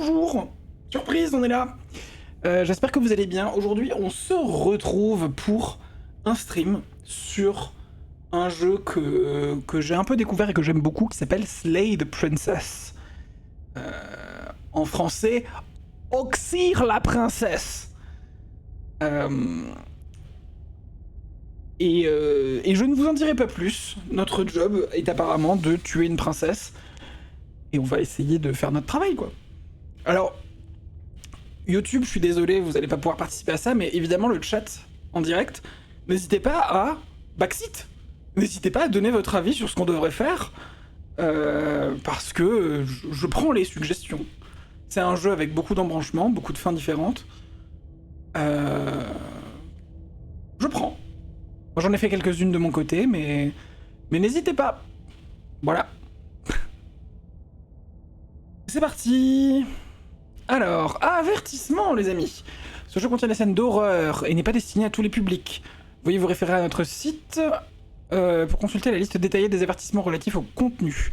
bonjour. Surprise, on est là. J'espère que vous allez bien. Aujourd'hui, on se retrouve pour un stream sur un jeu que j'ai un peu découvert et que j'aime beaucoup, qui s'appelle Slay the Princess. En français, Oxyre la princesse. Et je ne vous en dirai pas plus. Notre job est apparemment de tuer une princesse. Et on va essayer de faire notre travail, quoi. Alors, YouTube, je suis désolé, vous allez pas pouvoir participer à ça, mais évidemment, le chat en direct, n'hésitez pas à backseat. N'hésitez pas à donner votre avis sur ce qu'on devrait faire, parce que je prends les suggestions. C'est un jeu avec beaucoup d'embranchements, beaucoup de fins différentes. Je prends. Moi, j'en ai fait quelques-unes de mon côté, mais n'hésitez pas. Voilà. C'est parti. Alors, avertissement les amis. Ce jeu contient des scènes d'horreur et n'est pas destiné à tous les publics. Veuillez vous référer à notre site pour consulter la liste détaillée des avertissements relatifs au contenu.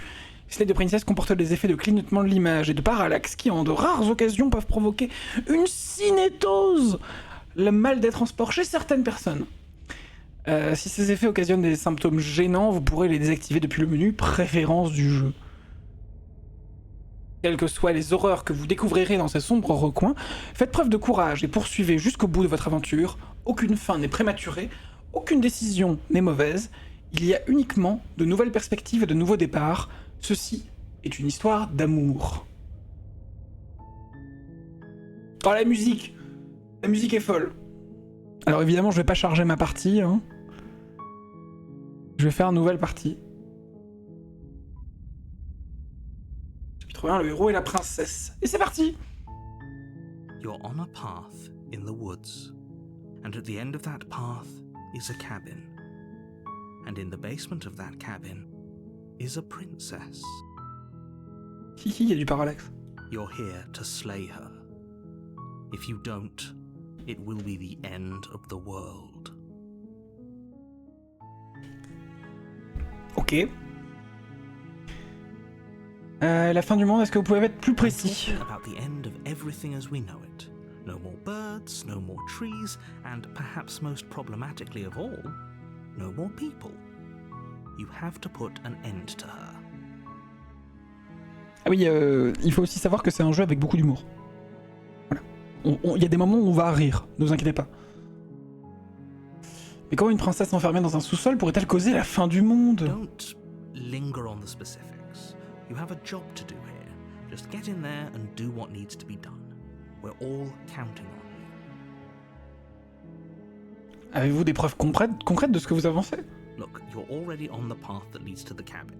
Slay the Princess comporte des effets de clignotement de l'image et de parallaxe qui, en de rares occasions, peuvent provoquer une cinétose, le mal des transports chez certaines personnes. Si ces effets occasionnent des symptômes gênants, vous pourrez les désactiver depuis le menu Préférences du jeu. Quelles que soient les horreurs que vous découvrirez dans ces sombres recoins, faites preuve de courage et poursuivez jusqu'au bout de votre aventure. Aucune fin n'est prématurée, aucune décision n'est mauvaise. Il y a uniquement de nouvelles perspectives et de nouveaux départs. Ceci est une histoire d'amour. Oh, la musique! La musique est folle. Alors évidemment, je vais pas charger ma partie, hein. Je vais faire une nouvelle partie. Chapitre 1, le héros et la princesse. Et c'est parti! You're on a path in the woods, and at the end of that path is a cabin. And in the basement of that cabin is a princess. Hihi, il y a du parallaxe. You're here to slay her. If you don't, it will be the end of the world. Ok. La fin du monde, est-ce que vous pouvez être plus précis? About the end of everything as we know it. No more birds, no more trees, and perhaps most problematically of all, no more people. You have to put an end to her. Ah oui, il faut aussi savoir que c'est un jeu avec beaucoup d'humour. Voilà. Il y a des moments où on va rire, ne vous inquiétez pas. Mais comment une princesse enfermée dans un sous-sol pourrait-elle causer la fin du monde? Don't linger on the specifics. You have a job to do here. Just get in there and do what needs to be done. We're all counting on you. Avez-vous des preuves concrètes de ce que vous avancez? Look, you're already on the path that leads to the cabin.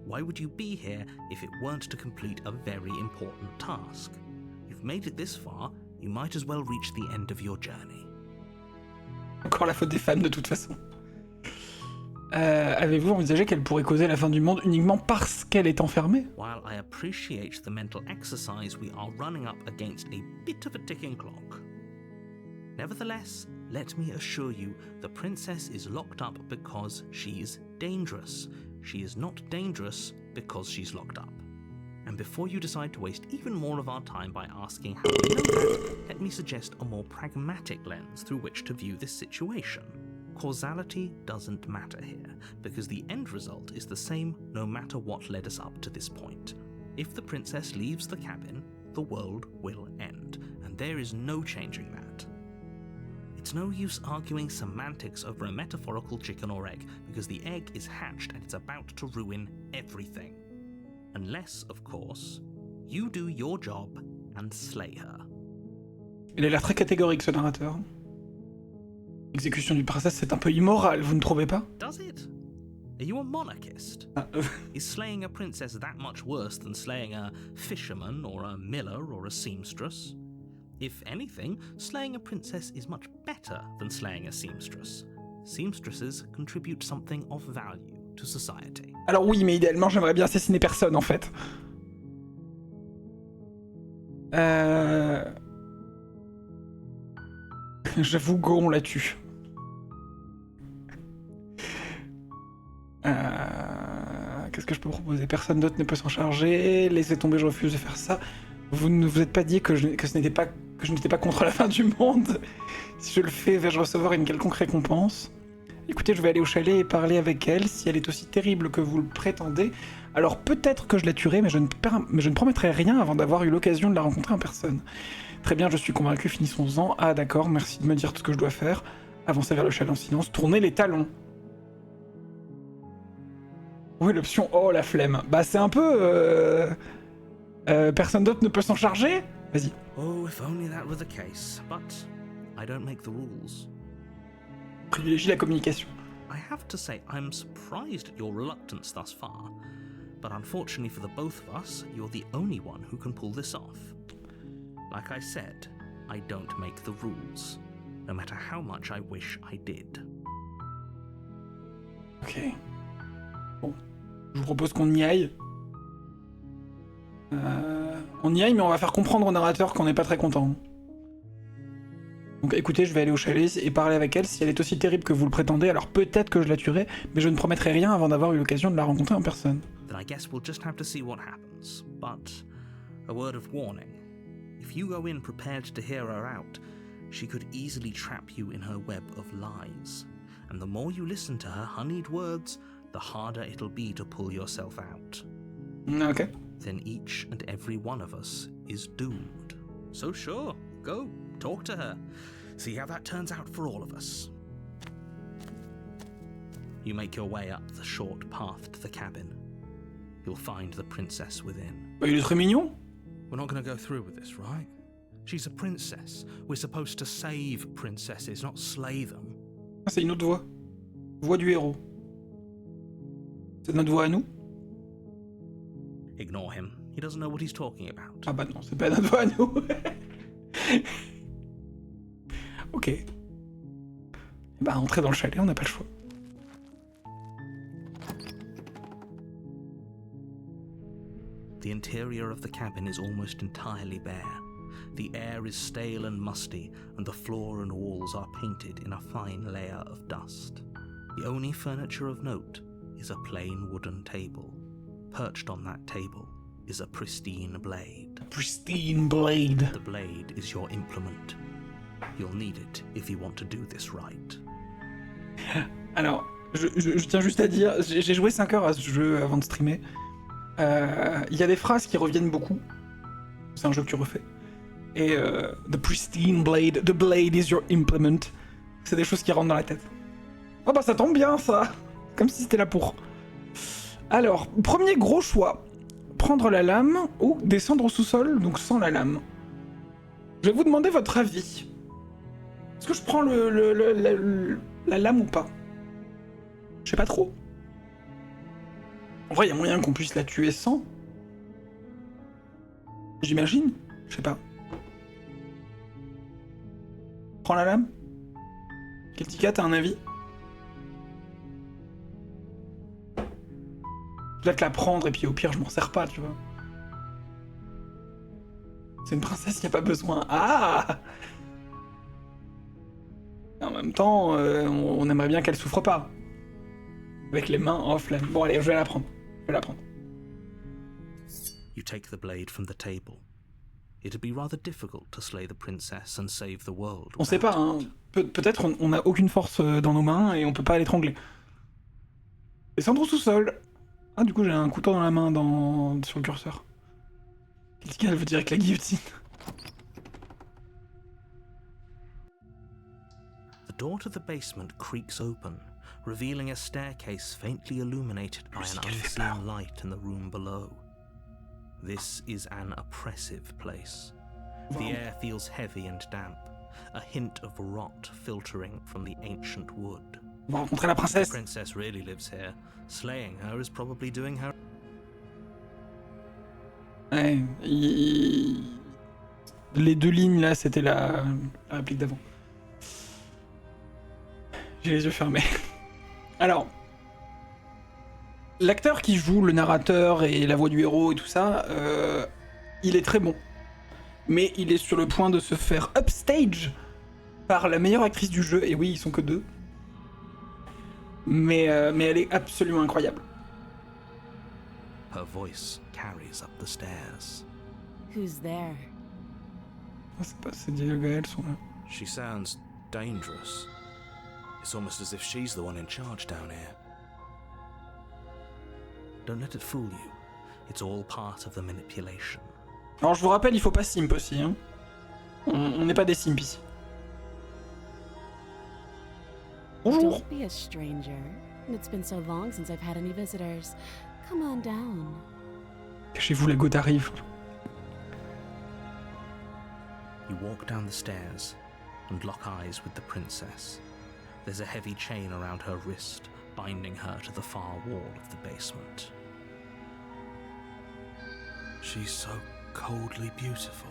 Why would you be here if it weren't to complete a very important task? You've made it this far, you might as well reach the end of your journey. Encore la faute des fans de toute façon. Avez-vous envisagé qu'elle pourrait causer la fin du monde uniquement parce qu'elle est enfermée? While I appreciate the mental exercise, we are running up against a bit of a ticking clock. Nevertheless, let me assure you, the princess is locked up because she's dangerous. She is not dangerous because she's locked up. And before you decide to waste even more of our time by asking how we know that, let me suggest a more pragmatic lens through which to view this situation. Causality doesn't matter here, because the end result is the same no matter what led us up to this point. If the princess leaves the cabin, the world will end, and there is no changing that. It's no use arguing semantics over a metaphorical chicken or egg, because the egg is hatched and it's about to ruin everything. Unless, of course, you do your job and slay her. Il a l'air très catégorique ce narrateur. L'exécution d'une princesse, c'est un peu immoral, vous ne trouvez pas? Does it? Are you a monarchist? Is slaying a princess that much worse than slaying a fisherman or a miller or a seamstress? If anything, slaying a princess is much better than slaying a seamstress. Seamstresses contribute something of value to society. Alors oui, mais idéalement, j'aimerais bien assassiner personne, en fait. J'avoue, go, on la tue. Qu'est-ce que je peux proposer? Personne d'autre ne peut s'en charger. Laissez tomber, je refuse de faire ça. Vous ne vous êtes pas dit que je n'étais pas contre la fin du monde. Si je le fais, vais-je recevoir une quelconque récompense? Écoutez, je vais aller au chalet et parler avec elle. Si elle est aussi terrible que vous le prétendez, alors peut-être que je la tuerai, mais je ne promettrai rien avant d'avoir eu l'occasion de la rencontrer en personne. Très bien, je suis convaincu, finissons-en. Ah d'accord, merci de me dire ce que je dois faire. Avancez vers le chalet en silence, tournez les talons. Oui, l'option oh, la flemme. Bah c'est un peu... personne d'autre ne peut s'en charger? Vas-y. Oh, if only that were the case, but I don't make the rules. Privilégie la communication. I have to say, I'm surprised at your reluctance thus far, but unfortunately for the both of us, you're the only one who can pull this off. Like I said, I don't make the rules, no matter how much I wish I did. Ok. Bon. Je vous propose qu'on y aille. On y aille, mais on va faire comprendre au narrateur qu'on n'est pas très content. Donc écoutez, je vais aller au chalet et parler avec elle. Si elle est aussi terrible que vous le prétendez, alors peut-être que je la tuerai, mais je ne promettrai rien avant d'avoir eu l'occasion de la rencontrer en personne. Then I guess we'll just have to see what happens. But a word of warning. If you go in prepared to hear her out, she could easily trap you in her web of lies. And the more you listen to her honeyed words, the harder it'll be to pull yourself out. Ok. Then each and every one of us is doomed. So sure, go, talk to her. See how that turns out for all of us. You make your way up the short path to the cabin. You'll find the princess within. Bah, il est très mignon. We're not going to go through with this, right? She's a princess. We're supposed to save princesses, not slay them. Ah, c'est une autre voix. Voix du héros. C'est notre voix à nous? Ignore him. He doesn't know what he's talking about. Ah bah non, c'est pas notre voix à nous. Ok. Bah, entrer dans le chalet, on n'a pas le choix. The interior of the cabin is almost entirely bare. The air is stale and musty, and the floor and walls are painted in a fine layer of dust. The only furniture of note is a plain wooden table. Perched on that table is a pristine blade. Pristine blade. The blade is your implement. You'll need it if you want to do this right. Alors, je tiens juste à dire, j'ai joué 5 heures à ce jeu avant de streamer. Il y a des phrases qui reviennent beaucoup. C'est un jeu que tu refais. Et the pristine blade, the blade is your implement. C'est des choses qui rentrent dans la tête. Oh bah ça tombe bien ça. Comme si c'était là pour. Alors, premier gros choix. Prendre la lame ou descendre au sous-sol, donc sans la lame. Je vais vous demander votre avis. Est-ce que je prends la lame ou pas? Je sais pas trop. En vrai, il y a moyen qu'on puisse la tuer sans. J'imagine. Je sais pas. Prends la lame. Keltika, t'as un avis? Je vais te la prendre et puis au pire, je m'en sers pas, tu vois. C'est une princesse, y a pas besoin. Ah! Et en même temps, on aimerait bien qu'elle souffre pas. Avec les mains off, là. Bon, allez, je vais la prendre. You take the blade from the table. It'd be rather difficult to slay the princess and save the world. On sait pas, hein. Peut-être on a aucune force dans nos mains et on peut pas l'étrangler. Descendre au sous-sol. Ah, du coup, j'ai un couteau dans la main sur le curseur. Qu'est-ce qu'elle veut dire avec la guillotine? The door to the basement creaks open, revealing a staircase faintly illuminated by an unseen light in the room below. This is an oppressive place. The air feels heavy and damp, a hint of rot filtering from the ancient wood. On va rencontrer la princesse. The princess really lives here. Slaying her is probably doing her. Ouais, les deux lignes là, c'était la réplique d'avant. J'ai les yeux fermés. Alors, l'acteur qui joue le narrateur et la voix du héros et tout ça, il est très bon. Mais il est sur le point de se faire upstage par la meilleure actrice du jeu. Et oui, ils sont que 2. Mais elle est absolument incroyable. Her voice carries up the stairs. Who's there? Ah, c'est pas, c'est Diego Gaël sont là. She sounds dangerous. It's almost as if she's the one in charge down here. Don't let it fool you. It's all part of the manipulation. Alors je vous rappelle, il faut pas simp aussi, hein. On n'est pas des simps ici. Bonjour. Don't be a stranger. It's been so long since I've had any visitors. Come on down. Cachez-vous, la goutte arrive. You walk down the stairs and lock eyes with the princess. There's a heavy chain around her wrist, binding her to the far wall of the basement. She's so coldly beautiful.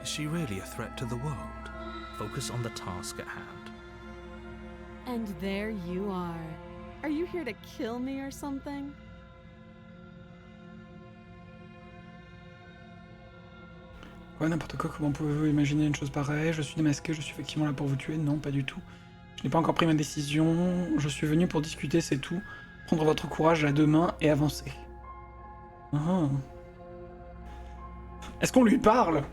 Is she really a threat to the world? Focus on the task at hand. And there you are. Are you here to kill me or something? Ouais, n'importe quoi, comment pouvez-vous imaginer une chose pareille? Je suis démasqué, je suis effectivement là pour vous tuer? Non, pas du tout. Je n'ai pas encore pris ma décision, je suis venu pour discuter, c'est tout. Prendre votre courage à deux mains et avancer. Ah. Est-ce qu'on lui parle?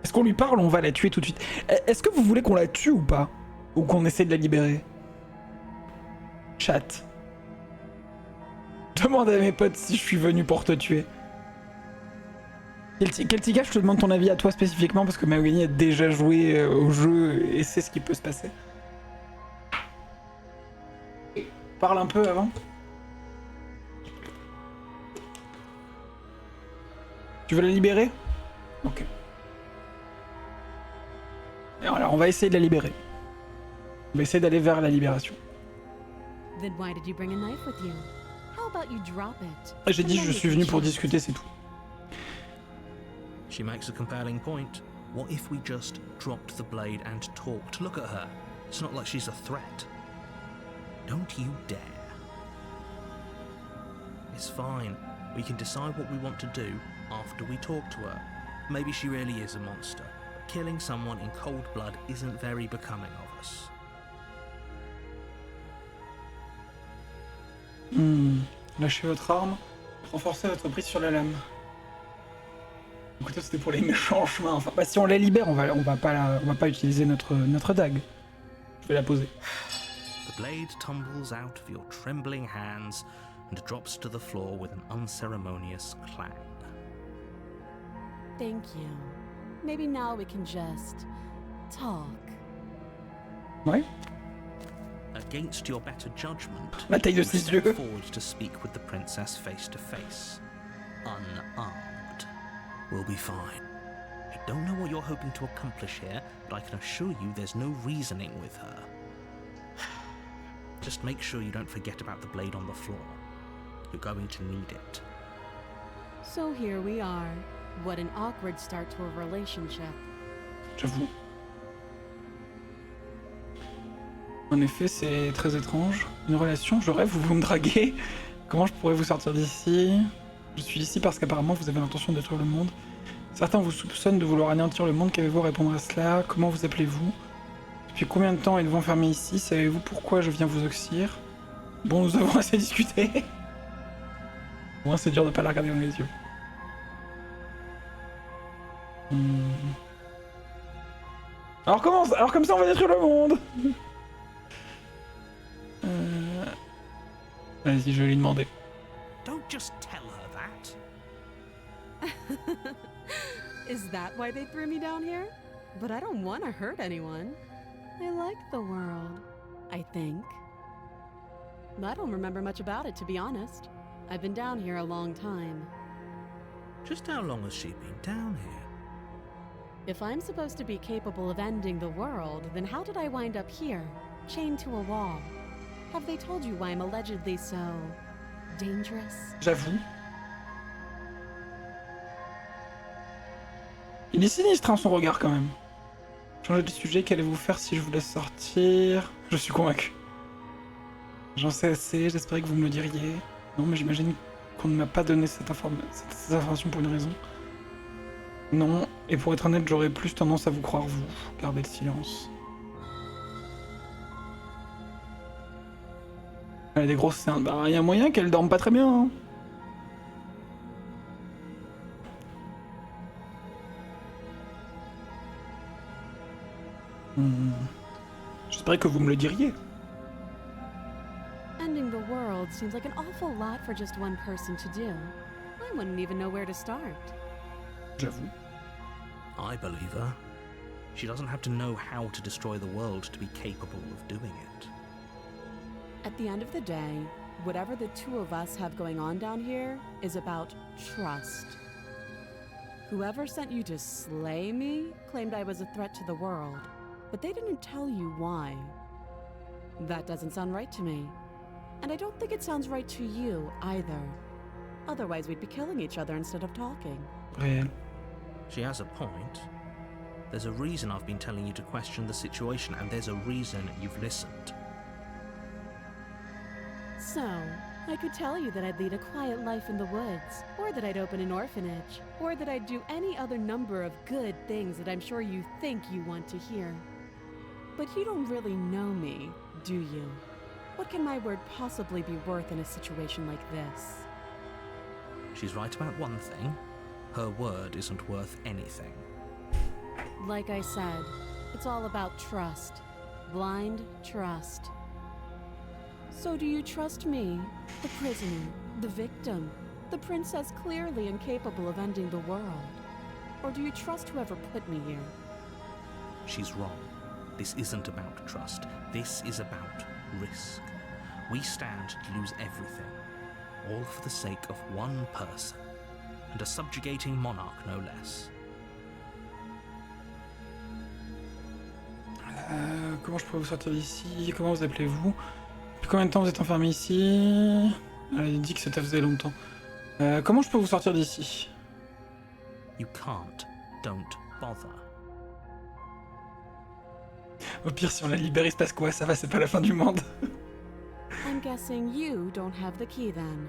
Est-ce qu'on lui parle ou on va la tuer tout de suite? Est-ce que vous voulez qu'on la tue ou pas? Ou qu'on essaie de la libérer? Chat. Demande à mes potes si je suis venu pour te tuer. Keltika, je te demande ton avis à toi spécifiquement parce que Mawini a déjà joué au jeu et sait ce qui peut se passer. Parle un peu avant. Tu veux la libérer? Ok. Alors on va essayer de la libérer. On va essayer d'aller vers la libération. Then why did you bring a knife with you? How about you drop it? J'ai dit je suis venu pour discuter, c'est tout. She makes a compelling point. What if we just dropped the blade and talked? Look at her. It's not like she's a threat. Don't you dare. It's fine. We can decide what we want to do after we talk to her. Maybe she really is a monster. But killing someone in cold blood isn't very becoming of us. Lâchez votre arme. Renforcez votre prise sur la lame. Écoutez, c'était pour les méchants chemins. Enfin, bah, si on la libère, on va pas utiliser notre dague. Je vais la poser. The blade tumbles out of your trembling hands and drops to the floor with an unceremonious clang. Thank you. Maybe now we can just talk. Ouais. Against your better judgment, La taille de you ses step yeux. forward to speak with the princess face to face. Unarmed. We'll be fine. I don't know what you're hoping to accomplish here, but I can assure you there's no reasoning with her. Just make sure you don't forget about the blade on the floor. You're going to need it. So here we are. What an awkward start to a relationship. J'avoue. En effet, c'est très étrange. Une relation, je rêve, vous me draguez. Comment je pourrais vous sortir d'ici? Je suis ici parce qu'apparemment vous avez l'intention de détruire le monde. Certains vous soupçonnent de vouloir anéantir le monde. Qu'avez-vous à répondre à cela? Comment vous appelez-vous? Depuis combien de temps êtes-vous enfermé ici? Savez-vous pourquoi je viens vous auxir? Bon, nous avons assez discuté. Moi, c'est dur de pas la regarder dans les yeux. Alors comment? Alors comme ça, on va détruire le monde. Vas-y, je vais lui demander. Don't just tell her that. Is that why they threw me down here? But I don't want to hurt anyone. I like the world, I think. I don't remember much about it, to be honest. I've been down here a long time. Just how long has she been down here? If I'm supposed to be capable of ending the world, then how did I wind up here, chained to a wall? Have they told you why I'm allegedly so dangerous? J'avoue. Il est sinistre, hein, son regard quand même. Changez de sujet, qu'allez-vous faire si je vous laisse sortir? Je suis convaincu. J'en sais assez, j'espérais que vous me le diriez. Non, mais j'imagine qu'on ne m'a pas donné cette information pour une raison. Non, et pour être honnête, j'aurais plus tendance à vous croire vous. Gardez le silence. Elle a des grosses cernes. Bah, y a moyen qu'elle dorme pas très bien, hein. J'espérais que vous me le diriez. Ending the world seems like an awful lot for just one person to do. I wouldn't even know where to start. J'avoue. I believe her. She doesn't have to know how to destroy the world to be capable of doing it. At the end of the day, whatever the two of us have going on down here is about trust. Whoever sent you to slay me claimed I was a threat to the world, but they didn't tell you why. That doesn't sound right to me. And I don't think it sounds right to you either. Otherwise, we'd be killing each other instead of talking. Réel. She has a point. There's a reason I've been telling you to question the situation, and there's a reason you've listened. So, I could tell you that I'd lead a quiet life in the woods, or that I'd open an orphanage, or that I'd do any other number of good things that I'm sure you think you want to hear. But you don't really know me, do you? What can my word possibly be worth in a situation like this? She's right about one thing. Her word isn't worth anything. Like I said, it's all about trust. Blind trust. So do you trust me, the prisoner, the victim, the princess clearly incapable of ending the world? Or do you trust whoever put me here? She's wrong. This isn't about trust. This is about risk. We stand to lose everything, all for the sake of one person, and a subjugating monarch no less. Comment je pourrais vous sortir d'ici? Comment vous appelez-vous? Depuis combien de temps vous êtes enfermé ici? Elle dit que ça faisait longtemps. Comment je peux vous sortir d'ici? You can't. Don't bother. Au pire, si on la libère, il se passe quoi? Ça va, c'est pas la fin du monde. I'm guessing you don't have the key then.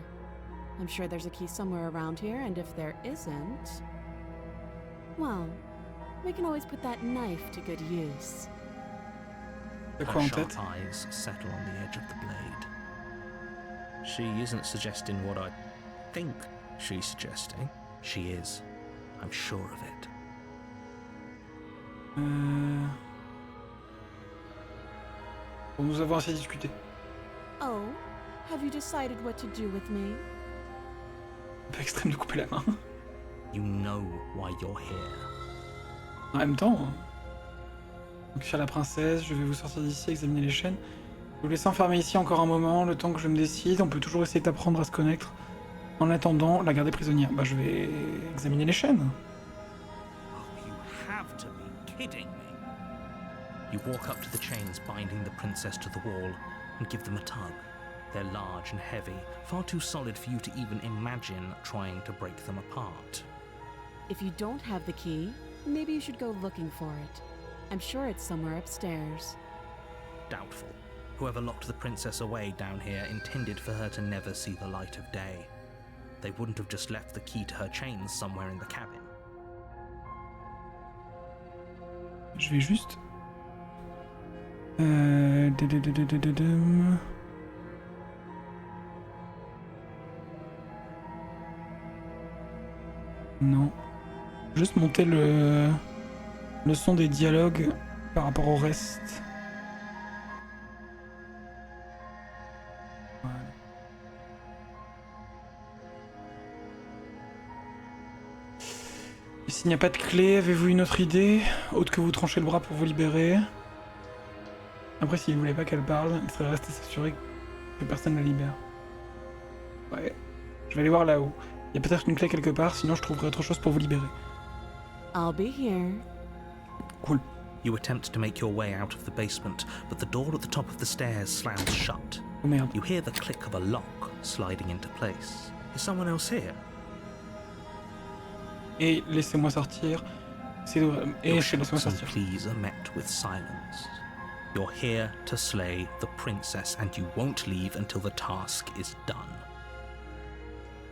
I'm sure there's a key somewhere around here, and if there isn't... well, we can always put that knife to good use. T'as Her quoi en sharp tête? eyes settle on the edge of the blade. She isn't suggesting what I think she's suggesting. She is. I'm sure of it. Bon, nous avons assez discuté. Oh, have you decided what to do with me? Un peu extrême de couper la main. You know why you're here. En même temps, donc faire la princesse, je vais vous sortir d'ici, examiner les chaînes. Je vais vous laisser enfermer ici encore un moment, le temps que je me décide. On peut toujours essayer d'apprendre à se connaître. En attendant, la garder prisonnière. Bah, je vais examiner les chaînes. Oh, you have to be kidding me. You walk up to the chains binding the princess to the wall and give them a tug. They're large and heavy, far too solid for you to even imagine trying to break them apart. If you don't have the key, maybe you should go looking for it. I'm sure it's somewhere upstairs. Doubtful. Whoever locked the princess away down here intended for her to never see the light of day. They wouldn't have just left the key to her chains somewhere in the cabin. Je vais juste... Non. Juste monter le son des dialogues par rapport au reste. Voilà. Et s'il n'y a pas de clé, avez-vous une autre idée? Autre que vous tranchez le bras pour vous libérer? Après, s'il voulait pas qu'elle parle, il serait resté s'assurer que personne la libère. Ouais. Je vais aller voir là-haut. Il y a peut-être une clé quelque part, sinon je trouverai autre chose pour vous libérer. I'll be here. Cool. You attempt to make your way out of the basement, but the door at the top of the stairs slams shut. Oh merde. You hear the click of a lock sliding into place. Is someone else here? Et laissez-moi sortir. Et Your laissez-moi shouts and sortir. pleas are met with silence. You're here to slay the princess, and you won't leave until the task is done.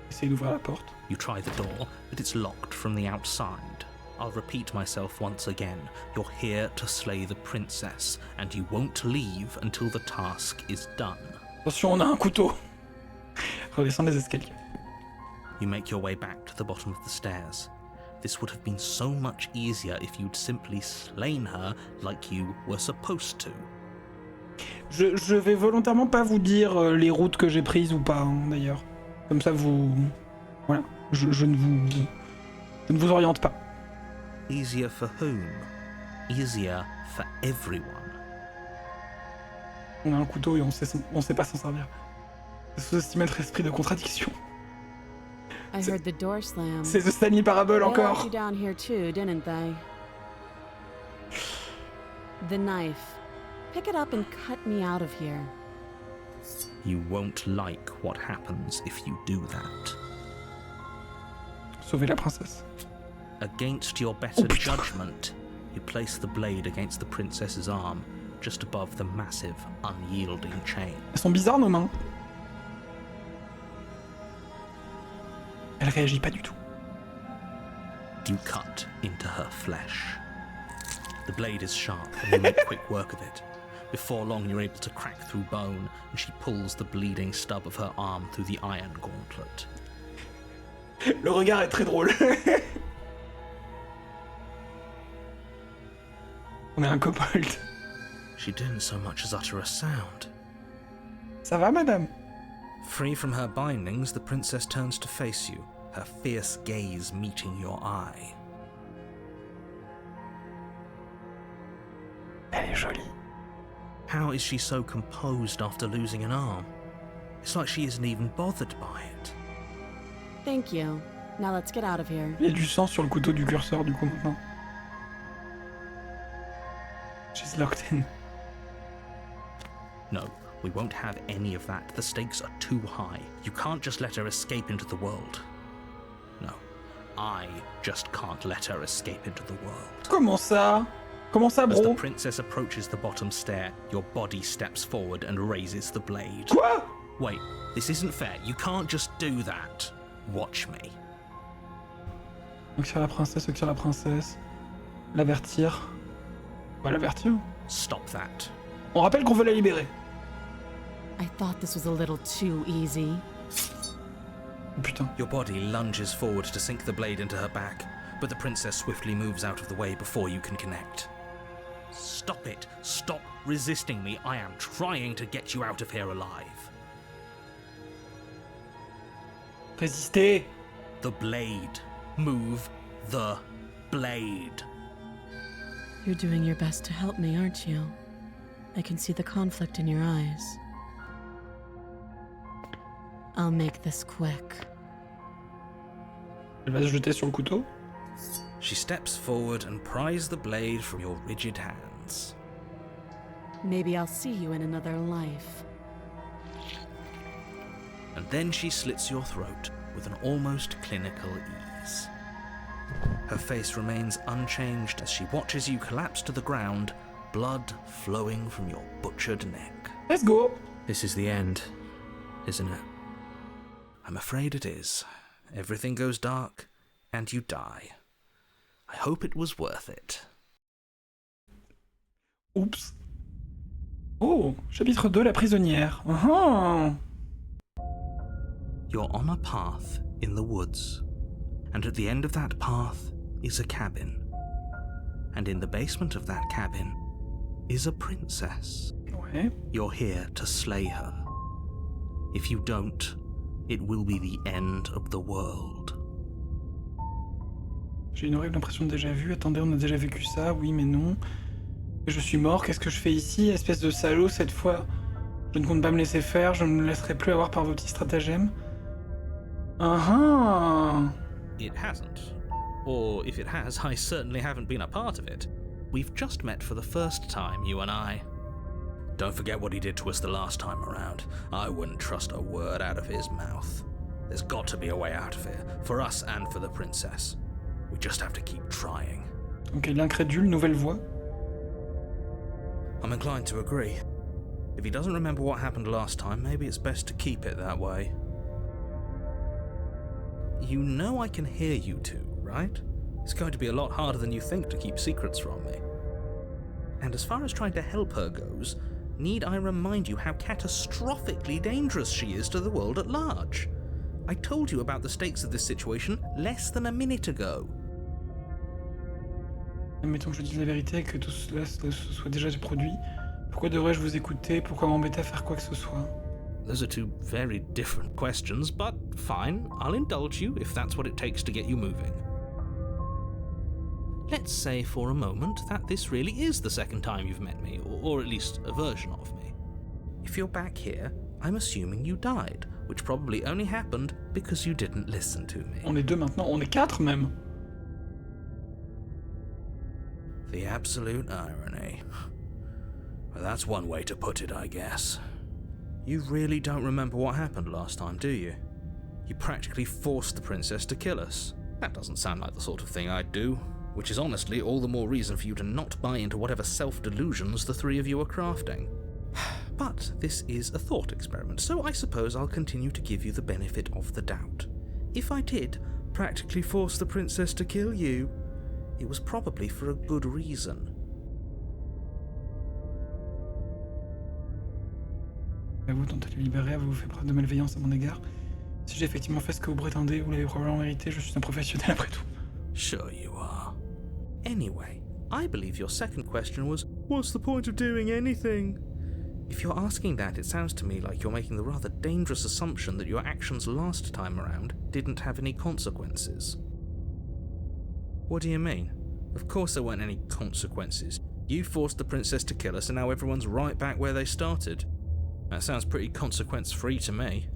Essayez d'ouvrir la porte. You try the door, but it's locked from the outside. I'll repeat myself once again. You're here to slay the princess, and you won't leave until the task is done. Attention, on a un couteau. Redescends les escaliers. You make your way back to the bottom of the stairs. This would have been so much easier if you'd simply slain her like you were supposed to. Je vais volontairement pas vous dire les routes que j'ai prises ou pas, hein, d'ailleurs. Comme ça, vous... Voilà. Je ne vous oriente pas. Easier for whom? Easier for everyone. On a un couteau et on sait pas s'en servir. Sous-estimer notre esprit de contradiction. I heard the door slam. C'est The Stanley Parable They locked encore. you down here too, didn't they? The knife. Pick it up and cut me out of here. You won't like what happens if you do that. Sauver la princesse. Against your better judgment, you place the blade against the princess's arm, just above the massive, unyielding chain. Elles sont bizarres nos mains. Elle réagit pas du tout. You cut into her flesh. The blade is sharp and you make quick work of it. Before long you're able to crack through bone and she pulls the bleeding stub of her arm through the iron gauntlet. Le regard est très drôle. On est un kobold. She didn't so much as utter a sound. Ça va, madame? Free from her bindings, the princess turns to face you, her fierce gaze meeting your eye. Elle est jolie. How is she so composed after losing an arm? It's like she isn't even bothered by it. Thank you. Now let's get out of here. Il y a du sang sur le couteau du curseur du coup maintenant. She's locked in. No, we won't have any of that. The stakes are too high. You can't just let her escape into the world. No, I just can't let her escape into the world. Comment ça? Comment ça, As the bro? princess approaches the bottom stair, your body steps forward and raises the blade. Quoi? Wait, this isn't fair. You can't just do that. Watch me. Occuper la princesse. L'avertir. On va l'avertir. Stop that. On rappelle qu'on veut la libérer. I thought this was a little too easy. Oh, putain. Your body lunges forward to sink the blade into her back, but the princess swiftly moves out of the way before you can connect. Stop it. Stop resisting me. I am trying to get you out of here alive. Résister. The blade. Move the blade. You're doing your best to help me, aren't you? I can see the conflict in your eyes. I'll make this quick. Elle va se jeter sur le couteau. She steps forward and pries the blade from your rigid hands. Maybe I'll see you in another life. And then she slits your throat with an almost clinical ease. Her face remains unchanged as she watches you collapse to the ground, blood flowing from your butchered neck. Let's go. This is the end, isn't it? I'm afraid it is. Everything goes dark, and you die. I hope it was worth it. Oups. Oh, chapitre 2, la prisonnière. Uh-huh. You're on a path in the woods, and at the end of that path is a cabin. And in the basement of that cabin is a princess. Ouais. You're here to slay her. If you don't, it will be the end of the world. J'ai une horrible impression de déjà vu. Attendez, on a déjà vécu ça. Oui, mais non. Je suis mort. Qu'est-ce que je fais ici? Espèce de salaud, cette fois. Je ne compte pas me laisser faire. Je ne me laisserai plus avoir par vos petits stratagèmes. Uh-huh. It hasn't. Or if it has, I certainly haven't been a part of it. We've just met for the first time, you and I. Don't forget what he did to us the last time around. I wouldn't trust a word out of his mouth. There's got to be a way out of here, for us and for the princess. We just have to keep trying. Ok, l'incrédule, nouvelle voix. I'm inclined to agree. If he doesn't remember what happened last time, maybe it's best to keep it that way. You know I can hear you two, right? It's going to be a lot harder than you think to keep secrets from me. And as far as trying to help her goes, need I remind you how catastrophically dangerous she is to the world at large? I told you about the stakes of this situation less than a minute ago. Admettons que je dise la vérité et que tout cela se soit déjà produit. Pourquoi devrais-je vous écouter? Pourquoi m'embêter à faire quoi que ce soit? Those are two very different questions, but fine, I'll indulge you if that's what it takes to get you moving. Let's say for a moment that this really is the second time you've met me, or at least a version of me. If you're back here, I'm assuming you died, which probably only happened because you didn't listen to me. On est deux maintenant, on est quatre même. The absolute irony. Well, that's one way to put it, I guess. You really don't remember what happened last time, do you? You practically forced the princess to kill us. That doesn't sound like the sort of thing I'd do, which is honestly all the more reason for you to not buy into whatever self-delusions the three of you are crafting. But this is a thought experiment, so I suppose I'll continue to give you the benefit of the doubt. If I did practically force the princess to kill you, it was probably for a good reason. Vous tentez de le libérer, avez-vous fait preuve de malveillance à mon égard? Si j'ai effectivement fait ce que vous prétendez, vous l'avez probablement mérité, je suis un professionnel après tout. Sure you are. Anyway, I believe your second question was, what's the point of doing anything? If you're asking that, it sounds to me like you're making the rather dangerous assumption that your actions last time around didn't have any consequences. What do you mean? Of course there weren't any consequences. You forced the princess to kill us and now everyone's right back where they started. That sounds pretty consequence-free to me.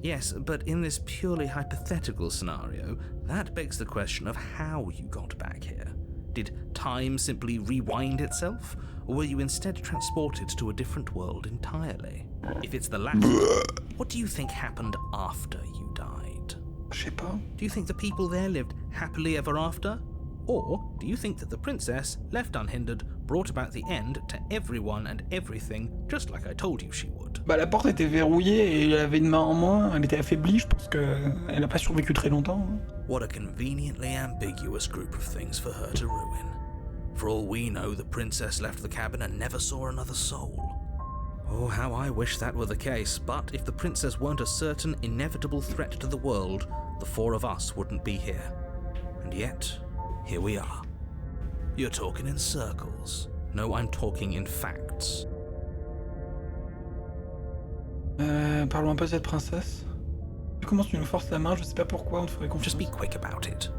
Yes, but in this purely hypothetical scenario, that begs the question of how you got back here. Did time simply rewind itself, or were you instead transported to a different world entirely? If it's the latter, what do you think happened after you died? Je sais pas. Do you think the people there lived happily ever after? Or do you think that the princess, left unhindered, brought about the end to everyone and everything, just like I told you she would? Bah la porte était verrouillée et elle avait une main en moins, elle était affaiblie, je pense qu'elle n'a pas survécu très longtemps. What a conveniently ambiguous group of things for her to ruin. For all we know, the princess left the cabin and never saw another soul. Oh, how I wish that were the case, but if the princess weren't a certain, inevitable threat to the world, the four of us wouldn't be here. And yet, here we are. You're talking in circles. No, I'm talking in facts. Parlons un peu de cette princesse. Comment tu nous forces la main, je sais pas pourquoi, on te ferait confiance. Just be quick about it.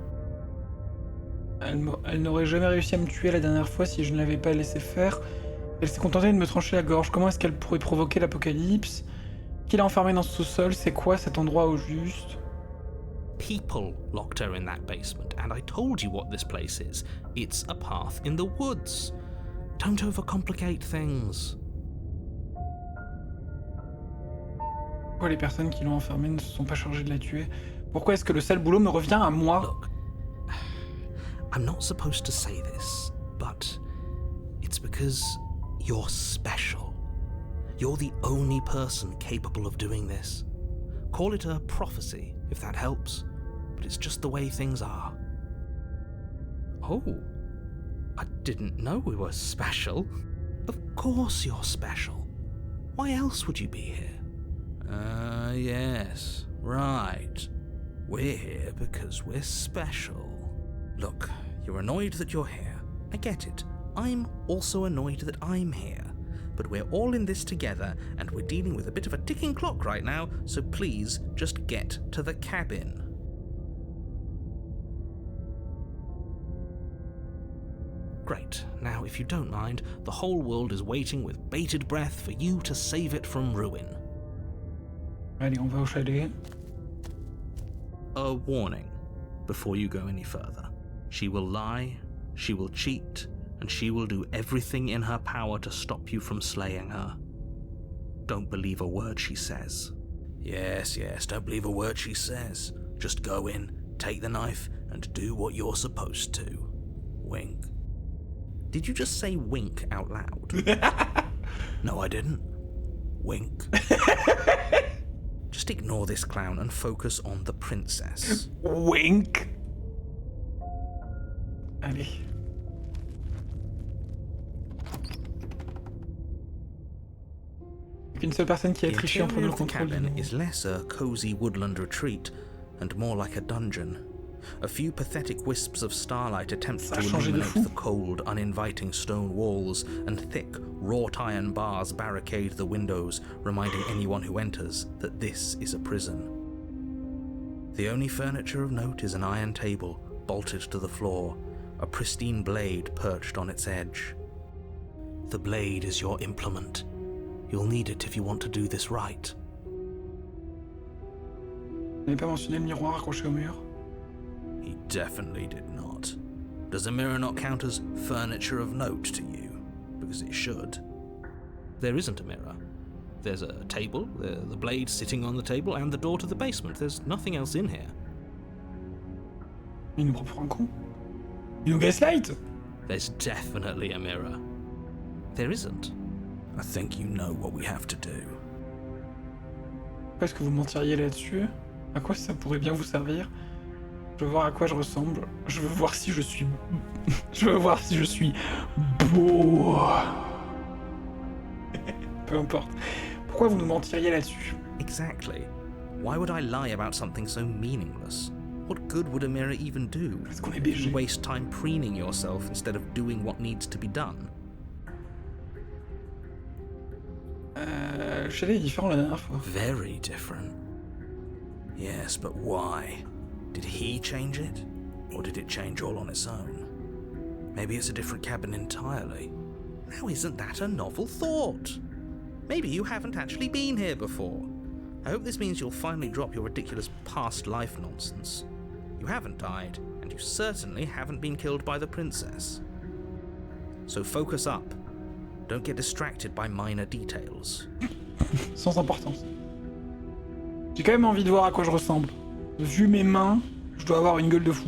Elle n'aurait jamais réussi à me tuer la dernière fois si je ne l'avais pas laissé faire. Elle s'est contentée de me trancher la gorge. Comment est-ce qu'elle pourrait provoquer l'apocalypse? Qui l'a enfermée dans ce sous-sol? C'est quoi cet endroit au juste? People locked her in that basement, and I told you what this place is. It's a path in the woods. Don't overcomplicate things. Pourquoi les personnes qui l'ont enfermée ne se sont pas chargées de la tuer? Pourquoi est-ce que le sale boulot me revient à moi? Look, I'm not supposed to say this, but it's because you're special. You're the only person capable of doing this. Call it a prophecy, if that helps, but it's just the way things are. Oh, I didn't know we were special. Of course you're special. Why else would you be here? Yes, right. We're here because we're special. Look, you're annoyed that you're here. I get it. I'm also annoyed that I'm here. But we're all in this together, and we're dealing with a bit of a ticking clock right now, so please just get to the cabin. Great. Now, if you don't mind, the whole world is waiting with bated breath for you to save it from ruin. Allez, on va au chalet. A warning before you go any further. She will lie, she will cheat, and she will do everything in her power to stop you from slaying her. Don't believe a word she says. Yes, don't believe a word she says. Just go in, take the knife, and do what you're supposed to. Wink. Did you just say wink out loud? No, I didn't. Wink. Just ignore this clown and focus on the princess. Wink. Allez. Qu'une seule personne qui a triché en prenant le contrôle. The cabin is less a cozy woodland retreat and more like a dungeon. A few pathetic wisps of starlight attempted Ça a to changé de illuminate fou. the cold, uninviting stone walls, and thick, wrought iron bars barricade the windows, reminding anyone who enters that this is a prison. The only furniture of note is an iron table, bolted to the floor, a pristine blade perched on its edge. The blade is your implement. You'll need it if you want to do this right. On n'avait pas mentionné le miroir accroché au mur. He definitely did not. Does a mirror not count as furniture of note to you? Because it should. There isn't a mirror. There's a table, the blade sitting on the table, and the door to the basement. There's nothing else in here. Il nous prend pour un con. Il nous gaslight. There's definitely a mirror. There isn't. I think you know what we have to do. Pourquoi est-ce que vous mentiriez là-dessus? À quoi ça pourrait bien vous servir? Je veux voir à quoi je ressemble. Je veux voir si je suis... je veux voir si je suis beau. Peu importe. Pourquoi vous nous mentiriez là-dessus? Exactly. Why would I lie about something so meaningless? What good would a mirror even do? Parce qu'on est BG. You waste time preening yourself instead of doing what needs to be done. Le chalet est différent la dernière fois. Very different. Yes, but why? Did he change it? Or did it change all on its own? Maybe it's a different cabin entirely. Now isn't that a novel thought? Maybe you haven't actually been here before. I hope this means you'll finally drop your ridiculous past life nonsense. You haven't died, and you certainly haven't been killed by the princess. So focus up. Don't get distracted by minor details. Sans importance. J'ai quand même envie de voir à quoi je ressemble. Vu mes mains, je dois avoir une gueule de fou.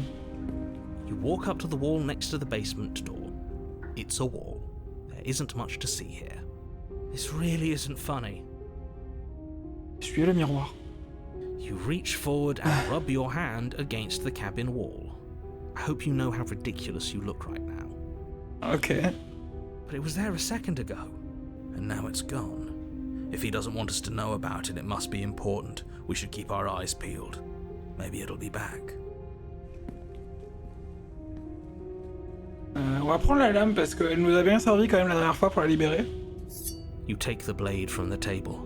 You walk up to the wall next to the basement door. It's a wall. There isn't much to see here. This really isn't funny. Essuyez le miroir. You reach forward and rub your hand against the cabin wall. I hope you know how ridiculous you look right now. Ok. But it was there a second ago, and now it's gone. If he doesn't want us to know about it, it must be important. We should keep our eyes peeled. Maybe it'll be back. On va prendre la lame parce qu'elle nous a bien servi quand même la dernière fois pour la libérer. You take the blade from the table.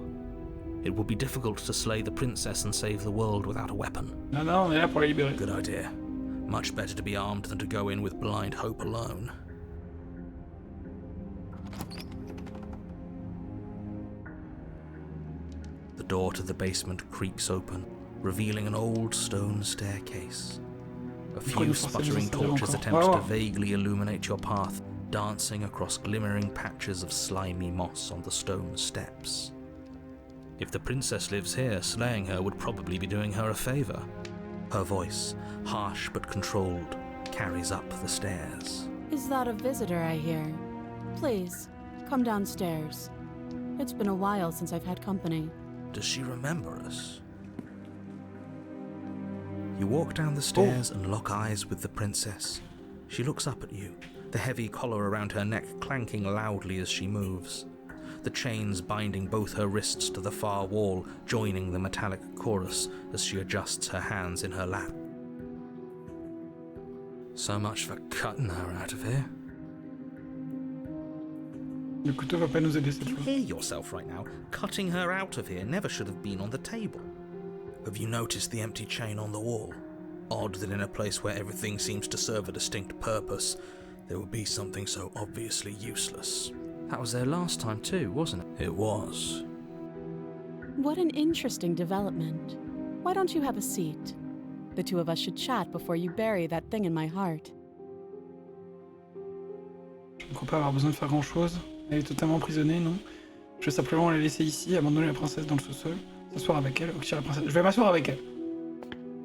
It would be difficult to slay the princess and save the world without a weapon. Non, non, on est là pour la libérer. Good idea. Much better to be armed than to go in with blind hope alone. The door to the basement creaks open, revealing an old stone staircase. A few sputtering torches attempt to vaguely illuminate your path, dancing across glimmering patches of slimy moss on the stone steps. If the princess lives here, slaying her would probably be doing her a favor. Her voice, harsh but controlled, carries up the stairs. Is that a visitor I hear? Please, come downstairs. It's been a while since I've had company. Does she remember us? You walk down the stairs and lock eyes with the princess. She looks up at you, the heavy collar around her neck clanking loudly as she moves. The chains binding both her wrists to the far wall, joining the metallic chorus as she adjusts her hands in her lap. So much for cutting her out of here. Le couteau va pas nous aider cette You fois. hear yourself right now. Cutting her out of here never should have been on the table. Have you noticed the empty chain on the wall? Odd that in a place where everything seems to serve a distinct purpose, there would be something so obviously useless. That was there last time too, wasn't it? It was. What an interesting development. Why don't you have a seat? The two of us should chat before you bury that thing in my heart. Je ne crois pas avoir besoin de faire grand chose. Elle est totalement emprisonnée, non? Je vais simplement la laisser ici, abandonner la princesse dans le sous-sol, s'asseoir avec elle, la princesse. Je vais m'asseoir avec elle.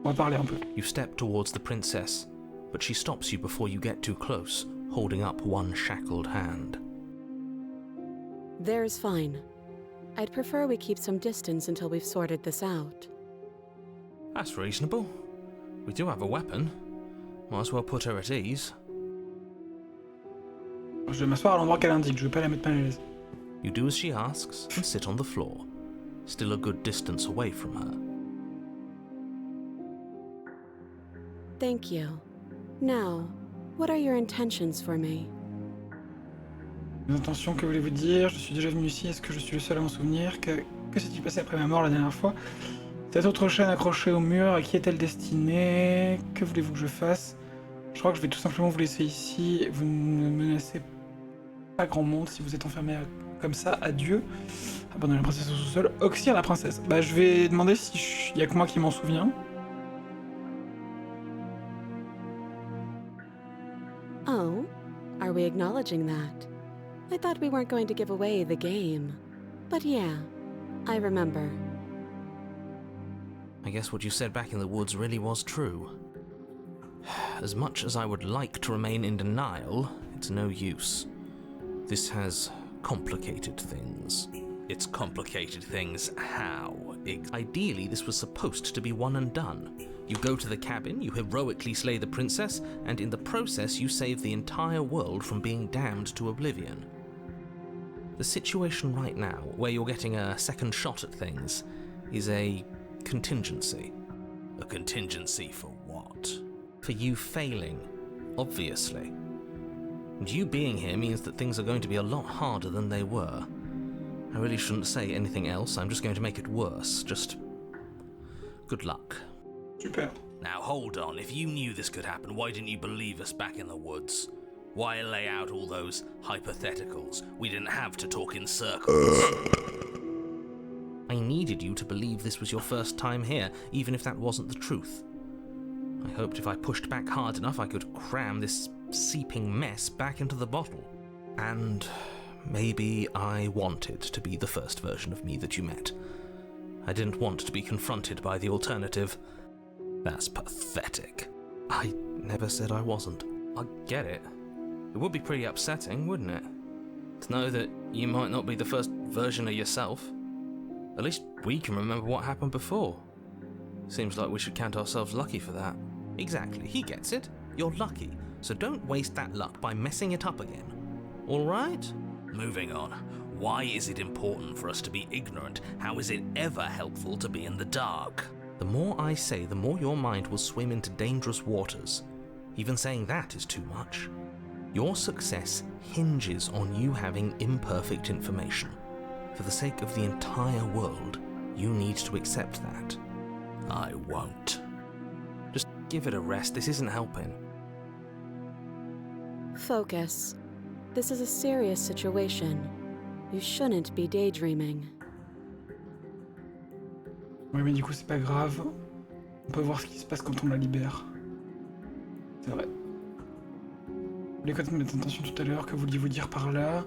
On va parler un peu. You step towards the princess, but she stops you before you get too close, holding up one shackled hand. There's fine. I'd prefer we keep some distance until we've sorted this out. That's reasonable. We do have a weapon. Might as well put her at ease. Je vais m'asseoir à l'endroit qu'elle indique, je vais pas la mettre mal à l'aise. You do as she asks and sit on the floor, still a good distance away from her. Thank you. Now, what are your intentions for me? Mes intentions, que voulez-vous dire? Je suis déjà venu ici, est-ce que je suis le seul à m'en souvenir? Que s'est-il passé après ma mort la dernière fois? Cette autre chaîne accrochée au mur, à qui est-elle destinée? Que voulez-vous que je fasse? Je crois que je vais tout simplement vous laisser ici. Vous ne menacez pas grand monde si vous êtes enfermé comme ça. Adieu. Abandonner la princesse au sous-sol. Oxyre la princesse. Bah, je vais demander si y a que moi qui m'en souviens. Oh, are we acknowledging that? I thought we weren't going to give away the game. But yeah, I remember. I guess what you said back in the woods really was true. As much as I would like to remain in denial, it's no use. This has complicated things. It's complicated things how? Ideally, this was supposed to be one and done. You go to the cabin, you heroically slay the princess, and in the process you save the entire world from being damned to oblivion. The situation right now, where you're getting a second shot at things, is a contingency. A contingency for what? For you failing, obviously. And you being here means that things are going to be a lot harder than they were. I really shouldn't say anything else, I'm just going to make it worse. Just good luck. Super. Now hold on, if you knew this could happen, why didn't you believe us back in the woods? Why lay out all those hypotheticals? We didn't have to talk in circles. I needed you to believe this was your first time here, even if that wasn't the truth. I hoped if I pushed back hard enough I could cram this seeping mess back into the bottle. And maybe I wanted to be the first version of me that you met. I didn't want to be confronted by the alternative. That's pathetic. I never said I wasn't. I get it. It would be pretty upsetting, wouldn't it? To know that you might not be the first version of yourself. At least we can remember what happened before. Seems like we should count ourselves lucky for that. Exactly, he gets it. You're lucky, so don't waste that luck by messing it up again. Alright? Moving on. Why is it important for us to be ignorant? How is it ever helpful to be in the dark? The more I say, the more your mind will swim into dangerous waters. Even saying that is too much. Your success hinges on you having imperfect information. For the sake of the entire world, you need to accept that. I won't. Just give it a rest, this isn't helping. Focus. This is a serious situation. You shouldn't be daydreaming. Oui, mais du coup, c'est pas grave. On peut voir ce qui se passe quand on la libère. C'est vrai. Vous voulez connaître mes intentions tout à l'heure, que vouliez-vous dire par là?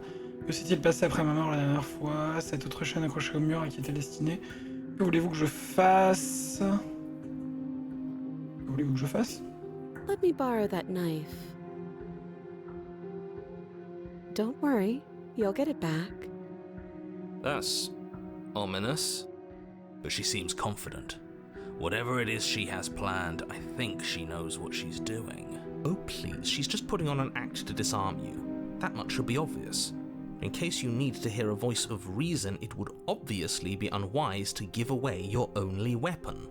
Que s'est-il passé après ma mort la dernière fois? Cette autre chaîne accrochée au mur à qui était destinée? Que voulez-vous que je fasse? Que voulez-vous que je fasse? Let me borrow that knife. Don't worry, you'll get it back. That's ominous. But she seems confident. Whatever it is she has planned, I think she knows what she's doing. Oh please, she's just putting on an act to disarm you. That much should be obvious. In case you need to hear a voice of reason, it would obviously be unwise to give away your only weapon.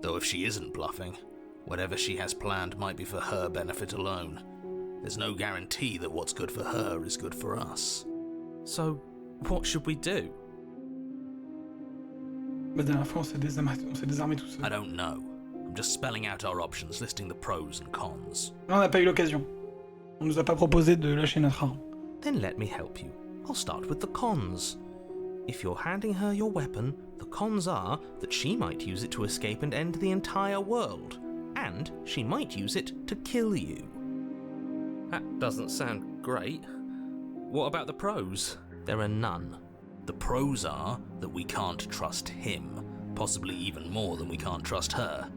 Though if she isn't bluffing, whatever she has planned might be for her benefit alone. There's no guarantee that what's good for her is good for us. So, what should we do? La dernière fois, on s'est désarmé tout seul. I don't know. I'm just spelling out our options, listing the pros and cons. Là, on n'a pas eu l'occasion. On nous a pas proposé de lâcher notre arme. Then let me help you. I'll start with the cons. If you're handing her your weapon, the cons are that she might use it to escape and end the entire world. And she might use it to kill you. That doesn't sound great. What about the pros? There are none. The pros are that we can't trust him, possibly even more than we can't trust her.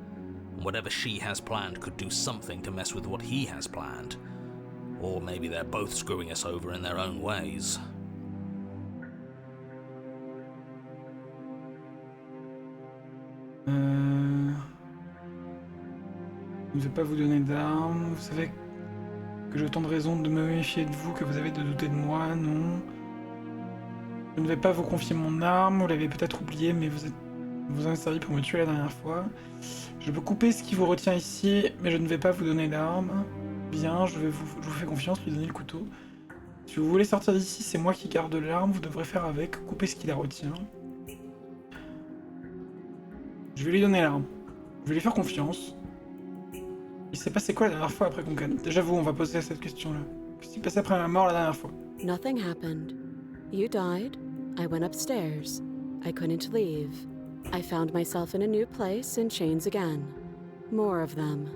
And whatever she has planned could do something to mess with what he has planned. Or maybe they're both screwing us over in their own ways. Je ne vais pas vous donner d'armes. Vous savez que j'ai autant de raisons de me méfier de vous que vous avez de douter de moi, non? Je ne vais pas vous confier mon arme, vous l'avez peut-être oublié, mais vous êtes Vous en êtes servi pour me tuer la dernière fois. Je peux couper ce qui vous retient ici, mais je ne vais pas vous donner l'arme. Bien, je vous fais confiance, lui donner le couteau. Si vous voulez sortir d'ici, c'est moi qui garde l'arme, vous devrez faire avec, couper ce qui la retient. Je vais lui donner l'arme. Je vais lui faire confiance. Il s'est passé quoi la dernière fois après qu'on gagne? Déjà vous, on va poser cette question-là. Qu'est-ce qui s'est passé après ma mort la dernière fois? Nothing happened. You died. I went upstairs. I couldn't leave. I found myself in a new place in chains again. More of them.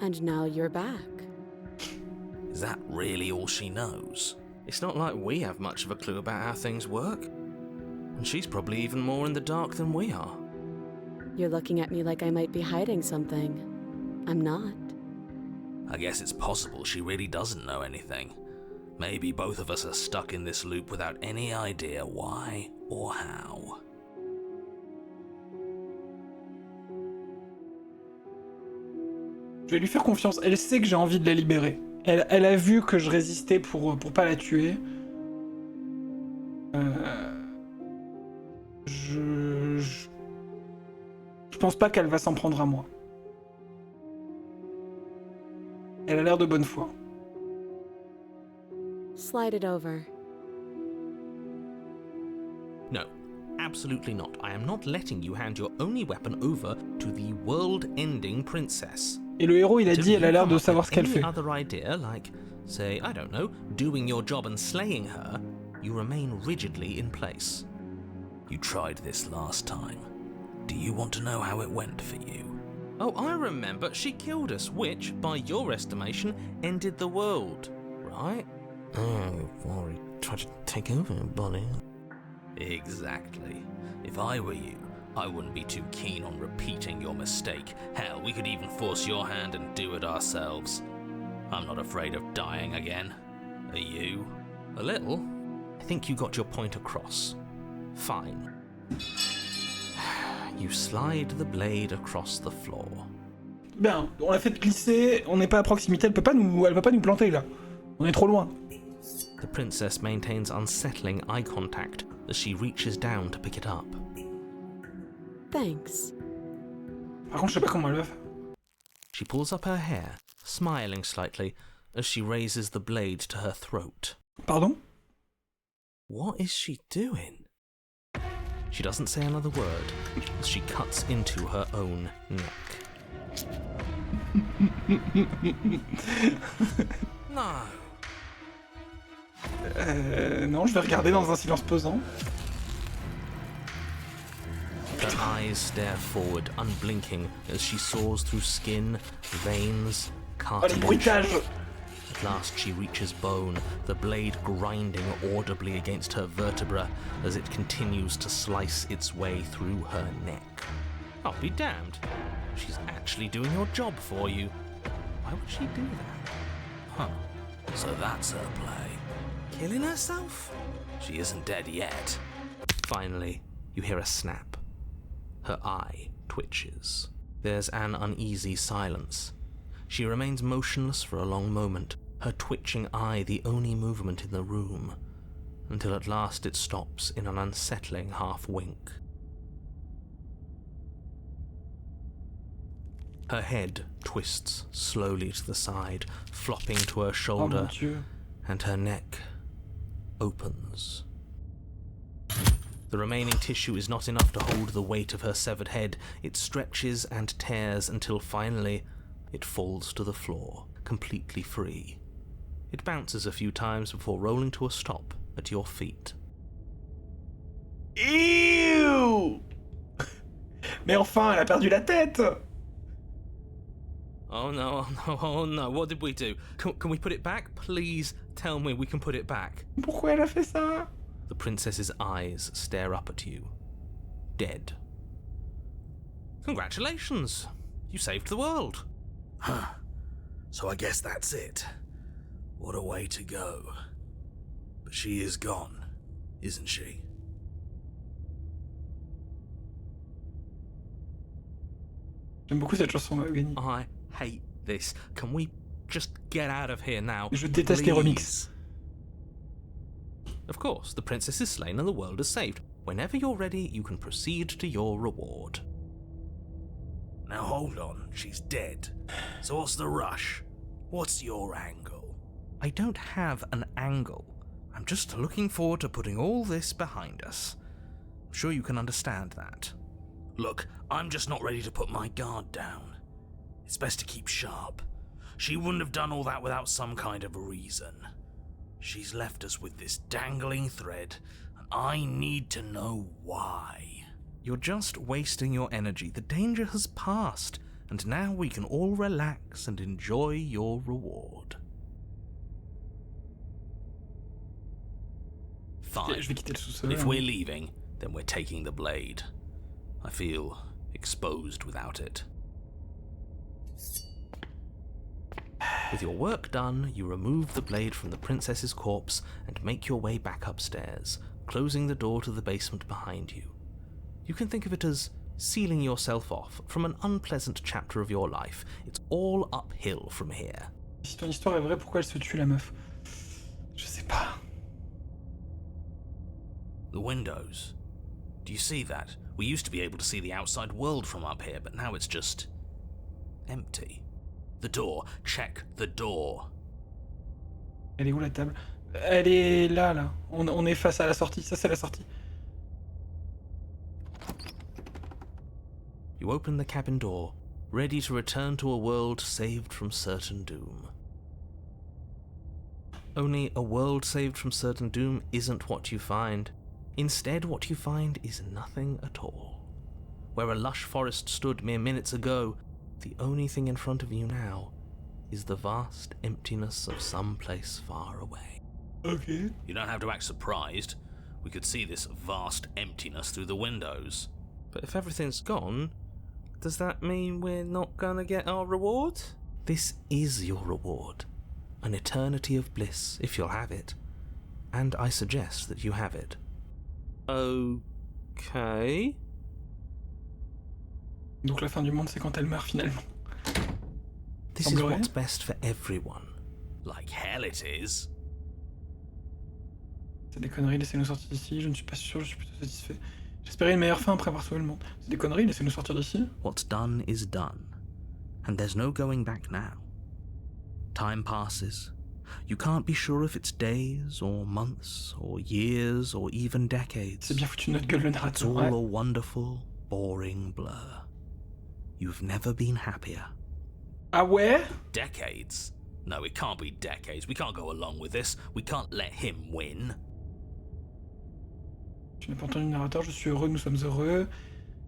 And now you're back. Is that really all she knows? It's not like we have much of a clue about how things work. And she's probably even more in the dark than we are. You're looking at me like I might be hiding something. I'm not. I guess it's possible she really doesn't know anything. Maybe both of us are stuck in this loop without any idea why or how. Je vais lui faire confiance. Elle sait que j'ai envie de la libérer. Elle a vu que je résistais pour pas la tuer. Je pense pas qu'elle va s'en prendre à moi. Elle a l'air de bonne foi. Slide it over. No, absolutely not. I am not letting you hand your only weapon over to the world-ending princess. Et le héros, il a dit, elle a l'air de savoir ce qu'elle fait. Other idea, like, say, I don't know, doing your job and slaying her, you remain rigidly in place. You tried this last time. Do you want to know how it went for you? Oh, I remember. She killed us, which, by your estimation, ended the world, right? Oh, before he tried to take over your body. Exactly. If I were you, I wouldn't be too keen on repeating your mistake. Hell, we could even force your hand and do it ourselves. I'm not afraid of dying again. Are you? A little. I think you got your point across. Fine. You slide the blade across the floor. Bien, on l'a fait glisser, on n'est pas à proximité, elle peut pas nous planter là. On est trop loin. The princess maintains unsettling eye contact as she reaches down to pick it up. Thanks. Par contre, je sais pas comment elle va faire. She pulls up her hair, smiling slightly, as she raises the blade to her throat. Pardon? What is she doing? She doesn't say another word as she cuts into her own neck. No. Non, je vais regarder dans un silence pesant. Her eyes stare forward, unblinking, as she saws through skin, veins, Oh, les cartilage. bruitages! At last she reaches bone, the blade grinding audibly against her vertebra as it continues to slice its way through her neck. I'll be damned. She's actually doing your job for you. Why would she do that? Huh. So that's her play. Killing herself? She isn't dead yet. Finally, you hear a snap. Her eye twitches. There's an uneasy silence. She remains motionless for a long moment, her twitching eye the only movement in the room, until at last it stops in an unsettling half-wink. Her head twists slowly to the side, flopping to her Oh shoulder, mon Dieu. and her neck opens. The remaining tissue is not enough to hold the weight of her severed head. It stretches and tears until finally it falls to the floor, completely free. It bounces a few times before rolling to a stop at your feet. Ew! Mais enfin, elle a perdu la tête! Oh no, oh no, oh no, what did we do? Can we put it back? Please tell me we can put it back. Pourquoi elle a fait ça? The princess's eyes stare up at you, dead. Congratulations! You saved the world. Huh. So I guess that's it. What a way to go. But she is gone, isn't she? J'aime beaucoup cette chanson, Mahogany. I hate this. Can we just get out of here now? Je déteste les remixes. Of course, the princess is slain and the world is saved. Whenever you're ready, you can proceed to your reward. Now hold on, she's dead. So what's the rush? What's your angle? I don't have an angle. I'm just looking forward to putting all this behind us. I'm sure you can understand that. Look, I'm just not ready to put my guard down. It's best to keep sharp. She wouldn't have done all that without some kind of a reason. She's left us with this dangling thread, and I need to know why. You're just wasting your energy. The danger has passed, and now we can all relax and enjoy your reward. Fine. Je vais quitter le sous-sol. If we're leaving, then we're taking the blade. I feel exposed without it. With your work done, you remove the blade from the princess's corpse and make your way back upstairs, closing the door to the basement behind you. You can think of it as sealing yourself off from an unpleasant chapter of your life. It's all uphill from here. Si ton histoire est vraie, pourquoi elle se tue, la meuf? Je sais pas. The windows. Do you see that? We used to be able to see the outside world from up here, but now it's just empty. The door. Check the door. Elle est où la table? Elle est là, là. On est face à la sortie. Ça, c'est la sortie. You open the cabin door, ready to return to a world saved from certain doom. Only a world saved from certain doom isn't what you find. Instead, what you find is nothing at all. Where a lush forest stood mere minutes ago, the only thing in front of you now is the vast emptiness of some place far away. Okay. You don't have to act surprised. We could see this vast emptiness through the windows. But if everything's gone, does that mean we're not gonna get our reward? This is your reward. An eternity of bliss, if you'll have it. And I suggest that you have it. Okay. Donc la fin du monde, c'est quand elle meurt finalement. This is what's best for everyone. Like hell it is. C'est des conneries, laissez-nous sortir d'ici. Je ne suis pas sûr, je suis plutôt satisfait. J'espérais une meilleure fin après avoir sauvé le monde. C'est des conneries, laissez-nous sortir d'ici. What's done is done, and there's no going back now. Time passes. You can't be sure if it's days, or months, or years, or even decades. C'est bien foutu notre gueule le It's narrateur. all Ouais. a wonderful, boring blur. You've never been happier. Ah ouais? Decades? No, it can't be decades. We can't go along with this. We can't let him win. Tu n'as pas entendu le narrateur, je suis heureux, nous sommes heureux.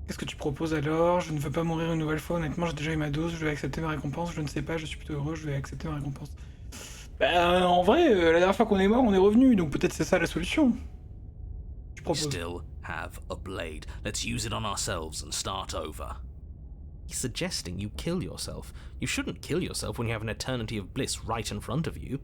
Qu'est-ce que tu proposes alors? Je ne veux pas mourir une nouvelle fois, honnêtement, j'ai déjà eu ma dose, je vais accepter ma récompense, je ne sais pas, je suis plutôt heureux, je vais accepter ma récompense. Bah, en vrai, la dernière fois qu'on est mort, on est revenu, donc peut-être c'est ça la solution. Tu We proposes. still have a blade. Let's use it on ourselves and start over. He's suggesting you kill yourself. You shouldn't kill yourself when you have an eternity of bliss right in front of you.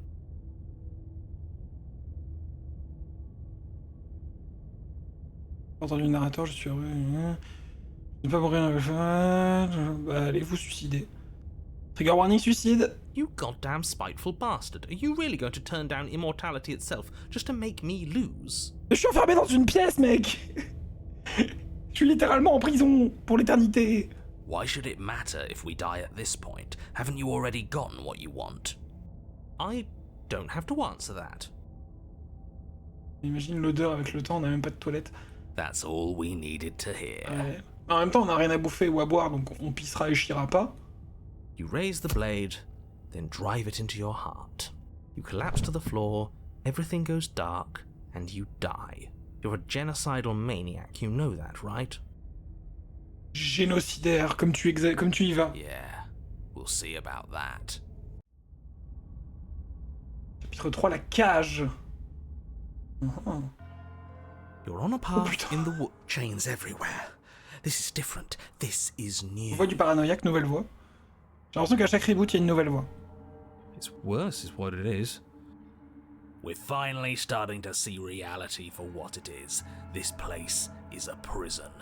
J'ai entendu le narrateur, je suis heureux. Je ne veux pas mourir une nouvelle fois. Bah, allez vous suicider. Trigger warning, suicide. You goddamn spiteful bastard. Are you really going to turn down immortality itself just to make me lose? Je suis enfermé dans une pièce, mec. Je suis littéralement en prison pour l'éternité. Why should it matter if we die at this point? Haven't you already gotten what you want? I don't have to answer that. Imagine l'odeur avec le temps, on n'a même pas de toilette. That's all we needed to hear. Ouais. En même temps, on n'a rien à bouffer ou à boire, donc on pissera et chiera pas. You raise the blade, then drive it into your heart. You collapse to the floor, everything goes dark, and you die. You're a genocidal maniac, you know that, right? Génocidaire, comme tu y vas. Yeah, we'll see about that. Chapitre 3, la cage. Oh. You're on a path putain. in the wood. Chains everywhere. This is different. This is new. Voix du paranoïaque, nouvelle voix. J'ai l'impression qu'à chaque reboot, il y a une nouvelle voix. It's worse, is what it is. We're finally starting to see reality for what it is. This place is a prison,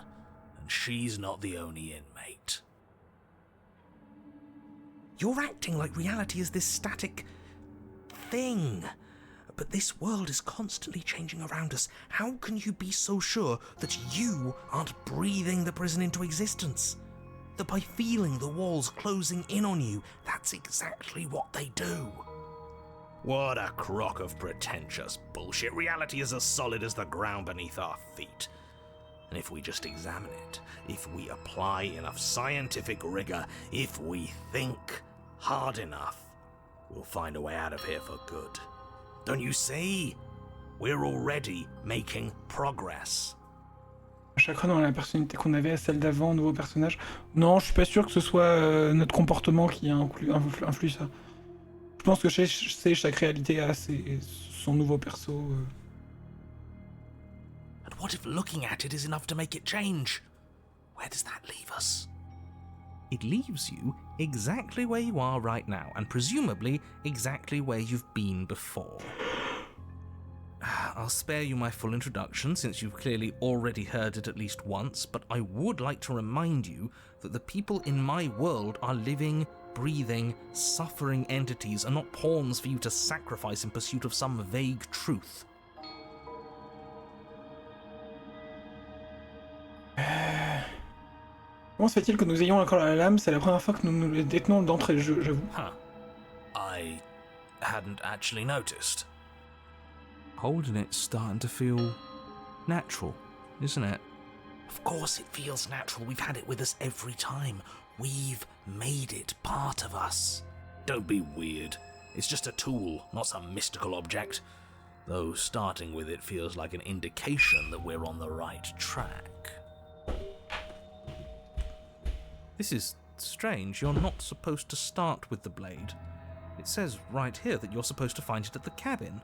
and she's not the only inmate. You're acting like reality is this static thing. But this world is constantly changing around us. How can you be so sure that you aren't breathing the prison into existence? That by feeling the walls closing in on you, that's exactly what they do. What a crock of pretentious bullshit. Reality is as solid as the ground beneath our feet. And if we just examine it, if we apply enough scientific rigor, if we think hard enough, we'll find a way out of here for good. Don't you see? We're already making progress. À chaque fois dans la personnalité qu'on avait, celle d'avant, nouveau personnage. Non, je suis pas sûr que ce soit notre comportement qui influe ça. Je pense que chaque réalité a son nouveau perso. And what if looking at it is enough to make it change? Where does that leave us? It leaves you exactly where you are right now, and presumably exactly where you've been before. I'll spare you my full introduction, since you've clearly already heard it at least once, but I would like to remind you that the people in my world are living, breathing, suffering entities, and not pawns for you to sacrifice in pursuit of some vague truth. Comment se fait-il que nous ayons encore la lame? C'est la première fois que nous le détenons d'entrée de jeu, j'avoue. Huh. I hadn't actually noticed. Holding it's starting to feel natural, isn't it? Of course it feels natural. We've had it with us every time. We've made it part of us. Don't be weird. It's just a tool, not some mystical object. Though starting with it feels like an indication that we're on the right track. This is strange. You're not supposed to start with the blade. It says right here that you're supposed to find it at the cabin.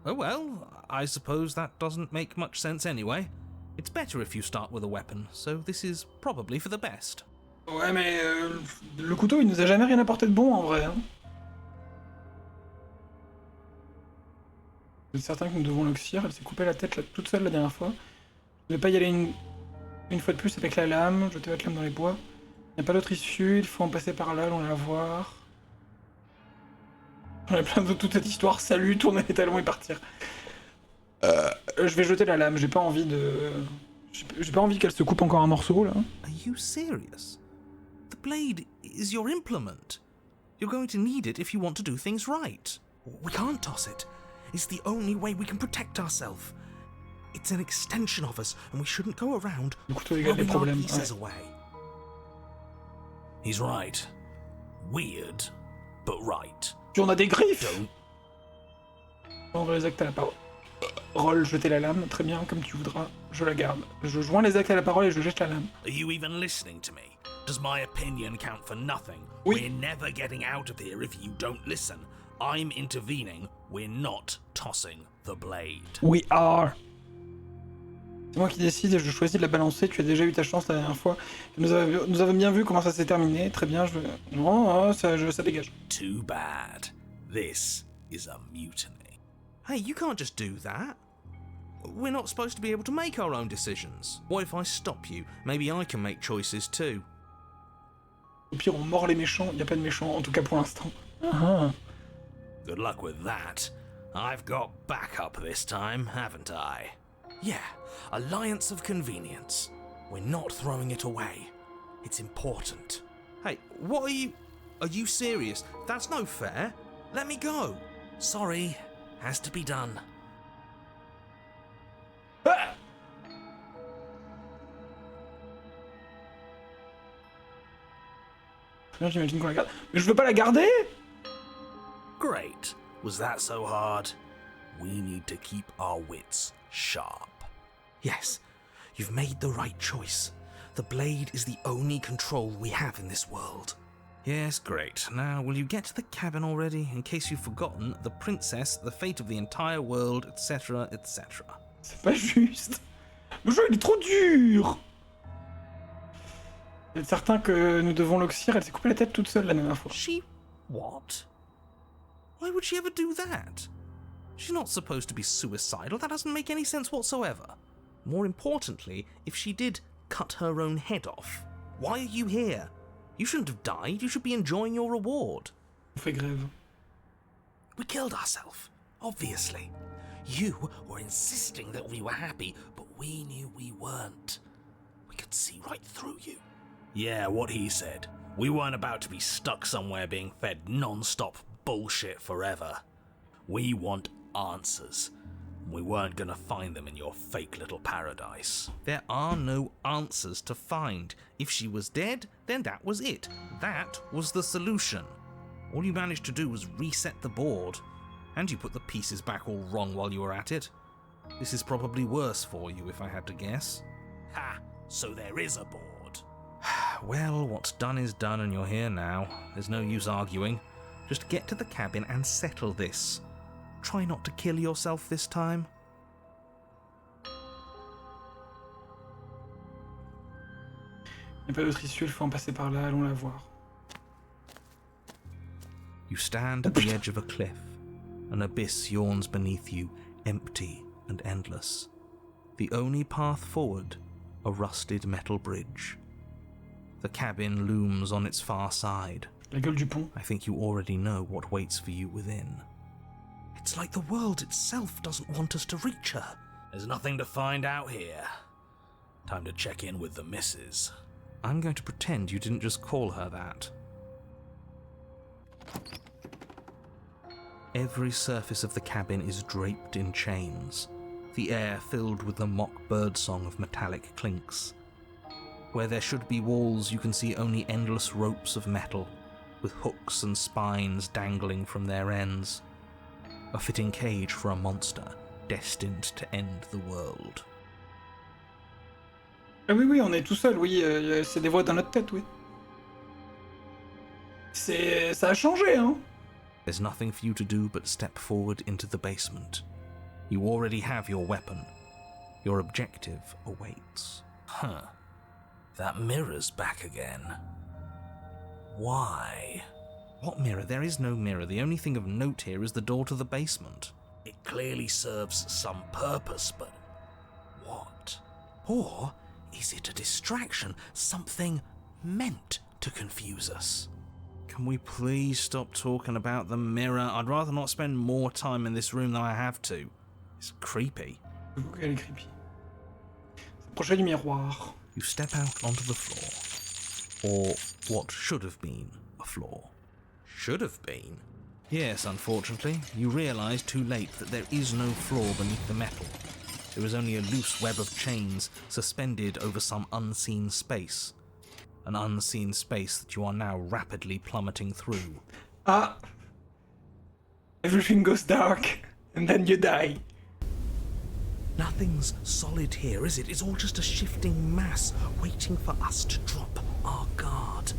Oh well, I suppose that doesn't make much sense anyway. It's better if you start with a weapon, so this is probably for the best. Ouais, mais le couteau, il nous a jamais rien apporté de bon en vrai. Hein. Je suis certain que nous devons l'oxyre. Elle s'est coupée la tête là, toute seule la dernière fois. Je ne vais pas y aller une fois de plus avec la lame. Jeter votre lame dans les bois. Il n'y a pas d'autre issue. Il faut en passer par là, allons la voir. On a plein de toute cette histoire. Salut, tourner les talons et partir. Je vais jeter la lame. J'ai pas envie de. J'ai pas envie qu'elle se coupe encore un morceau là. Are you serious? The blade is your implement. You're going to need it if you want to do things right. We can't toss it. It's the only way we can protect ourselves. It's an extension of us, and we shouldn't go around Le couteau égale des throwing our problèmes. pieces Ouais. away. He's right. Weird, but right. Puis on a des griffes. Don't. On va les actes à la parole. Roll, jeter la lame. Très bien, comme tu voudras. Je la garde. Je joins les actes à la parole et je jette la lame. Are you even listening to me? Does my opinion count for nothing? Oui. We're never getting out of here if you don't listen. I'm intervening. We're not tossing the blade. We are. C'est moi qui décide et je choisis de la balancer. Tu as déjà eu ta chance la dernière fois. Nous avons bien vu comment ça s'est terminé. Très bien, je veux... Non, ça dégage. Too bad. This is a mutiny. Hey, you can't just do that. We're not supposed to be able to make our own decisions. What if I stop you? Maybe I can make choices too. Au pire, on mord les méchants. Il n'y a pas de méchants, en tout cas pour l'instant. Ah. Good luck with that. I've got backup this time, haven't I? Yeah, alliance of convenience. We're not throwing it away. It's important. Hey, what are you... Are you serious? That's no fair. Let me go. Sorry, has to be done. Ah. Très bien, j'imagine qu'on la garde. Mais je veux pas la garder. Great. Was that so hard? We need to keep our wits sharp. Yes, you've made the right choice. The blade is the only control we have in this world. Yes, great. Now, will you get to the cabin already? In case you've forgotten, the princess, the fate of the entire world, etc., etc. C'est pas juste. Le jeu, il est trop dur. Vous êtes certain que nous devons l'oxyre? Elle s'est coupée la tête toute seule la dernière fois. She... what? Why would she ever do that? She's not supposed to be suicidal. That doesn't make any sense whatsoever. More importantly, if she did cut her own head off, why are you here? You shouldn't have died. You should be enjoying your reward. On fait grève. We killed ourselves. Obviously. You were insisting that we were happy, but we knew we weren't. We could see right through you. Yeah, what he said. We weren't about to be stuck somewhere being fed non-stop bullshit forever. We want answers. We weren't gonna find them in your fake little paradise. There are no answers to find. If she was dead, then that was it. That was the solution. All you managed to do was reset the board. And you put the pieces back all wrong while you were at it. This is probably worse for you, if I had to guess. Ha! So there is a board. Well, what's done is done and you're here now. There's no use arguing. Just get to the cabin and settle this. Try not to kill yourself this time. Il n'y a pas d'autre issue, il faut en passer par là, allons la voir. You stand at the edge of a cliff. An abyss yawns beneath you, empty and endless. The only path forward, a rusted metal bridge. The cabin looms on its far side. La gueule du pont. I think you already know what waits for you within. It's like the world itself doesn't want us to reach her. There's nothing to find out here. Time to check in with the missus. I'm going to pretend you didn't just call her that. Every surface of the cabin is draped in chains, the air filled with the mock birdsong of metallic clinks. Where there should be walls, you can see only endless ropes of metal, with hooks and spines dangling from their ends. A fitting cage for a monster destined to end the world. Ah oui, oui, on est tout seul, oui, c'est des voix dans notre tête, oui. Ça a changé, hein. There's nothing for you to do but step forward into the basement. You already have your weapon. Your objective awaits. Huh. That mirror's back again. Why? What mirror? There is no mirror. The only thing of note here is the door to the basement. It clearly serves some purpose, but what? Or is it a distraction? Something meant to confuse us? Can we please stop talking about the mirror? I'd rather not spend more time in this room than I have to. It's creepy. Elle est creepy. Approchez du miroir. You step out onto the floor. Or what should have been a floor. Should have been? Yes, unfortunately. You realise too late that there is no floor beneath the metal. There is only a loose web of chains suspended over some unseen space. An unseen space that you are now rapidly plummeting through. Ah! Everything goes dark, and then you die. Nothing's solid here, is it? It's all just a shifting mass waiting for us to drop our guard.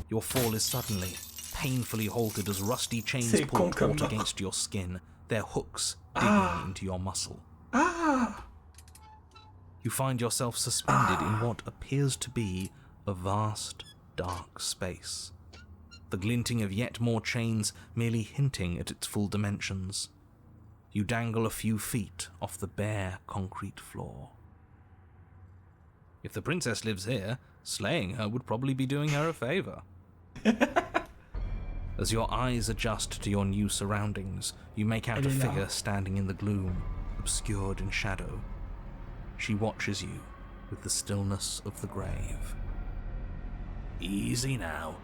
Your fall is suddenly, painfully halted as rusty chains pull taut against your skin, their hooks digging into your muscle. Ah! You find yourself suspended in what appears to be a vast, dark space. The glinting of yet more chains merely hinting at its full dimensions. You dangle a few feet off the bare concrete floor. If the princess lives here, slaying her would probably be doing her a favour. As your eyes adjust to your new surroundings, you make out a figure standing in the gloom, obscured in shadow. She watches you with the stillness of the grave. Easy now.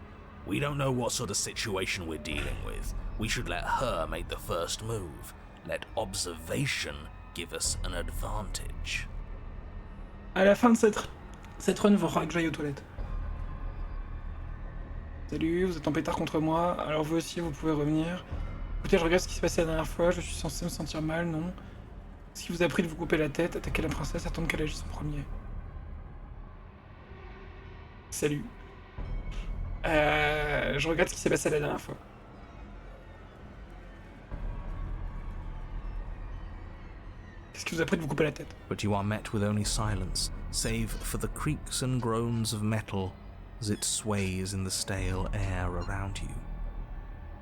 We don't know what sort of situation we're dealing with. We should let her make the first move. Let observation give us an advantage. À la fin de cette run, il faudra que j'aille aux toilettes. Salut, vous êtes en pétard contre moi, alors vous aussi vous pouvez revenir. Écoutez, je regarde ce qui s'est passé la dernière fois, je suis censé me sentir mal, non? Ce qui vous a pris de vous couper la tête, attaquer la princesse, attendre qu'elle agisse en premier. Salut. Je regarde ce qui s'est passé la dernière fois. Qu'est-ce qui vous a pris de vous couper la tête? But you are met with only silence, save for the creaks and groans of metal as it sways in the stale air around you.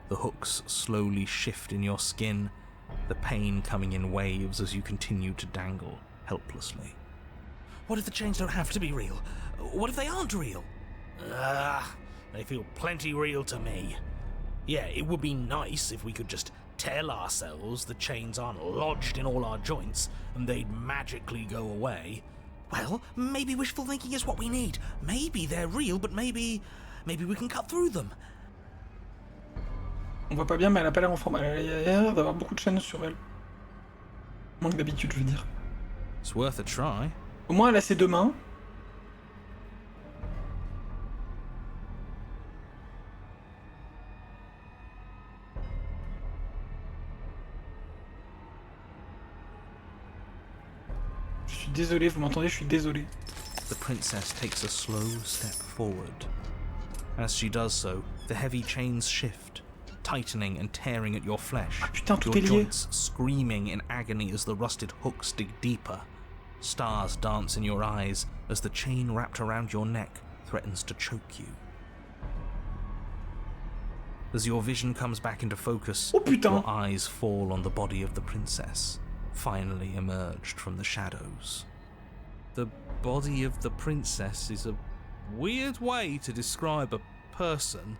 The hooks slowly shift in your skin, the pain coming in waves as you continue to dangle helplessly. What if the chains don't have to be real? What if they aren't real? They feel plenty real to me. Yeah, it would be nice if we could just tell ourselves the chains aren't lodged in all our joints and they'd magically go away, well, maybe wishful thinking is what we need. Maybe they're real, but maybe we can cut through them. On voit pas bien, mais elle a pas l'air en forme. Elle a l'air d'avoir beaucoup de chaînes sur elle. Moins que d'habitude, je veux dire. It's worth a try. Au moins, elle a ses deux mains. Je suis désolé, vous m'entendez, je suis désolé. The princess takes a slow step forward. As she does so, the heavy chains shift, tightening and tearing at your flesh, Ah putain, tout your est lié. joints screaming in agony as the rusted hooks dig deeper. Stars dance in your eyes as the chain wrapped around your neck threatens to choke you. As your vision comes back into focus, Oh putain. your eyes fall on the body of the princess, finally emerged from the shadows. The body of the princess is a weird way to describe a person.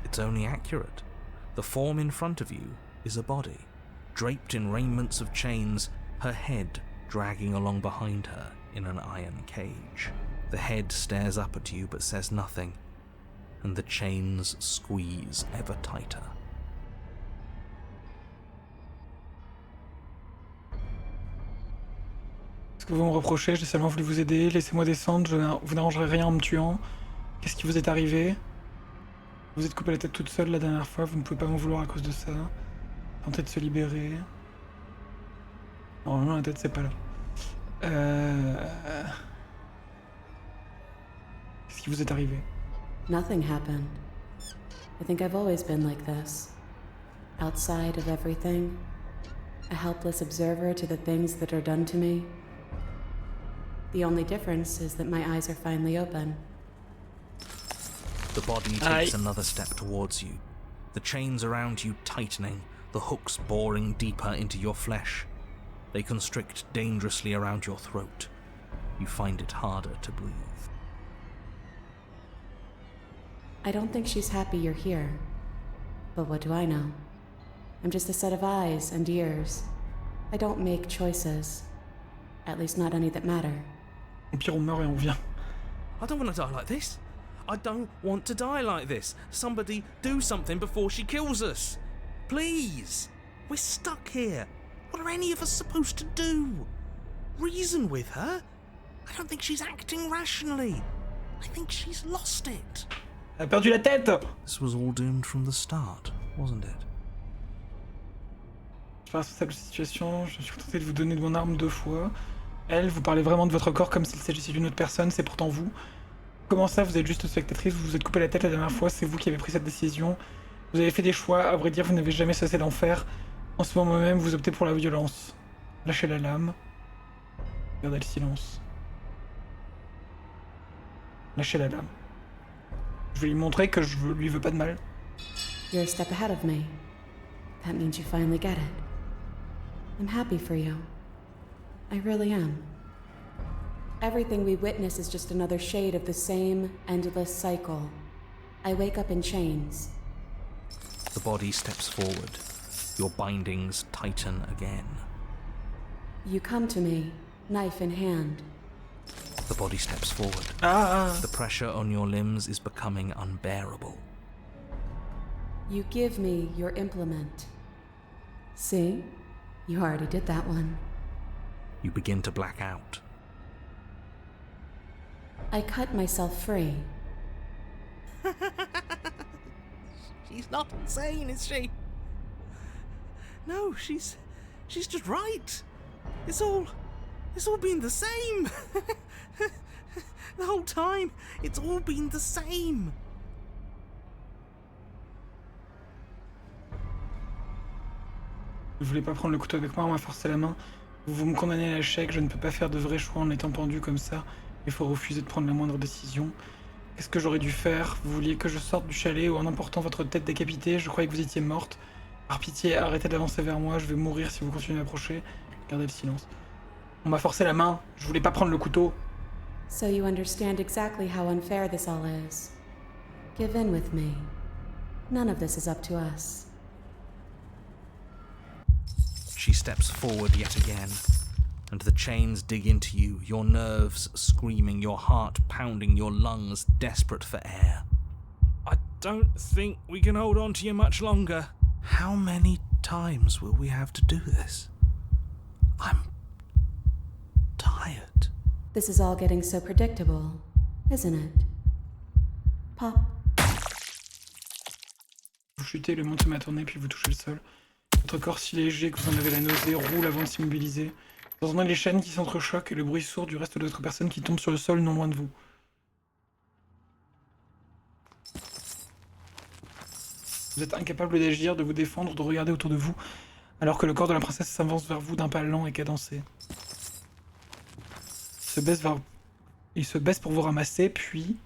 It's only accurate. The form in front of you is a body, draped in raiments of chains, her head dragging along behind her in an iron cage. The head stares up at you but says nothing, and the chains squeeze ever tighter. Ce que vous me reprochez, j'ai seulement voulu vous aider. Laissez-moi descendre, vous n'arrangerez rien en me tuant. Qu'est-ce qui vous est arrivé? Vous êtes coupé la tête toute seule la dernière fois, vous ne pouvez pas m'en vouloir à cause de ça. Tentez de se libérer. Normalement la tête c'est pas là. Qu'est-ce qui vous est arrivé? Nothing happened. I think I've always been like this. Outside of everything. A helpless observer to the things that are done to me. The only difference is that my eyes are finally open. The body takes another step towards you, the chains around you tightening, the hooks boring deeper into your flesh. They constrict dangerously around your throat. You find it harder to breathe. I don't think she's happy you're here. But what do I know? I'm just a set of eyes and ears. I don't make choices. At least not any that matter. Au pire on meurt et on revient. I don't want to die like this. I don't want to die like this. Somebody do something before she kills us. Please. We're stuck here. What are any of us supposed to do? Reason with her? I don't think she's acting rationally. I think she's lost it. Elle a perdu la tête. This was all doomed from the start, wasn't it? Je suis responsable de la situation, je suis tenté de vous donner de mon arme 2 fois. Elle, vous parlez vraiment de votre corps comme s'il s'agissait d'une autre personne, c'est pourtant vous. Comment ça, vous êtes juste spectatrice, vous vous êtes coupé la tête la dernière fois, c'est vous qui avez pris cette décision. Vous avez fait des choix, à vrai dire, vous n'avez jamais cessé d'en faire. En ce moment même, vous optez pour la violence. Lâchez la lame. Gardez le silence. Lâchez la lame. Je vais lui montrer que je lui veux pas de mal. You're a step ahead of me. That means you finally get it. I'm happy for you. I really am. Everything we witness is just another shade of the same endless cycle. I wake up in chains. The body steps forward. Your bindings tighten again. You come to me, knife in hand. The body steps forward. Ah. The pressure on your limbs is becoming unbearable. You give me your implement. See? You already did that one. You begin to black out. I cut myself free. She's not insane, is she? No, she's just right. It's all been the same. The whole time, it's all been the same. Je voulais pas prendre le couteau avec moi, on m'a forcé la main. Vous me condamnez à l'échec, je ne peux pas faire de vrais choix en étant pendu comme ça. Il faut refuser de prendre la moindre décision. Qu'est-ce que j'aurais dû faire? Vous vouliez que je sorte du chalet ou en emportant votre tête décapitée? Je croyais que vous étiez morte. Par pitié, arrêtez d'avancer vers moi, je vais mourir si vous continuez à m'approcher. Gardez le silence. On m'a forcé la main, je voulais pas prendre le couteau. So you understand exactly how unfair this all is. Give in with me. None of this is up to us. She steps forward yet again, and the chains dig into you, your nerves screaming, your heart pounding, your lungs desperate for air. I don't think we can hold on to you much longer. How many times will we have to do this? I'm tired. This is all getting so predictable, isn't it? Pop. Vous chutez, le monde se met à tourner, puis vous touchez le sol. Votre corps si léger que vous en avez la nausée roule avant de s'immobiliser. Vous entendez les chaînes qui s'entrechoquent et le bruit sourd du reste de l'autre personne qui tombe sur le sol non loin de vous. Vous êtes incapable d'agir, de vous défendre, de regarder autour de vous, alors que le corps de la princesse s'avance vers vous d'un pas lent et cadencé. Il se baisse pour vous ramasser, puis...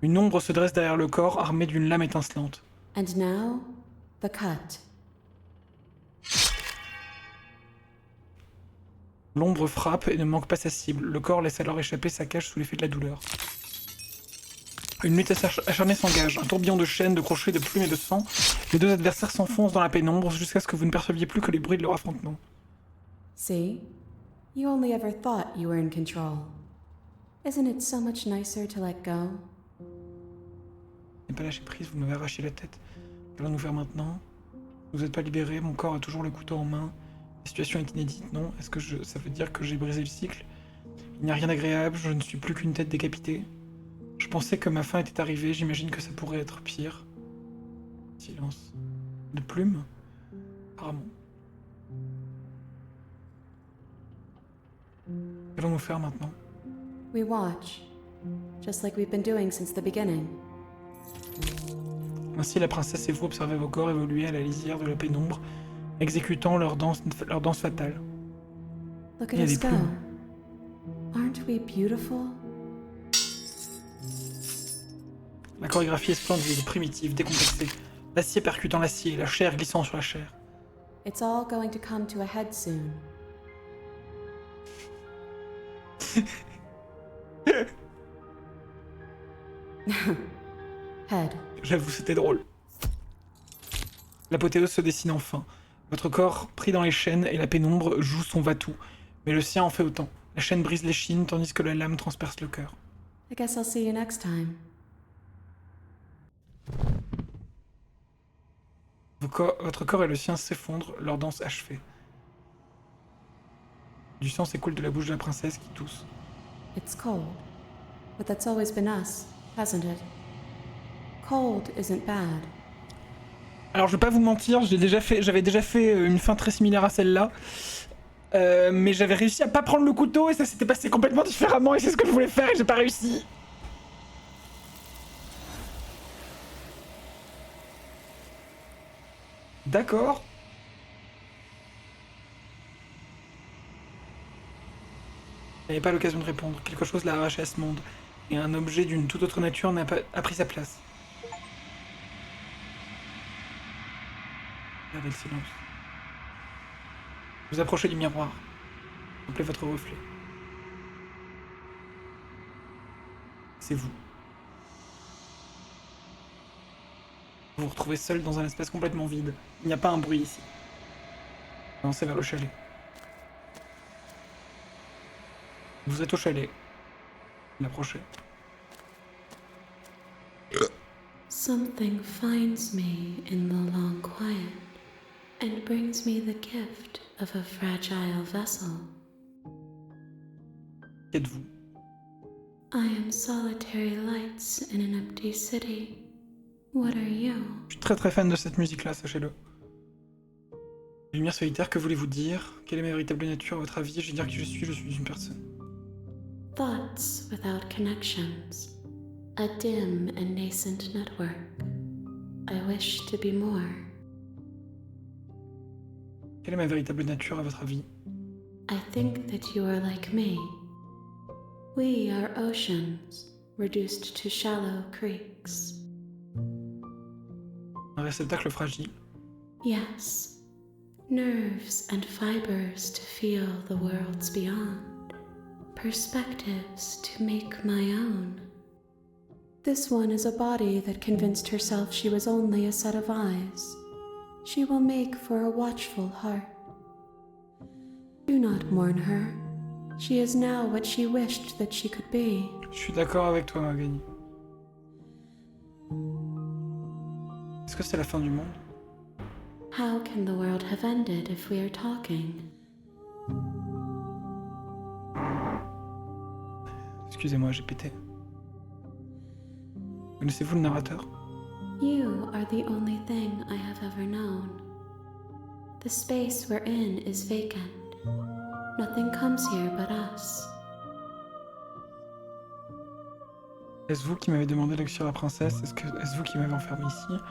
Une ombre se dresse derrière le corps, armée d'une lame étincelante. And now, the cut. L'ombre frappe et ne manque pas sa cible. Le corps laisse alors échapper sa cage sous l'effet de la douleur. Une lutte acharnée s'engage. Un tourbillon de chaînes, de crochets, de plumes et de sang. Les deux adversaires s'enfoncent dans la pénombre jusqu'à ce que vous ne perceviez plus que les bruits de leur affrontement. See? You only ever thought you were in control. Isn't it so much nicer to let go? N'ayez pas lâché prise, vous m'avez arraché la tête. Qu'allons-nous faire maintenant? Vous n'êtes pas libéré, mon corps a toujours le couteau en main. La situation est inédite, non? Est-ce que ça veut dire que j'ai brisé le cycle? Il n'y a rien d'agréable, je ne suis plus qu'une tête décapitée. Je pensais que ma fin était arrivée, j'imagine que ça pourrait être pire. Silence. De plumes? Apparemment. Qu'allons-nous faire maintenant? We watch, just like we've been doing since the beginning. Ainsi, la princesse et vous observez vos corps évoluer à la lisière de la pénombre, exécutant leur danse fatale. Look Il at y a us des go. plumes. Aren't we beautiful? La chorégraphie est splendide, primitive, décomplexée. L'acier percutant l'acier, la chair glissant sur la chair. It's all going to come to a head soon. Head. J'avoue, c'était drôle. L'apothéose se dessine enfin. Votre corps, pris dans les chaînes, et la pénombre joue son va-tout. Mais le sien en fait autant. La chaîne brise l'échine, tandis que la lame transperce le cœur. I guess I'll see you next time. Votre corps et le sien s'effondrent, leur danse achevée. Du sang s'écoule de la bouche de la princesse qui tousse. It's cold. But that's always been us, hasn't it? Cold isn't bad. Alors je vais pas vous mentir, j'avais déjà fait une fin très similaire à celle-là. Mais j'avais réussi à pas prendre le couteau et ça s'était passé complètement différemment et c'est ce que je voulais faire et j'ai pas réussi. D'accord. Il n'avait pas l'occasion de répondre. Quelque chose l'a arraché à ce monde. Et un objet d'une toute autre nature a pris sa place. Regardez le silence. Vous approchez du miroir. Contemplez votre reflet. C'est vous. Vous vous retrouvez seul dans un espace complètement vide. Il n'y a pas un bruit ici. Avancez vers le chalet. Vous êtes au chalet. Vous approchez. Something finds me in the long quiet and brings me the gift of a fragile vessel. Qui êtes-vous? I am solitary lights in an empty city. What are you? Je suis très fan de cette musique-là, sachez-le. Lumière solitaire, que voulez-vous dire? Quelle est ma véritable nature à votre avis? Je vais dire qui je suis une personne. Thoughts without connections. A dim and nascent network. I wish to be more. Quelle est ma véritable nature à votre avis? I think that you are like me. We are oceans, reduced to shallow creeks. Un réceptacle fragile. Yes, nerves and fibers to feel the worlds beyond, perspectives to make my own. This one is a body that convinced herself she was only a set of eyes. She will make for a watchful heart. Do not mourn her. She is now what she wished that she could be. Je suis d'accord avec toi, Magani. Est-ce que c'est la fin du monde? How can the world have ended if we are talking? Excusez-moi, j'ai pété. Connaissez-vous le narrateur? You are the only thing I have ever known. The space we're in is vacant. Nothing comes here but us. Est-ce vous qui m'avez demandé d'excuser la princesse? Est-ce vous qui m'avez enfermé ici?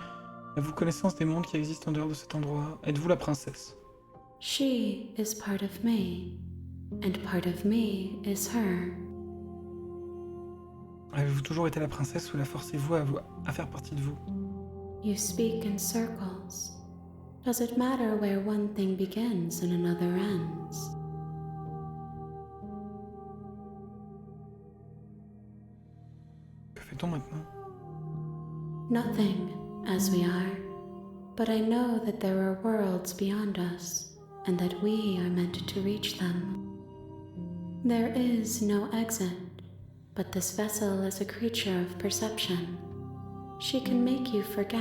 Avez-vous connaissance des mondes qui existent en dehors de cet endroit? Êtes-vous la princesse? She is part of me, and part of me is her. Avez-vous toujours été la princesse ou la forcez-vous à faire partie de vous? You speak in circles. Does it matter where one thing begins and another ends? Que fait-on maintenant? Nothing, as we are. But I know that there are worlds beyond us, and that we are meant to reach them. There is no exit, but this vessel is a creature of perception. She can make you forget,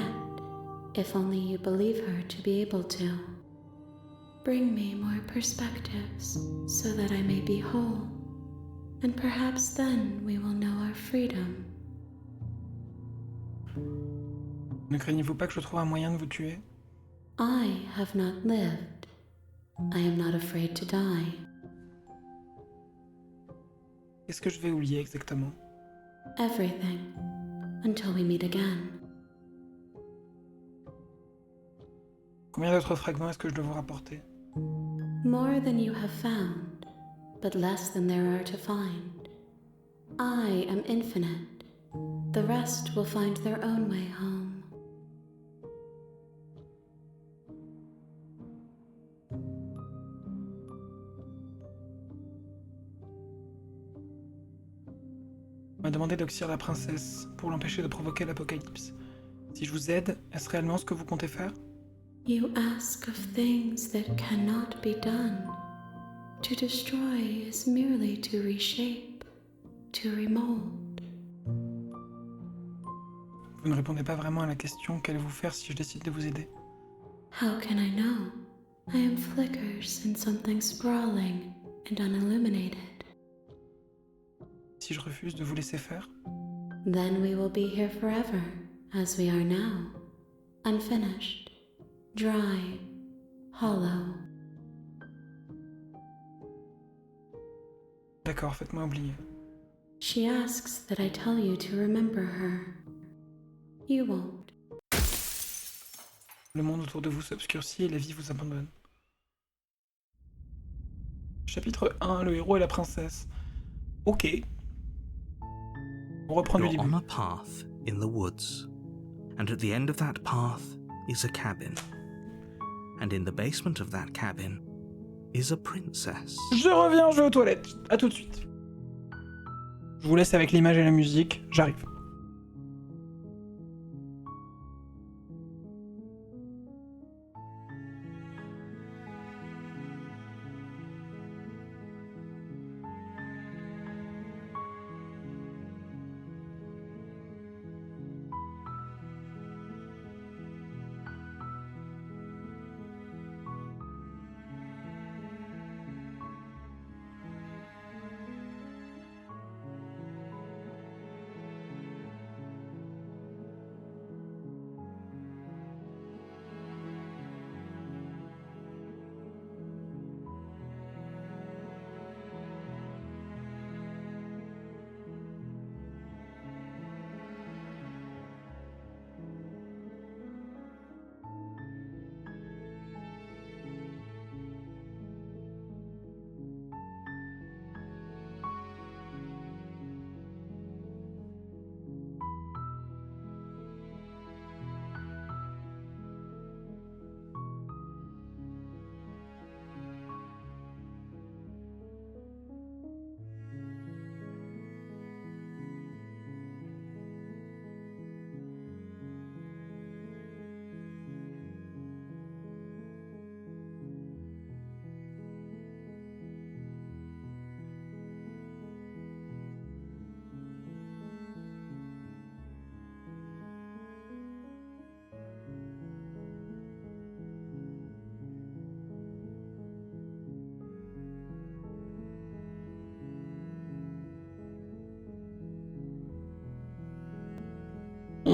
if only you believe her to be able to. Bring me more perspectives, so that I may be whole, and perhaps then we will know our freedom. Ne craignez-vous pas que je trouve un moyen de vous tuer? I have not lived. I am not afraid to die. Qu'est-ce que je vais oublier exactement? Everything, until we meet again. Combien d'autres fragments est-ce que je dois vous rapporter? More than you have found, but less than there are to find. I am infinite. The rest will find their own way home. On m'a demandé d'oxyre la princesse pour l'empêcher de provoquer l'apocalypse. Si je vous aide, est-ce réellement ce que vous comptez faire? You ask of things that cannot be done. To destroy is merely to reshape, to remold. Vous ne répondez pas vraiment à la question qu'allez-vous faire si je décide de vous aider? How can I know? I am flickers in something sprawling and unilluminated. Si je refuse de vous laisser faire? Then we will be here forever, as we are now, unfinished, dry, hollow. D'accord, faites-moi oublier. She asks that I tell you to remember her. You won't. Le monde autour de vous s'obscurcit et la vie vous abandonne. Chapitre 1, le héros et la princesse. Ok. On reprend du You're début. on a path in the woods, and at the end of that path is a cabin. And in the basement of that cabin is a princess. Je reviens, je vais aux toilettes. À tout de suite. Je vous laisse avec l'image et la musique. J'arrive.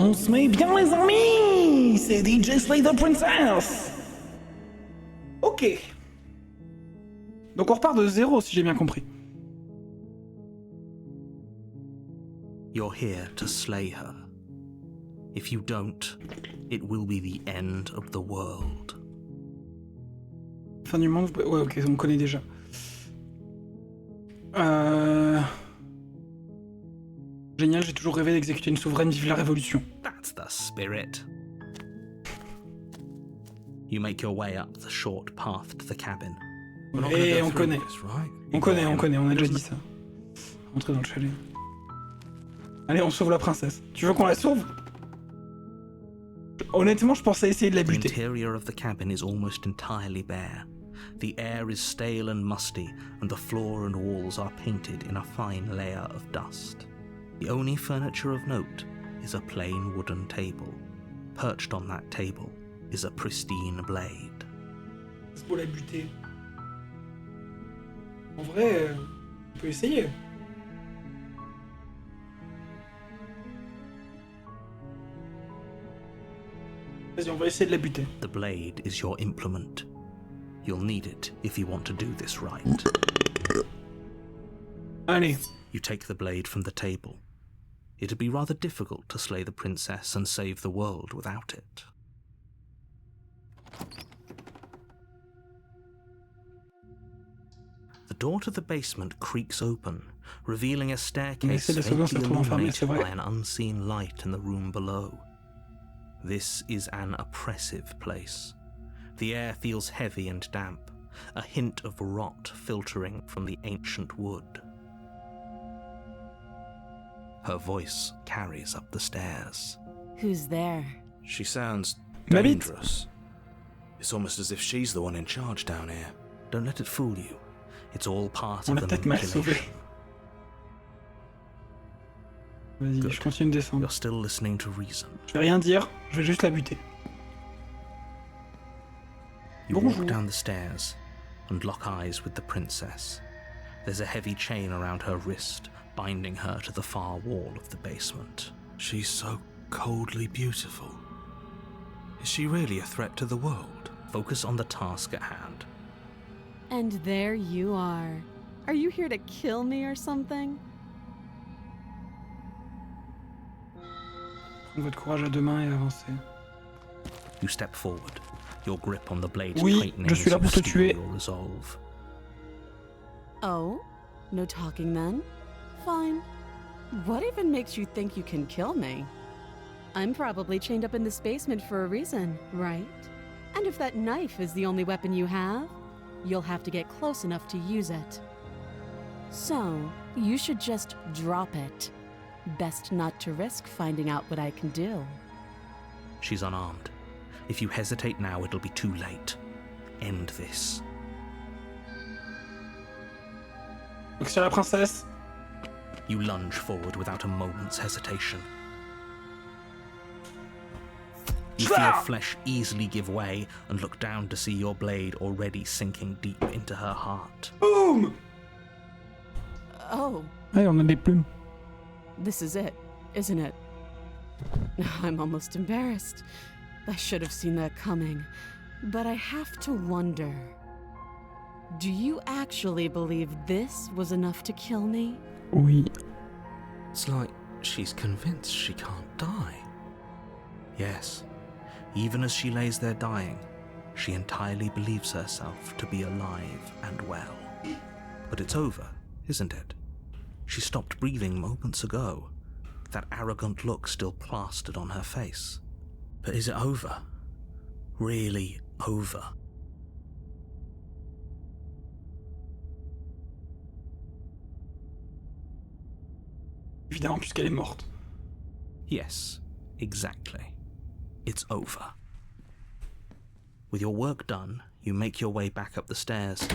On se met bien les amis. C'est DJ Slay the Princess. Ok. Donc on repart de 0 si j'ai bien compris. You're here to slay her. If you don't, it will be the end of the world. Fin du monde, ouais ok, on connaît déjà. Génial, j'ai toujours rêvé d'exécuter une souveraine, vive la révolution. That's the spirit. You make your way up the short path to the cabin. Et on connaît. On connaît, on a déjà dit ça. Entrez dans le chalet. Allez, on sauve la princesse. Tu veux qu'on la sauve? Honnêtement, je pensais essayer de la The buter. interior of the cabin is almost entirely bare. The air is stale and musty, and the floor and walls are painted in a fine layer of dust. The only furniture of note is a plain wooden table. Perched on that table is a pristine blade. C'est pour la buter. En vrai, on peut essayer. Vas-y, on va essayer de la buter. The blade is your implement. You'll need it if you want to do this right. Allez. You take the blade from the table. It'd be rather difficult to slay the princess and save the world without it. The door to the basement creaks open, revealing a staircase faintly illuminated by an unseen light in the room below. This is an oppressive place. The air feels heavy and damp, a hint of rot filtering from the ancient wood. Her voice carries up the stairs. Who's there? She sounds Ma bite. dangerous. It's almost as if she's the one in charge down here. Don't let it fool you. It's all part On of l'a the peut-être mal sauvé. manipulation. Vas-y, Good. je continue de descendre. You're still listening to reason. Je vais rien dire, je vais juste la buter. You Bonjour. walk down the stairs and lock eyes with the princess. There's a heavy chain around her wrist, binding her to the far wall of the basement. She's so coldly beautiful. Is she really a threat to the world? Focus on the task at hand. And there you are. Are you here to kill me or something? Prenez votre courage à deux mains et avancez. You step forward, your grip on the blade Oui, tightening je suis là as you pour te steel tuer. your resolve. Oh? No talking then? Fine. What even makes you think you can kill me? I'm probably chained up in this basement for a reason, right? And if that knife is the only weapon you have, you'll have to get close enough to use it. So, you should just drop it. Best not to risk finding out what I can do. She's unarmed. If you hesitate now, it'll be too late. End this. Donc c'est la princesse. You lunge forward without a moment's hesitation. You feel flesh easily give way and look down to see your blade already sinking deep into her heart. Boum. Oh, Ouais, on a des plumes. this is it, isn't it? I'm almost embarrassed. I should have seen that coming. But I have to wonder. Do you actually believe this was enough to kill me? Oui. It's like she's convinced she can't die. Yes, even as she lays there dying, she entirely believes herself to be alive and well. But it's over, isn't it? She stopped breathing moments ago, that arrogant look still plastered on her face. But is it over? Really over? Évidemment, puisqu'elle est morte. Yes, exactly. It's over. With your work done, you make your way back up the stairs,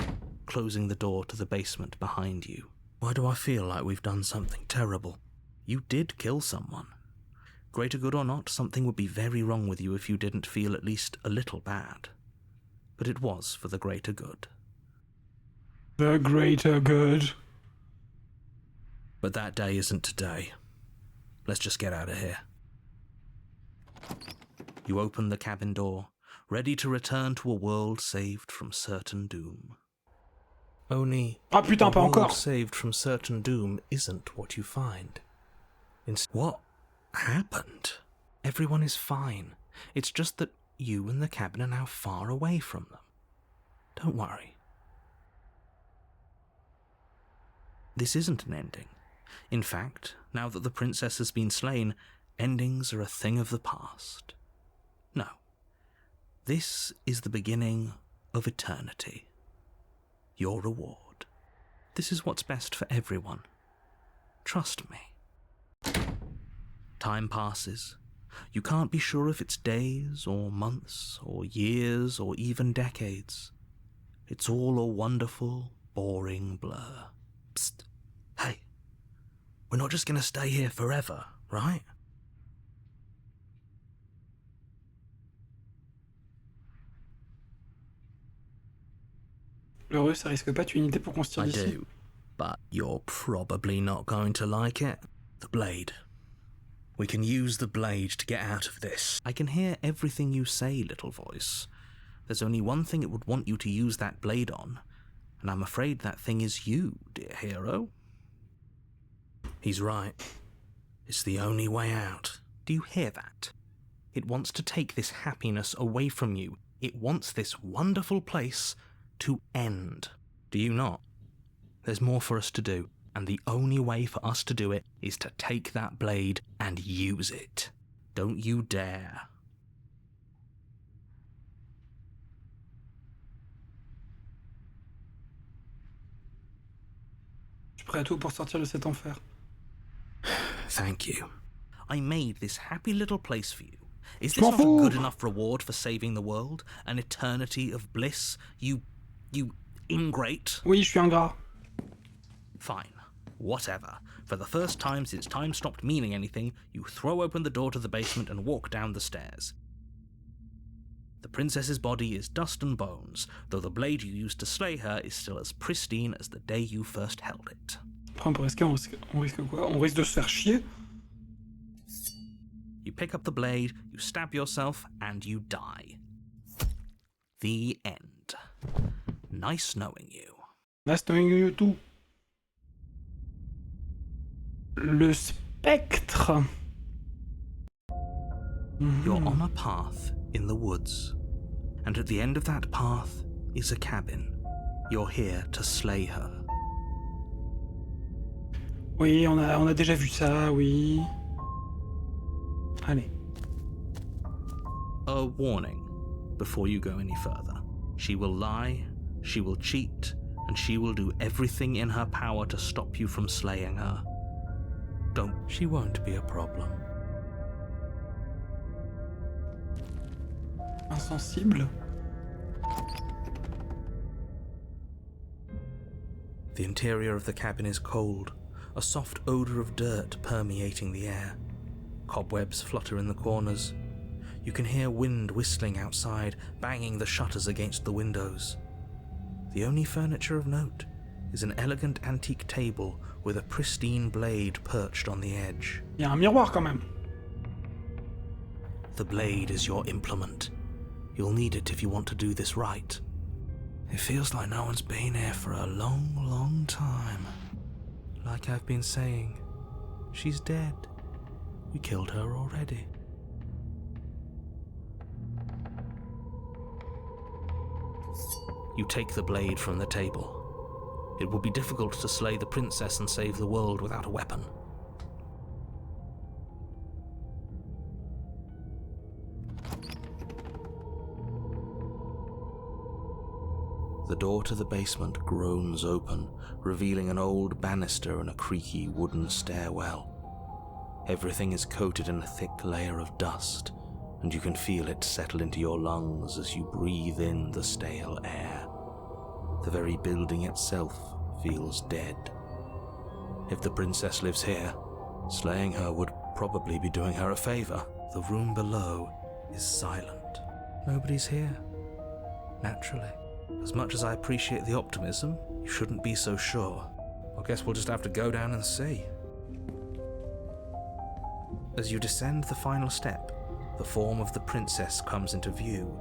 closing the door to the basement behind you. Why do I feel like we've done something terrible? You did kill someone. Greater good or not, something would be very wrong with you if you didn't feel at least a little bad. But it was for the greater good. The greater good. But that day isn't today. Let's just get out of here. You open the cabin door, ready to return to a world saved from certain doom. Only Ah putain, a pas world encore. saved from certain doom isn't what you find. What happened? Everyone is fine. It's just that you and the cabin are now far away from them. Don't worry. This isn't an ending. In fact, now that the princess has been slain, endings are a thing of the past. No. This is the beginning of eternity. Your reward. This is what's best for everyone. Trust me. Time passes. You can't be sure if it's days or months or years or even decades. It's all a wonderful, boring blur. Psst. Hey, we're not just going to stay here forever, right? L'heureux, ça risque pas, tu as une idée pour qu'on se tire I d'ici? do, but you're probably not going to like it. The blade. We can use the blade to get out of this. I can hear everything you say, little voice. There's only one thing it would want you to use that blade on, and I'm afraid that thing is you, dear hero. He's right. It's the only way out. Do you hear that? It wants to take this happiness away from you. It wants this wonderful place to end. Do you not? There's more for us to do, and the only way for us to do it is to take that blade and use it. Don't you dare. Je suis prêt à tout pour sortir de cet enfer. Thank you. I made this happy little place for you. Is Je this m'en not a fous. good enough reward for saving the world? An eternity of bliss? You ingrate? Oui, je suis ingrat. Fine. Whatever. For the first time since time stopped meaning anything, you throw open the door to the basement and walk down the stairs. The princess's body is dust and bones, though the blade you used to slay her is still as pristine as the day you first held it. Après, on peut risquer, on risque quoi? On risque de se faire chier. You pick up the blade, you stab yourself, and you die. The end. Nice knowing you. Nice knowing you too. Le spectre. You're on a path in the woods, and at the end of that path is a cabin. You're here to slay her. Oui, on a déjà vu ça, oui. Allez. A warning before you go any further. She will lie, she will cheat, and she will do everything in her power to stop you from slaying her. She won't be a problem. Insensible. The interior of the cabin is cold, a soft odour of dirt permeating the air. Cobwebs flutter in the corners. You can hear wind whistling outside, banging the shutters against the windows. The only furniture of note is an elegant antique table with a pristine blade perched on the edge. Il y a un miroir quand même. The blade is your implement. You'll need it if you want to do this right. It feels like no one's been here for a long, long time. Like I've been saying, she's dead. We killed her already. You take the blade from the table. It would be difficult to slay the princess and save the world without a weapon. The door to the basement groans open, revealing an old banister and a creaky wooden stairwell. Everything is coated in a thick layer of dust, and you can feel it settle into your lungs as you breathe in the stale air. The very building itself feels dead. If the princess lives here, slaying her would probably be doing her a favor. The room below is silent. Nobody's here. Naturally. As much as I appreciate the optimism, you shouldn't be so sure. I guess we'll just have to go down and see. As you descend the final step, the form of the princess comes into view.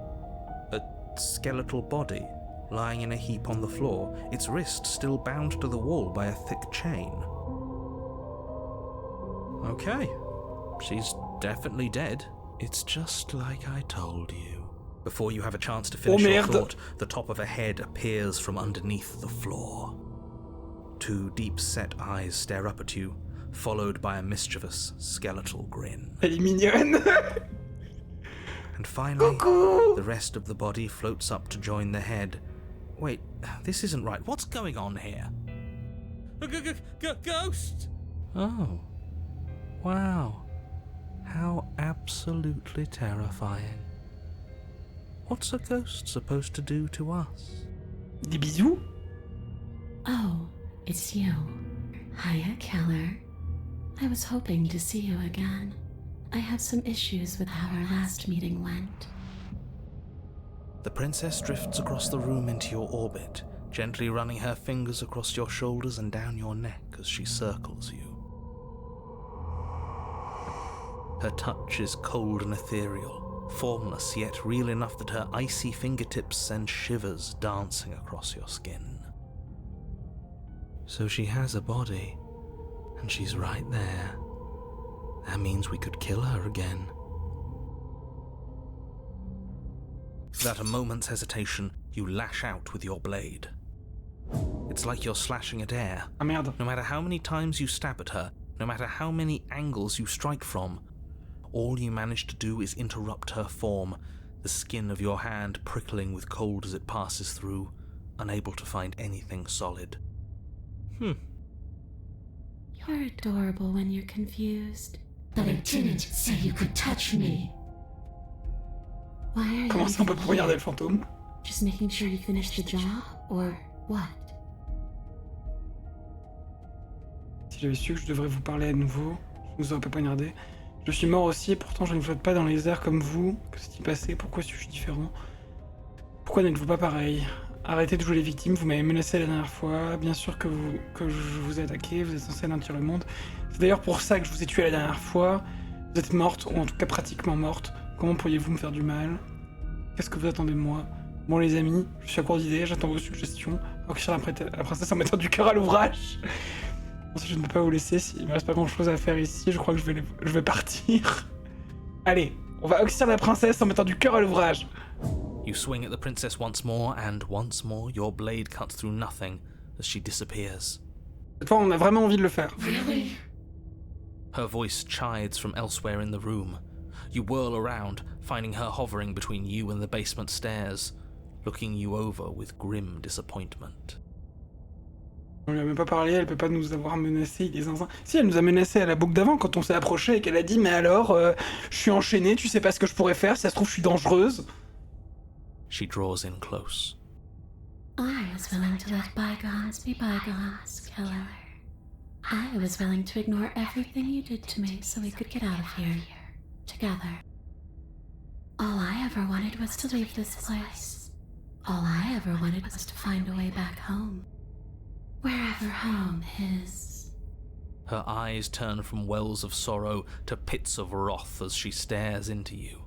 A skeletal body lying in a heap on the floor, its wrist still bound to the wall by a thick chain. Okay, she's definitely dead. It's just like I told you. Before you have a chance to finish your thought, the top of a head appears from underneath the floor. Two deep-set eyes stare up at you, followed by a mischievous skeletal grin. Elle est mignonne. And finally, the rest of the body floats up to join the head. Wait, this isn't right. What's going on here? Ghost! Oh. Wow. How absolutely terrifying. What's a ghost supposed to do to us? Des bisous? Oh, it's you. Hiya, Keller. I was hoping to see you again. I have some issues with how our last meeting went. The princess drifts across the room into your orbit, gently running her fingers across your shoulders and down your neck as she circles you. Her touch is cold and ethereal, formless yet real enough that her icy fingertips send shivers dancing across your skin. So she has a body, and she's right there. That means we could kill her again. Without a moment's hesitation, you lash out with your blade. It's like you're slashing at air. Ah merde. No matter how many times you stab at her, no matter how many angles you strike from, all you manage to do is interrupt her form, the skin of your hand prickling with cold as it passes through, unable to find anything solid. You're adorable when you're confused. But I didn't say you could touch me. Why are you Comment ça on peut poignarder le fantôme? just making sure you finish the job, or what? Si j'avais su que je devrais vous parler à nouveau, je vous aurais pas poignardé. Je suis mort aussi et pourtant je ne flotte pas dans les airs comme vous. Que s'est-il passé? Pourquoi suis-je différent? Pourquoi n'êtes-vous pas pareil? Arrêtez de jouer les victimes, vous m'avez menacé la dernière fois. Bien sûr que je vous ai attaqué, vous êtes censé anéantir le monde. C'est d'ailleurs pour ça que je vous ai tué la dernière fois. Vous êtes morte, ou en tout cas pratiquement morte. Comment pourriez-vous me faire du mal? Qu'est-ce que vous attendez de moi? Bon les amis, je suis à court d'idées, j'attends vos suggestions. Enrichir la princesse en mettant du cœur à l'ouvrage. Bon, si je ne peux pas vous laisser, s'il me reste pas grand chose à faire ici, je crois que je vais partir. Allez, on va oxyre la princesse en mettant du cœur à l'ouvrage. You swing at the princess once more, and once more your blade cuts through nothing as she disappears. Cette fois, on a vraiment envie de le faire. Really? Her voice chides from elsewhere in the room. You whirl around, finding her hovering between you and the basement stairs, looking you over with grim disappointment. On lui a même pas parlé, elle peut pas nous avoir menacés, il est zinzin. Si, elle nous a menacés à la boucle d'avant quand on s'est approché et qu'elle a dit mais alors, je suis enchaînée, tu sais pas ce que je pourrais faire, si ça se trouve je suis dangereuse. She draws in close. I was willing to let bygones be bygones, Keller. I was willing to ignore everything you did to me so we could get out of here, together. All I ever wanted was to leave this place. All I ever wanted was to find a way back home. Wherever home is. Her eyes turn from wells of sorrow to pits of wrath as she stares into you.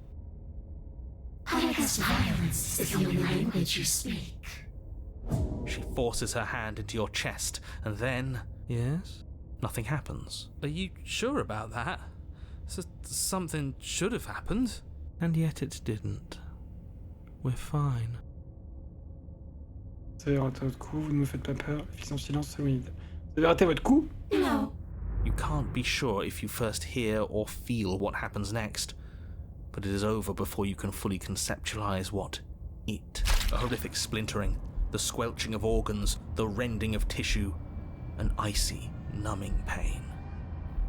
I guess violence is the only language you speak. She forces her hand into your chest, and then... Yes? Nothing happens. Are you sure about that? Something should have happened. And yet it didn't. We're fine. Vous avez raté votre coup, vous ne me faites pas peur, fixe en silence solide. Vous avez raté votre coup? No. You can't be sure if you first hear or feel what happens next, but it is over before you can fully conceptualize what it. A horrific splintering, the squelching of organs, the rending of tissue, an icy, numbing pain.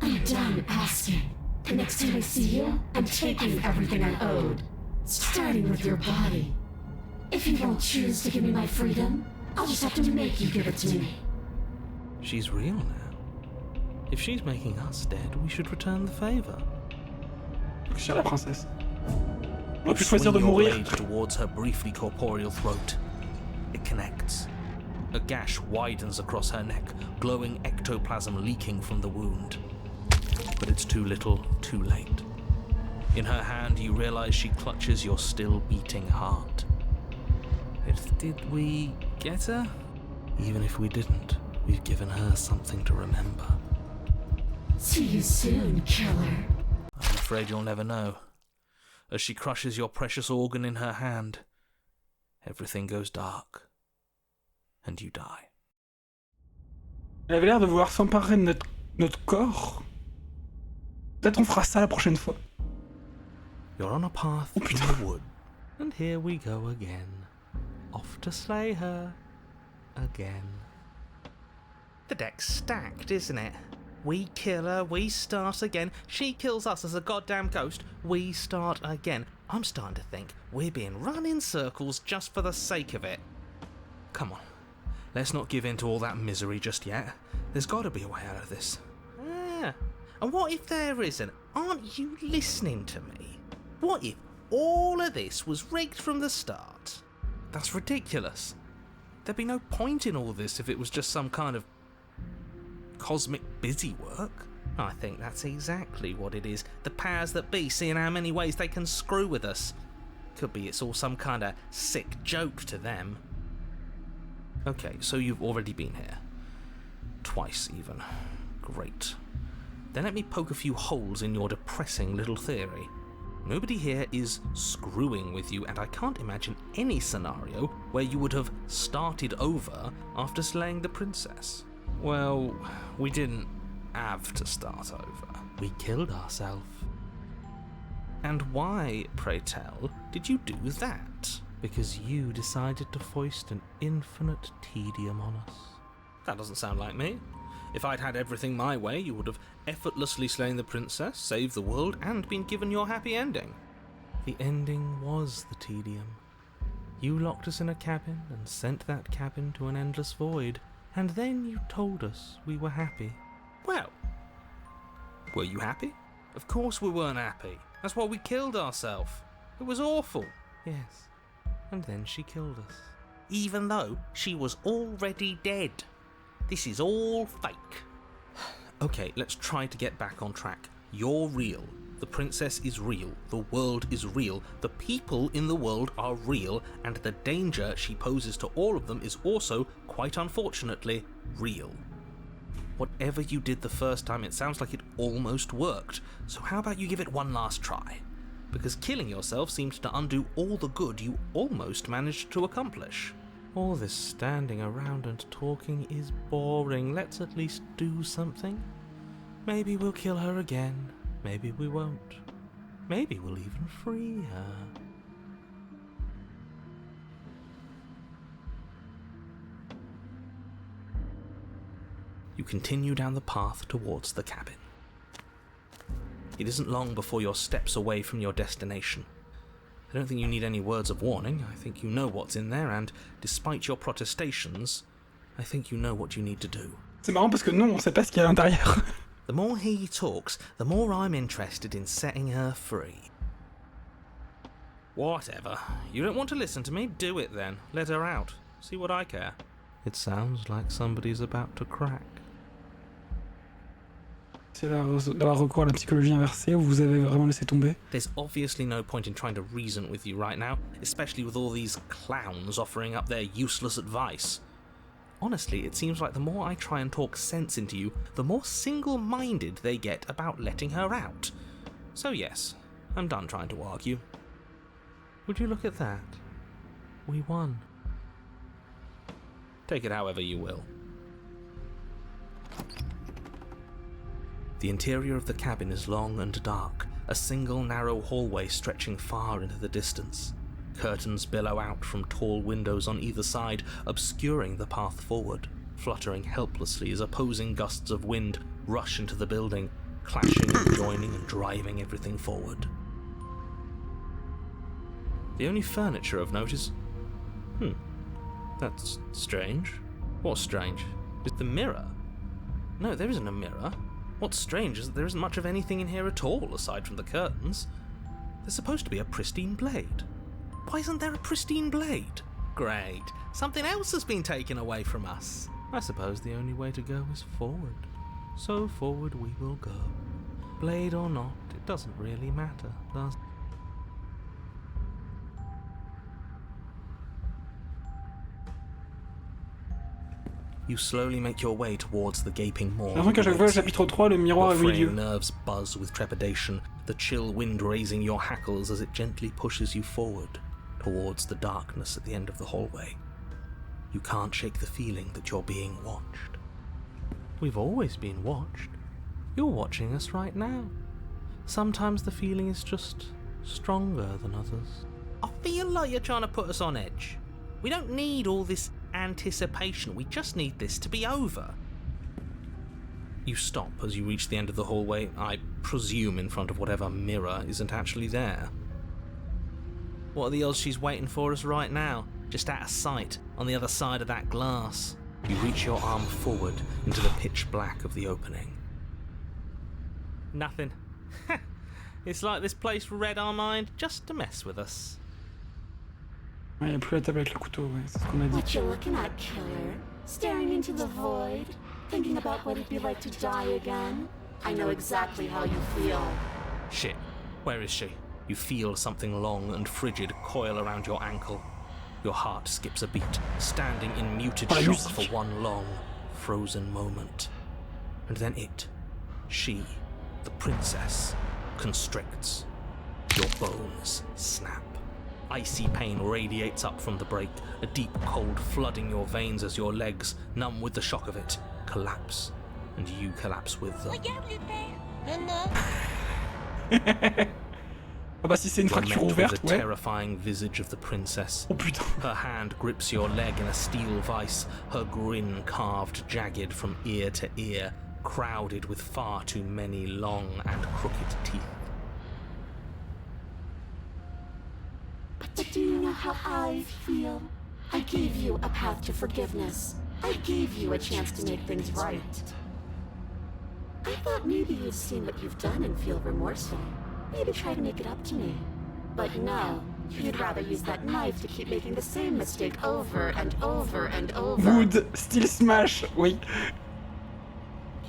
I'm done asking. The next time I see you, I'm taking everything I owed. Starting with your body. If you won't choose to give me my freedom, I'll just have to make you give it to me. She's real now. If she's making us dead, we should return the favor. Oxyre la princesse. On You a pu choisir swing de your mourir. blade towards her briefly corporeal throat. It connects. A gash widens across her neck, glowing ectoplasm leaking from the wound. But it's too little, too late. In her hand, you realize she clutches your still beating heart. Did we get her? Even if we didn't, we've given her something to remember. See you soon, killer. I'm afraid you'll never know. As she crushes your precious organ in her hand, everything goes dark, and you die. Elle avait l'air de vouloir s'emparer de notre corps. Peut-être on fera ça la prochaine fois. You're on a path in the wood, and here we go again. Off to slay her again. The deck's stacked, isn't it? We kill her, we start again. She kills us as a goddamn ghost, we start again. I'm starting to think we're being run in circles just for the sake of it. Come on, let's not give in to all that misery just yet. There's got to be a way out of this. And what if there isn't? Aren't you listening to me? What if all of this was rigged from the start? That's ridiculous. There'd be no point in all this if it was just some kind of cosmic busy work. I think that's exactly what it is. The powers that be seeing how many ways they can screw with us. Could be it's all some kind of sick joke to them. Okay, so you've already been here. Twice even. Great. Then let me poke a few holes in your depressing little theory. Nobody here is screwing with you, and I can't imagine any scenario where you would have started over after slaying the princess. Well, we didn't have to start over. We killed ourselves. And why, pray tell, did you do that? Because you decided to foist an infinite tedium on us. That doesn't sound like me. If I'd had everything my way, you would have effortlessly slain the princess, saved the world, and been given your happy ending. The ending was the tedium. You locked us in a cabin and sent that cabin to an endless void, and then you told us we were happy. Well, were you happy? Of course we weren't happy. That's why we killed ourselves. It was awful. Yes, and then she killed us. Even though she was already dead. This is all fake. Okay, let's try to get back on track. You're real. The princess is real. The world is real. The people in the world are real. And the danger she poses to all of them is also, quite unfortunately, real. Whatever you did the first time, it sounds like it almost worked. So how about you give it one last try? Because killing yourself seems to undo all the good you almost managed to accomplish. All this standing around and talking is boring. Let's at least do something. Maybe we'll kill her again. Maybe we won't. Maybe we'll even free her. You continue down the path towards the cabin. It isn't long before you're steps away from your destination. I don't think you need any words of warning. I think you know what's in there, and despite your protestations, I think you know what you need to do. C'est marrant parce que non, on sait pas ce qu'il y a à l'intérieur. The more he talks, the more I'm interested in setting her free. Whatever. You don't want to listen to me? Do it then. Let her out. See what I care. It sounds like somebody's about to crack. C'est d'avoir recours à la psychologie inversée où vous avez vraiment laissé tomber. There's obviously no point in trying to reason with you right now, especially with all these clowns offering up their useless advice. Honestly, it seems like the more I try and talk sense into you, the more single-minded they get about letting her out. So yes, I'm done trying to argue. Would you look at that? We won. Take it however you will. The interior of the cabin is long and dark, a single narrow hallway stretching far into the distance. Curtains billow out from tall windows on either side, obscuring the path forward, fluttering helplessly as opposing gusts of wind rush into the building, clashing and joining and driving everything forward. The only furniture of note is... that's strange. What's strange? Is the mirror? No, there isn't a mirror. What's strange is that there isn't much of anything in here at all, aside from the curtains. There's supposed to be a pristine blade. Why isn't there a pristine blade? Great. Something else has been taken away from us. I suppose the only way to go is forward. So forward we will go. Blade or not, it doesn't really matter, does it? You slowly make your way towards the gaping maw. J'ai l'impression qu'à chaque fois, chapitre 3, le miroir est au Your milieu. fraying nerves buzz with trepidation, the chill wind raising your hackles as it gently pushes you forward towards the darkness at the end of the hallway. You can't shake the feeling that you're being watched. We've always been watched. You're watching us right now. Sometimes the feeling is just stronger than others. I feel like you're trying to put us on edge. We don't need all this anticipation, we just need this to be over. You stop as you reach the end of the hallway, I presume in front of whatever mirror isn't actually there. What are the odds she's waiting for us right now, just out of sight, on the other side of that glass? You reach your arm forward into the pitch black of the opening. Nothing. It's like this place read our mind just to mess with us. Ouais, il n'y a plus la table avec le couteau, ouais, c'est ce qu'on a dit. What you looking at, killer? Staring into the void? Thinking about what it'd be like to die again? I know exactly how you feel. Shit, where is she? You feel something long and frigid coil around your ankle. Your heart skips a beat, standing in muted shock for one long, frozen moment. And then she, the princess, constricts. Your bones snap. Icy pain radiates up from the break, a deep cold flooding your veins as your legs, numb with the shock of it, collapse, and you collapse with them. Ah bah si c'est une fracture ouverte, the ouais. terrifying visage of the princess. Oh putain. Her hand grips your leg in a steel vice, her grin carved jagged from ear to ear, crowded with far too many long and crooked teeth. But do you know how I feel? I gave you a path to forgiveness. I gave you a chance to make things right. I thought maybe you'd seen what you've done and feel remorseful. Maybe try to make it up to me. But no, you'd rather use that knife to keep making the same mistake over and over and over. Wood, style smash, oui.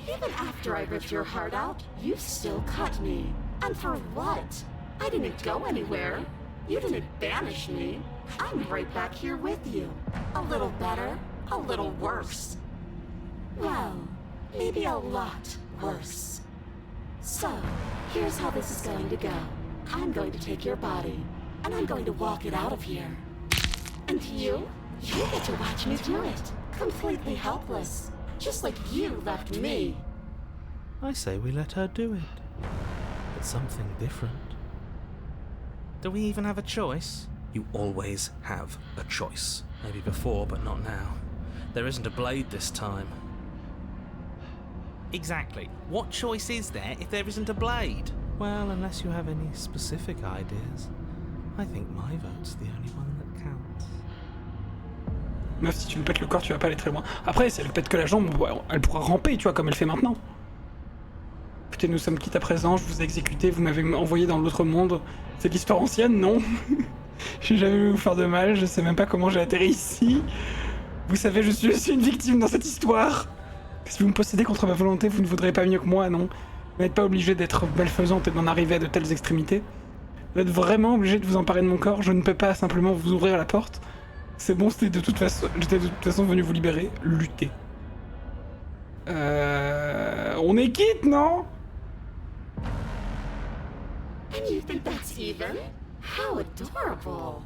Even after I ripped your heart out, you still cut me. And for what? I didn't go anywhere. You didn't banish me. I'm right back here with you. A little better, a little worse. Well, maybe a lot worse. So, here's how this is going to go. I'm going to take your body, and I'm going to walk it out of here. And you get to watch me do it. Completely helpless. Just like you left me. I say we let her do it. But something different. Do we even have a choice? You always have a choice. Maybe before, but not now. There isn't a blade this time. Exactly. What choice is there if there isn't a blade? Well, unless you have any specific ideas, I think my vote's the only one that counts. Meuf, si tu lui pètes le corps, tu vas pas aller très loin. Après, si elle lui pète que la jambe, elle pourra ramper, tu vois, comme elle fait maintenant. Écoutez, nous sommes quittes à présent, je vous ai exécuté, vous m'avez envoyé dans l'autre monde. C'est de l'histoire ancienne, non? J'ai jamais voulu vous faire de mal, je sais même pas comment j'ai atterri ici. Vous savez, je suis une victime dans cette histoire. Si vous me possédez contre ma volonté, vous ne voudrez pas mieux que moi, non? Vous n'êtes pas obligé d'être malfaisante et d'en arriver à de telles extrémités. Vous êtes vraiment obligé de vous emparer de mon corps, je ne peux pas simplement vous ouvrir la porte. C'est bon, j'étais de toute façon venu vous libérer, lutter. On est quitte, non? And you think that's even? How adorable.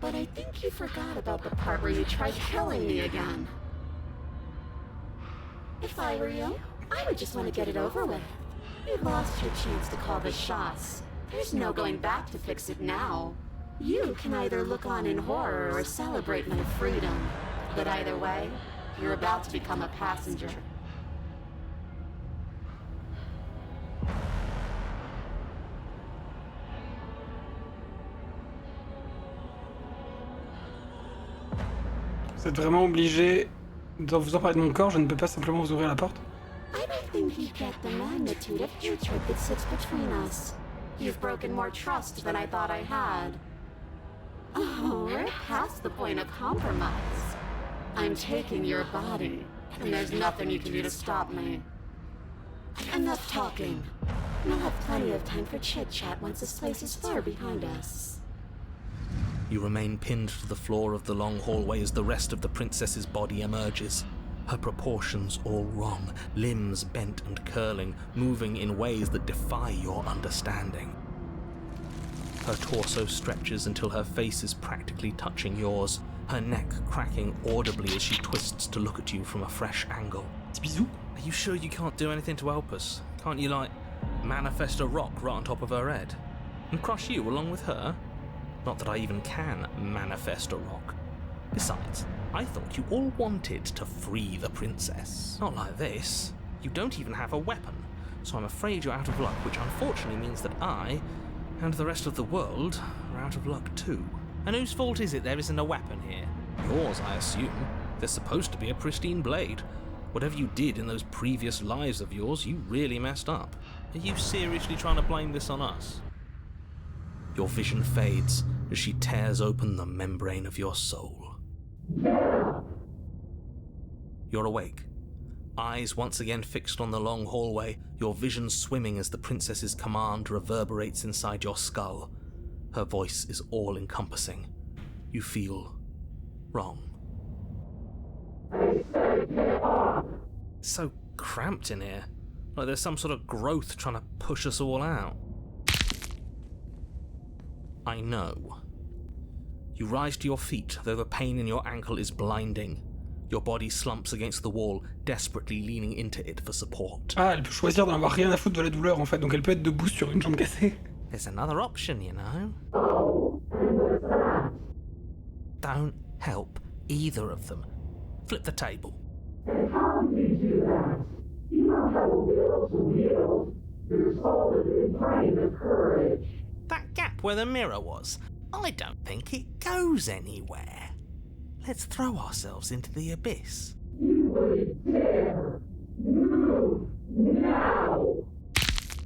But I think you forgot about the part where you tried killing me again. If I were you, I would just want to get it over with. You lost your chance to call the shots. There's no going back to fix it now. You can either look on in horror or celebrate my freedom. But either way, you're about to become a passenger. Vous êtes vraiment obligé de vous emparer de mon corps, je ne peux pas simplement vous ouvrir la porte. I don't think you get the magnitude of hatred that sits between us. You've broken more trust than I thought I had. Oh, we're past the point of compromise. I'm taking your body, and there's nothing you can do to stop me. I Enough talking. We'll have plenty of time for chit-chat once this place is far behind us. You remain pinned to the floor of the long hallway as the rest of the princess's body emerges. Her proportions all wrong, limbs bent and curling, moving in ways that defy your understanding. Her torso stretches until her face is practically touching yours, her neck cracking audibly as she twists to look at you from a fresh angle. Petit bisou. Are you sure you can't do anything to help us? Can't you, manifest a rock right on top of her head? And crush you along with her? Not that I even can manifest a rock. Besides, I thought you all wanted to free the princess. Not like this. You don't even have a weapon, so I'm afraid you're out of luck, which unfortunately means that I, and the rest of the world, are out of luck too. And whose fault is it there isn't a weapon here? Yours, I assume. There's supposed to be a pristine blade. Whatever you did in those previous lives of yours, you really messed up. Are you seriously trying to blame this on us? Your vision fades as she tears open the membrane of your soul. You're awake. Eyes once again fixed on the long hallway, your vision swimming as the princess's command reverberates inside your skull. Her voice is all-encompassing. You feel wrong. It's so cramped in here, like there's some sort of growth trying to push us all out. I know. You rise to your feet, though the pain in your ankle is blinding. Your body slumps against the wall, desperately leaning into it for support. Ah, elle peut choisir d'en avoir rien à foutre de la douleur en fait, donc elle peut être debout sur une jambe cassée. There's another option, you know. Don't help either of them. Flip the table. That gap where the mirror was, I don't think it goes anywhere. Let's throw ourselves into the abyss. You wouldn't dare. Move now.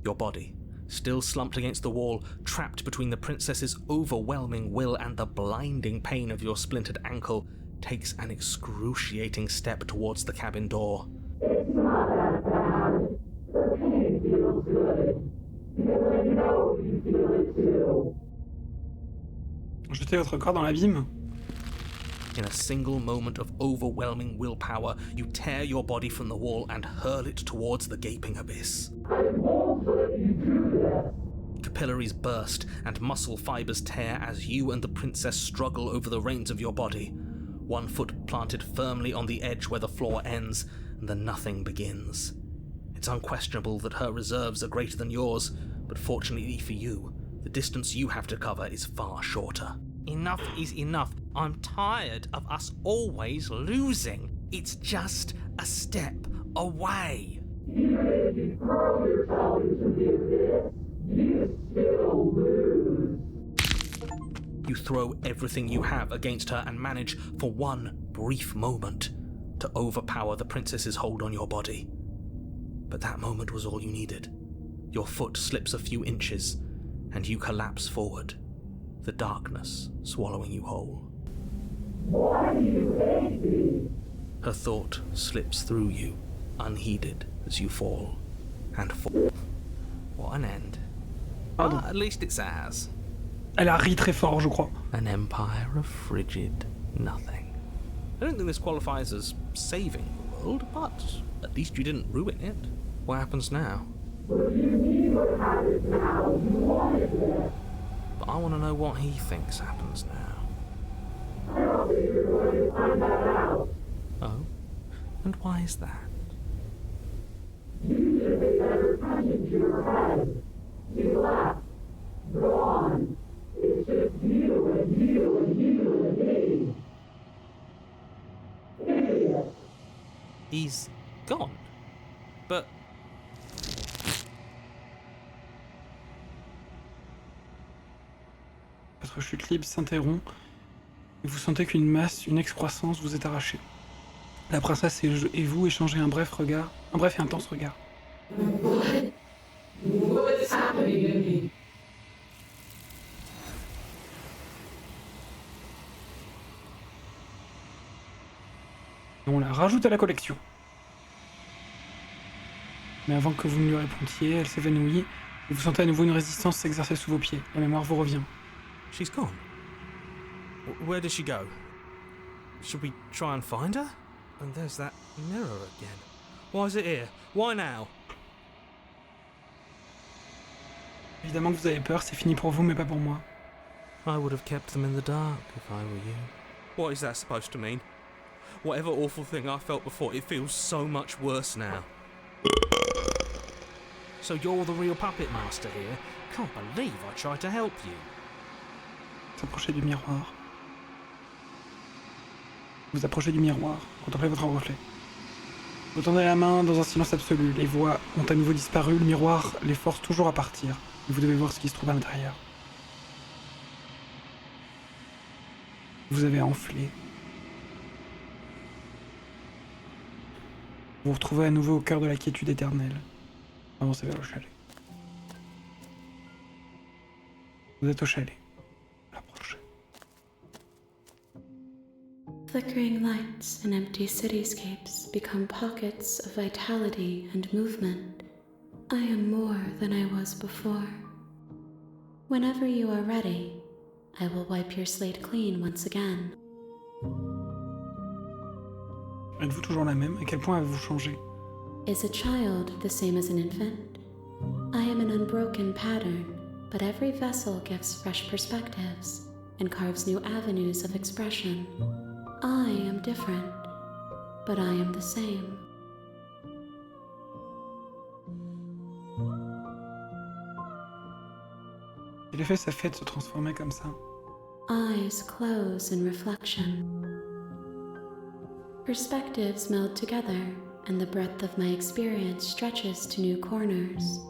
Your body, still slumped against the wall, trapped between the princess's overwhelming will and the blinding pain of your splintered ankle, takes an excruciating step towards the cabin door. It's not that bad. The pain feels good. Because I know you feel it too. Jetez votre corps dans l'abîme. In a single moment of overwhelming willpower, you tear your body from the wall and hurl it towards the gaping abyss. I won't let you do this. Capillaries burst and muscle fibers tear as you and the princess struggle over the reins of your body. One foot planted firmly on the edge where the floor ends, and the nothing begins. It's unquestionable that her reserves are greater than yours, but fortunately for you, the distance you have to cover is far shorter. Enough is enough. I'm tired of us always losing. It's just a step away. Even if you throw yourself into the abyss, you still lose. You throw everything you have against her and manage, for one brief moment, to overpower the princess's hold on your body. But that moment was all you needed. Your foot slips a few inches, and you collapse forward, the darkness swallowing you whole. Why do you hate me? Her thought slips through you, unheeded, as you fall and fall. What an end. Pardon. At least it's ours. Elle a ri très fort, je crois. An empire of frigid nothing. I don't think this qualifies as saving the world, but at least you didn't ruin it. What happens now? What do you mean what happens now? You wanted this. But I want to know what he thinks happens now. I don't think you're going to find that out. Oh? And why is that? You should pay better attention to your head. You left. Gone. It's just you and you and you and me. Idiot. He's gone. But... Votre chute libre s'interrompt et vous sentez qu'une masse, une excroissance vous est arrachée. La princesse et vous échangez un bref et intense regard. What's happening to me? Et on la rajoute à la collection. Mais avant que vous ne lui répondiez, elle s'évanouit, et vous sentez à nouveau une résistance s'exercer sous vos pieds. La mémoire vous revient. She's gone. Where did she go? Should we try and find her? And there's that mirror again. Why is it here? Why now? Évidemment que vous avez peur, c'est fini pour vous, mais pas pour moi. I would have kept them in the dark if I were you. What is that supposed to mean? Whatever awful thing I felt before, it feels so much worse now. So you're the real puppet master here? Can't believe I tried to help you. S'approcher du miroir. Vous approchez du miroir, contemplez votre reflet. Vous tendez la main dans un silence absolu, les voix ont à nouveau disparu, le miroir les force toujours à partir, et vous devez voir ce qui se trouve à l'intérieur. Vous avez enflé. Vous vous retrouvez à nouveau au cœur de la quiétude éternelle. Avancez vers le chalet. Vous êtes au chalet. Approchez. Flickering lights and empty cityscapes become pockets of vitality and movement. I am more than I was before. Whenever you are ready, I will wipe your slate clean once again. Êtes-vous toujours la même? À quel point avez-vous changé? Is a child the same as an infant? I am an unbroken pattern, but every vessel gives fresh perspectives and carves new avenues of expression. I am different, but I am the same. Quel effet ça fait de se transformer comme ça? Eyes close in reflection. Perspectives meld together, and the breadth of my experience stretches to new corners.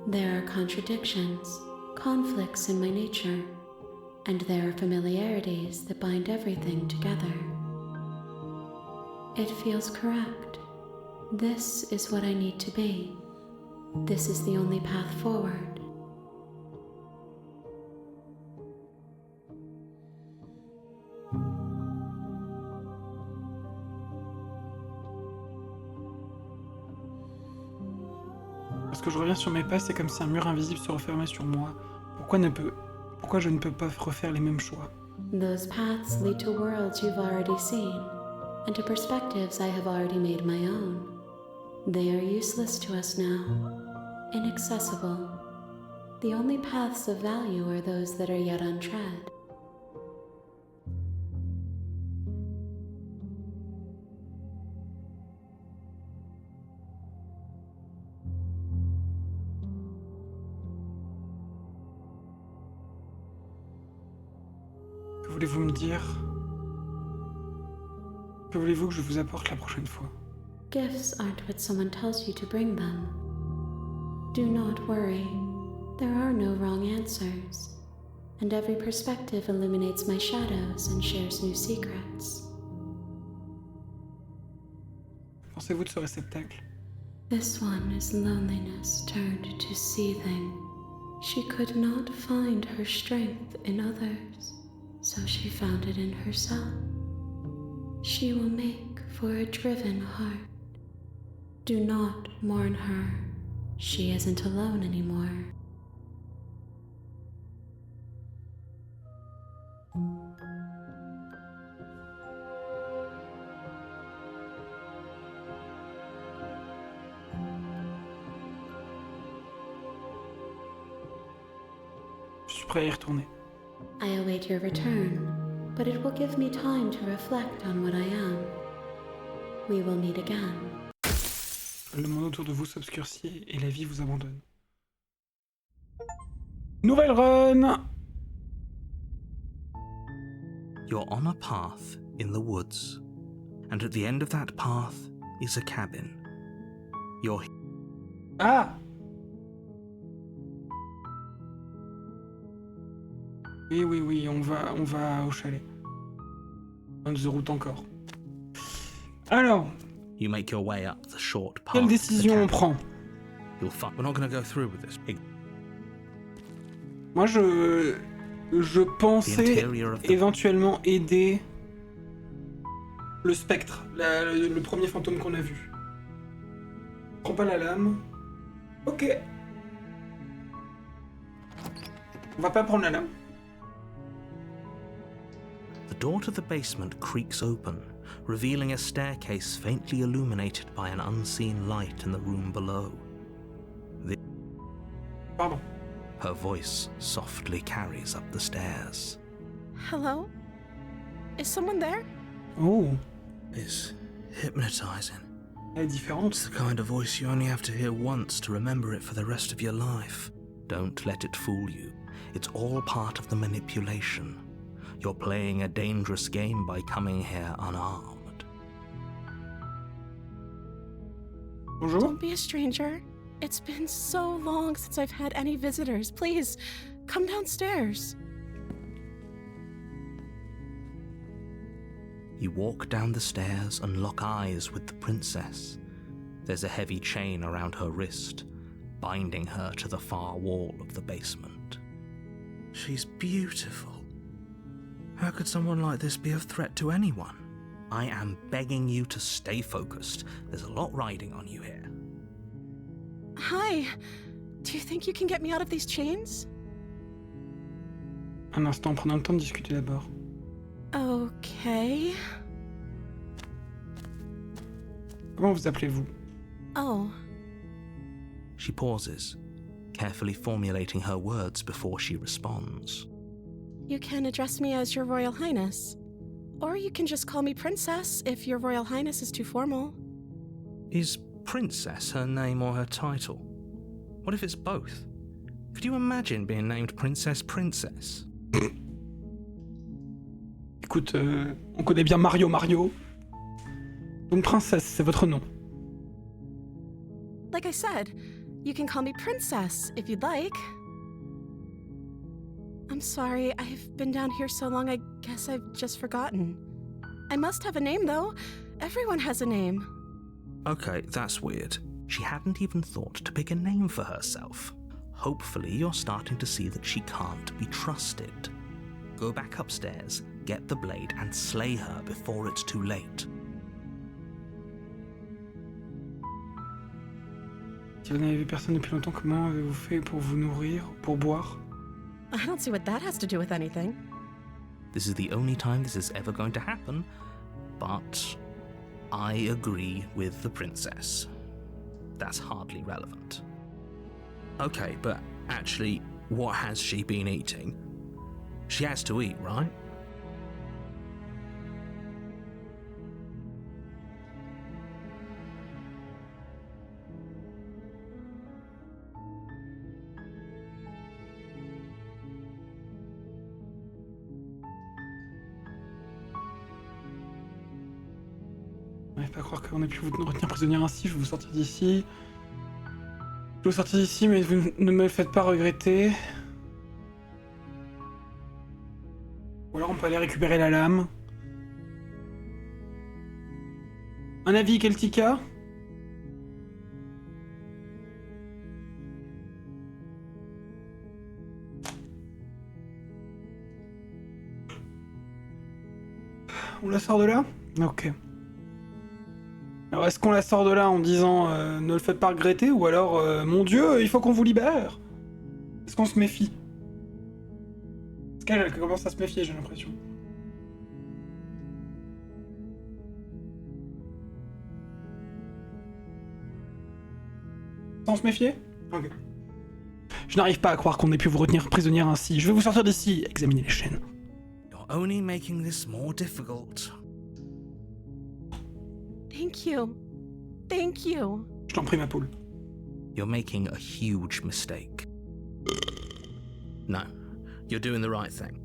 There are contradictions, conflicts in my nature, and there are familiarities that bind everything together. It feels correct. This is what I need to be. This is the only path forward. Lorsque je reviens sur mes pas, c'est comme si un mur invisible se refermait sur moi. Pourquoi je ne peux pas refaire les mêmes choix? Those paths lead to worlds you've already seen, and to perspectives I have already made my own. They are useless to us now, inaccessible. The only paths of value are those that are yet untread. Que voulez-vous me dire? Que voulez-vous que je vous apporte la prochaine fois? Gifts aren't what someone tells you to bring them. Do not worry. There are no wrong answers, and every perspective illuminates my shadows and shares new secrets. Pensez-vous de ce réceptacle? This one is loneliness turned to seething. She could not find her strength in others, so she found it in herself. She will make for a driven heart. Do not mourn her. She isn't alone anymore. Je suis prêt à y retourner. I await your return, but it will give me time to reflect on what I am. We will meet again. Le monde autour de vous s'obscurcit et la vie vous abandonne. Nouvelle run! You're on a path in the woods, and at the end of that path is a cabin. You're Ah! Oui, on va au chalet. Un de route encore. Alors, You make your way up the short path. quelle to the décision on cabin. prend? You'll find we're not going to go through with this. Moi, je pensais éventuellement aider le spectre, le premier fantôme qu'on a vu. Prends pas la lame, Ok. On va pas prendre la lame. The door to the basement creaks open, revealing a staircase faintly illuminated by an unseen light in the room below. Pardon. Her voice softly carries up the stairs. Hello? Is someone there? Oh, It's hypnotizing. elle est différente. It's the kind of voice you only have to hear once to remember it for the rest of your life. Don't let it fool you. It's all part of the manipulation. You're playing a dangerous game by coming here unarmed. Bonjour. Don't be a stranger. It's been so long since I've had any visitors. Please, come downstairs. You walk down the stairs and lock eyes with the princess. There's a heavy chain around her wrist, binding her to the far wall of the basement. She's beautiful. How could someone like this be a threat to anyone? I am begging you to stay focused. There's a lot riding on you here. Hi. Do you think you can get me out of these chains? Un instant, prenons le temps de discuter d'abord. Okay. Comment vous appelez-vous? Oh, She pauses, carefully formulating her words before she responds. you can address me as Your Royal Highness. Or you can just call me Princess if Your Royal Highness is too formal. Is Princess her name or her title? What if it's both? Could you imagine being named Princess Princess? Écoute, on connaît bien Mario. Donc princesse, c'est votre nom. Like I said, you can call me Princess if you'd like. I'm sorry, I've been down here so long I guess I've just forgotten. I must have a name though. Everyone has a name. Okay, that's weird. She hadn't even thought to pick a name for herself. Hopefully you're starting to see that she can't be trusted. Go back upstairs, get the blade and slay her before it's too late. Si vous n'avez vu personne depuis longtemps, comment avez-vous fait pour vous nourrir, pour boire? I don't see what that has to do with anything. This is the only time this is ever going to happen, but I agree with the princess. That's hardly relevant. Okay, but actually, what has she been eating? She has to eat, right? Je n'arrive pas à croire qu'on ait pu vous retenir prisonnière ainsi, je vais vous sortir d'ici. Je vais vous sortir d'ici, mais vous ne me faites pas regretter. Ou alors on peut aller récupérer la lame. Un avis, Keltika? On la sort de là? Ok. Alors est-ce qu'on la sort de là en disant ne le faites pas regretter, ou alors mon Dieu, il faut qu'on vous libère? Est-ce qu'on se méfie? Parce qu'elle commence à se méfier, j'ai l'impression. Sans se méfier? Ok. Je n'arrive pas à croire qu'on ait pu vous retenir prisonnière ainsi. Je vais vous sortir d'ici, examiner les chaînes. You're only making this more difficult. Thank you. Thank you. Je t'en prie, ma poule. You're making a huge mistake. No, you're doing the right thing.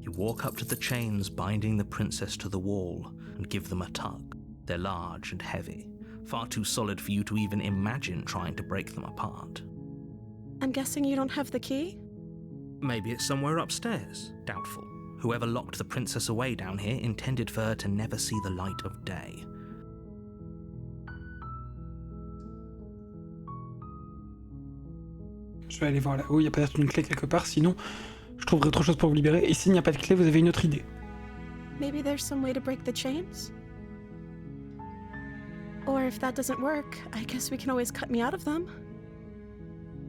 You walk up to the chains binding the princess to the wall and give them a tug. They're large and heavy, far too solid for you to even imagine trying to break them apart. I'm guessing you don't have the key? Maybe it's somewhere upstairs. Doubtful. Whoever locked the princess away down here intended for her to never see the light of day. Je vais aller voir là-haut, il y a peut-être une clé quelque part, sinon je trouverai autre chose pour vous libérer. Et s'il n'y a pas de clé, vous avez une autre idée. Maybe there's some way to break the chains? Or if that doesn't work, I guess we can always cut me out of them.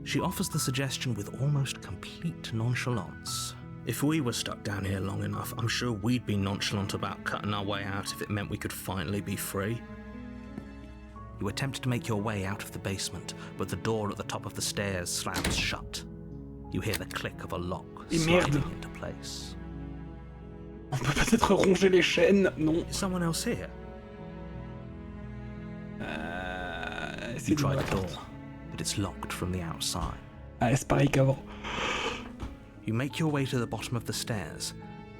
She offers the suggestion with almost complete nonchalance. If we were stuck down here long enough, I'm sure we'd be nonchalant about cutting our way out if it meant we could finally be free. You attempt to make your way out of the basement, but the door at the top of the stairs slams shut. You hear the click of a lock sliding into place. On peut peut-être ronger les chaînes, non. Is someone else here? C'est You try the door, but it's locked from the outside. Ah, c'est pareil qu'avant. You make your way to the bottom of the stairs.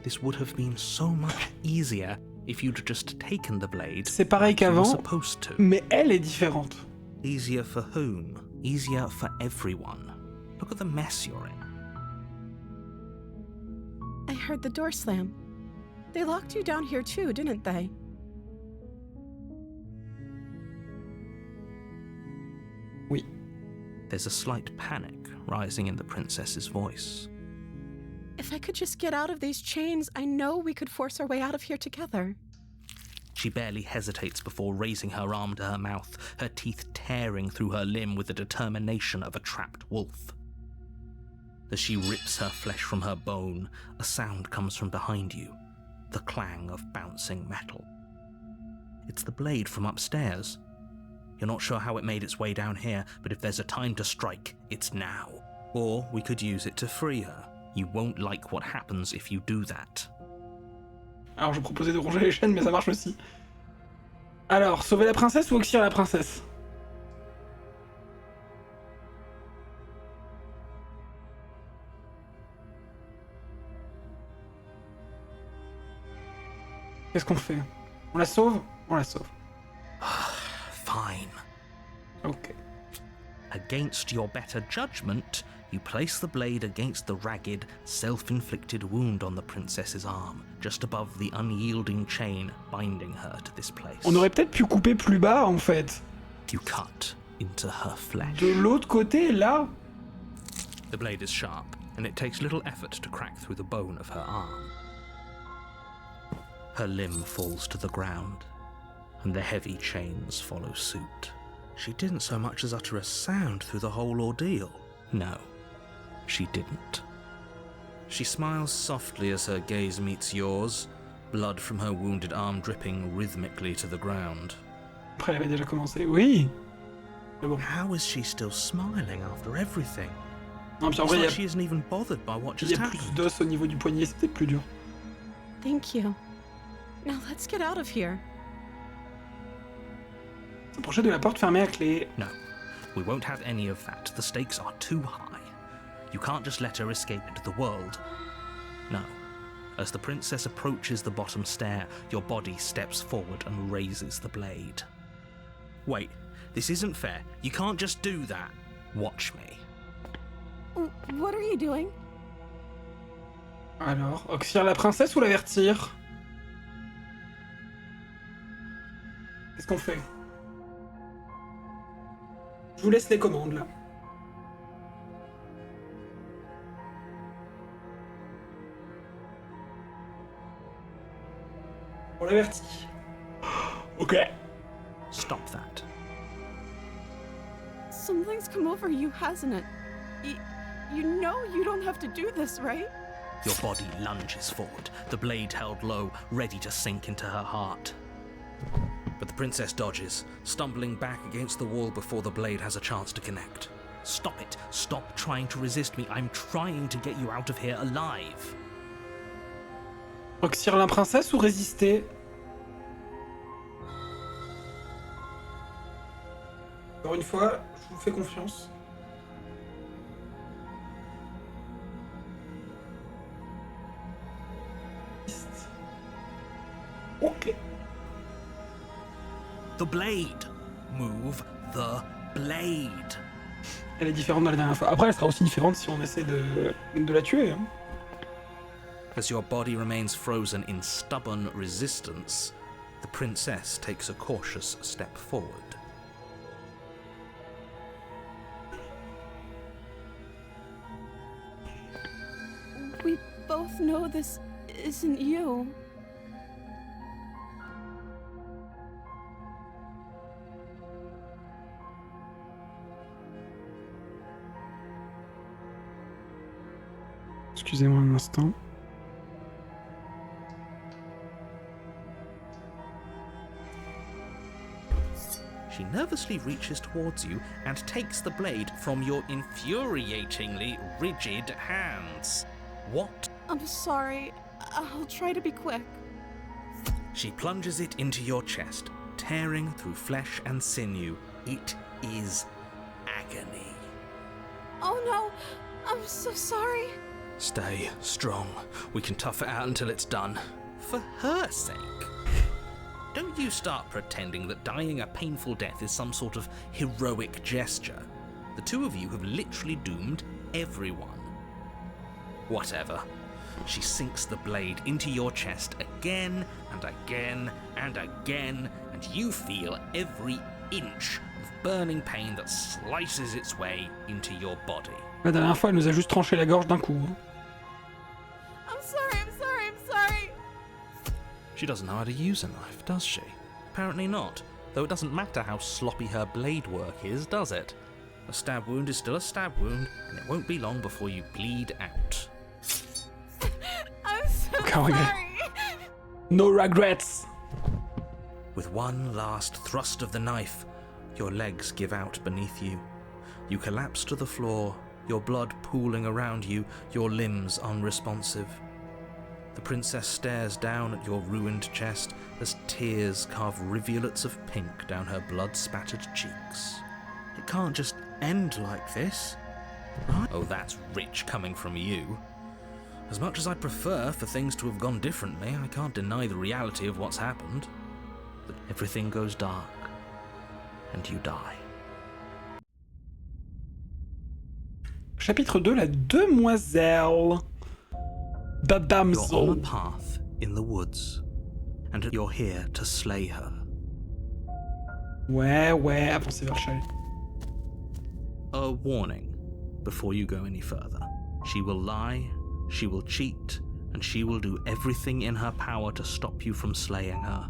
This would have been so much easier if you'd just taken the blade. C'est pareil like you were qu'avant, supposed to. mais elle est différente. Easier for whom? Easier for everyone. Look at the mess you're in. I heard the door slam. They locked you down here too, didn't they? Oui. There's a slight panic rising in the princess's voice. If I could just get out of these chains, I know we could force our way out of here together. She barely hesitates before raising her arm to her mouth, her teeth tearing through her limb with the determination of a trapped wolf. As she rips her flesh from her bone, a sound comes from behind you, the clang of bouncing metal. It's the blade from upstairs. You're not sure how it made its way down here, but if there's a time to strike, it's now. Or we could use it to free her. You won't like what happens if you do that. Alors je proposais de ronger les chaînes, mais ça marche aussi. Alors, sauver la princesse ou oxyre la princesse? Qu'est-ce qu'on fait? On la sauve? On la sauve. Fine. Ok. Against your better judgment, you place the blade against the ragged, self-inflicted wound on the princess's arm, just above the unyielding chain binding her to this place. On aurait peut-être pu couper plus bas, en fait. You cut into her flesh. De l'autre côté, là. The blade is sharp, and it takes little effort to crack through the bone of her arm. Her limb falls to the ground, and the heavy chains follow suit. She didn't so much as utter a sound through the whole ordeal. No, she didn't. She smiles softly as her gaze meets yours, blood from her wounded arm dripping rhythmically to the ground. Après, elle avait déjà commencé. Oui. Mais bon. How is she still smiling after everything? Non, puis en It's vrai, like she isn't even bothered by what il just y a plus happened. d'os au niveau du poignet, c'est peut-être plus dur. Thank you. Now let's get out of here. S'approcher de la porte fermée à clé. No, we won't have any of that. The stakes are too high. You can't just let her escape into the world. No. As the princess approaches the bottom stair, your body steps forward and raises the blade. Wait, this isn't fair. You can't just do that. Watch me. What are you doing? Alors, oxyre la princesse ou l'avertir? Qu'est-ce qu'on fait? Je vous laisse les commandes, là. On l'avertit. Ok. Stop that. Something's come over you, hasn't it? You know you don't have to do this, right? Your body lunges forward, the blade held low, ready to sink into her heart. But the princess dodges, stumbling back against the wall before the blade has a chance to connect. Stop it. Stop trying to resist me. I'm trying to get you out of here alive. Oxyre la princesse ou résister? Encore une fois, je vous fais confiance. Ok. The blade. Move the blade. Elle est différente de la dernière fois. Après, elle sera aussi différente si on essaie de la tuer. Hein. As your body remains frozen in stubborn resistance, the princess takes a cautious step forward. We both know this isn't you. Excusez-moi un instant. She nervously reaches towards you and takes the blade from your infuriatingly rigid hands. What? I'm sorry. I'll try to be quick. She plunges it into your chest, tearing through flesh and sinew. It is agony. Oh no! I'm so sorry. Stay strong. We can tough it out until it's done. For her sake. Don't you start pretending that dying a painful death is some sort of heroic gesture. The two of you have literally doomed everyone. Whatever. She sinks the blade into your chest again and again and again, and you feel every inch of burning pain that slices its way into your body. La dernière fois, elle nous a juste tranché la gorge d'un coup. Hein. I'm sorry, I'm sorry, I'm sorry. She doesn't know how to use a knife, does she? Apparently not, though it doesn't matter how sloppy her blade work is, does it? A stab wound is still a stab wound, and it won't be long before you bleed out. I'm so Go again. sorry. No regrets. With one last thrust of the knife, your legs give out beneath you. You collapse to the floor, your blood pooling around you, your limbs unresponsive. The princess stares down at your ruined chest as tears carve rivulets of pink down her blood-spattered cheeks. It can't just end like this. Right? Oh, that's rich coming from you. As much as I'd prefer for things to have gone differently, I can't deny the reality of what's happened. That everything goes dark, and you die. Chapitre 2, la demoiselle. The You're on a damsel. path in the woods, and you're here to slay her. Ouais, avancez vers le chalet. A warning before you go any further. She will lie, she will cheat, and she will do everything in her power to stop you from slaying her.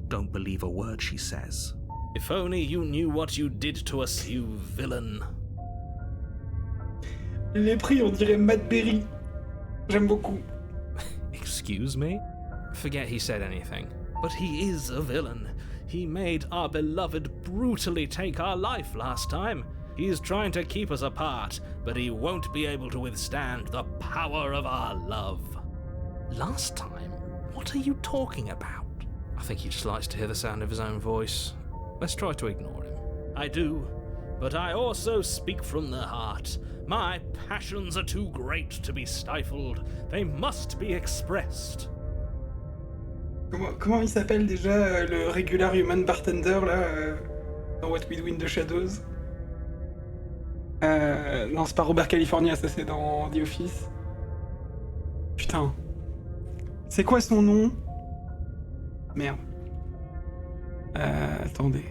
Don't believe a word she says. If only you knew what you did to us, you villain. Les prix, on dirait Matt Berry. J'aime beaucoup. Excuse me? Forget he said anything. But he is a villain. He made our beloved brutally take our life last time. He's trying to keep us apart, but he won't be able to withstand the power of our love. Last time? What are you talking about? I think he just likes to hear the sound of his own voice. Let's try to ignore him. I do, but I also speak from the heart. My passions are too great to be stifled. They must be expressed. Comment il s'appelle déjà le regular human bartender là dans What We Do in the Shadows? Non, c'est pas Robert California, ça c'est dans The Office. Putain. C'est quoi son nom? Merde. Attendez.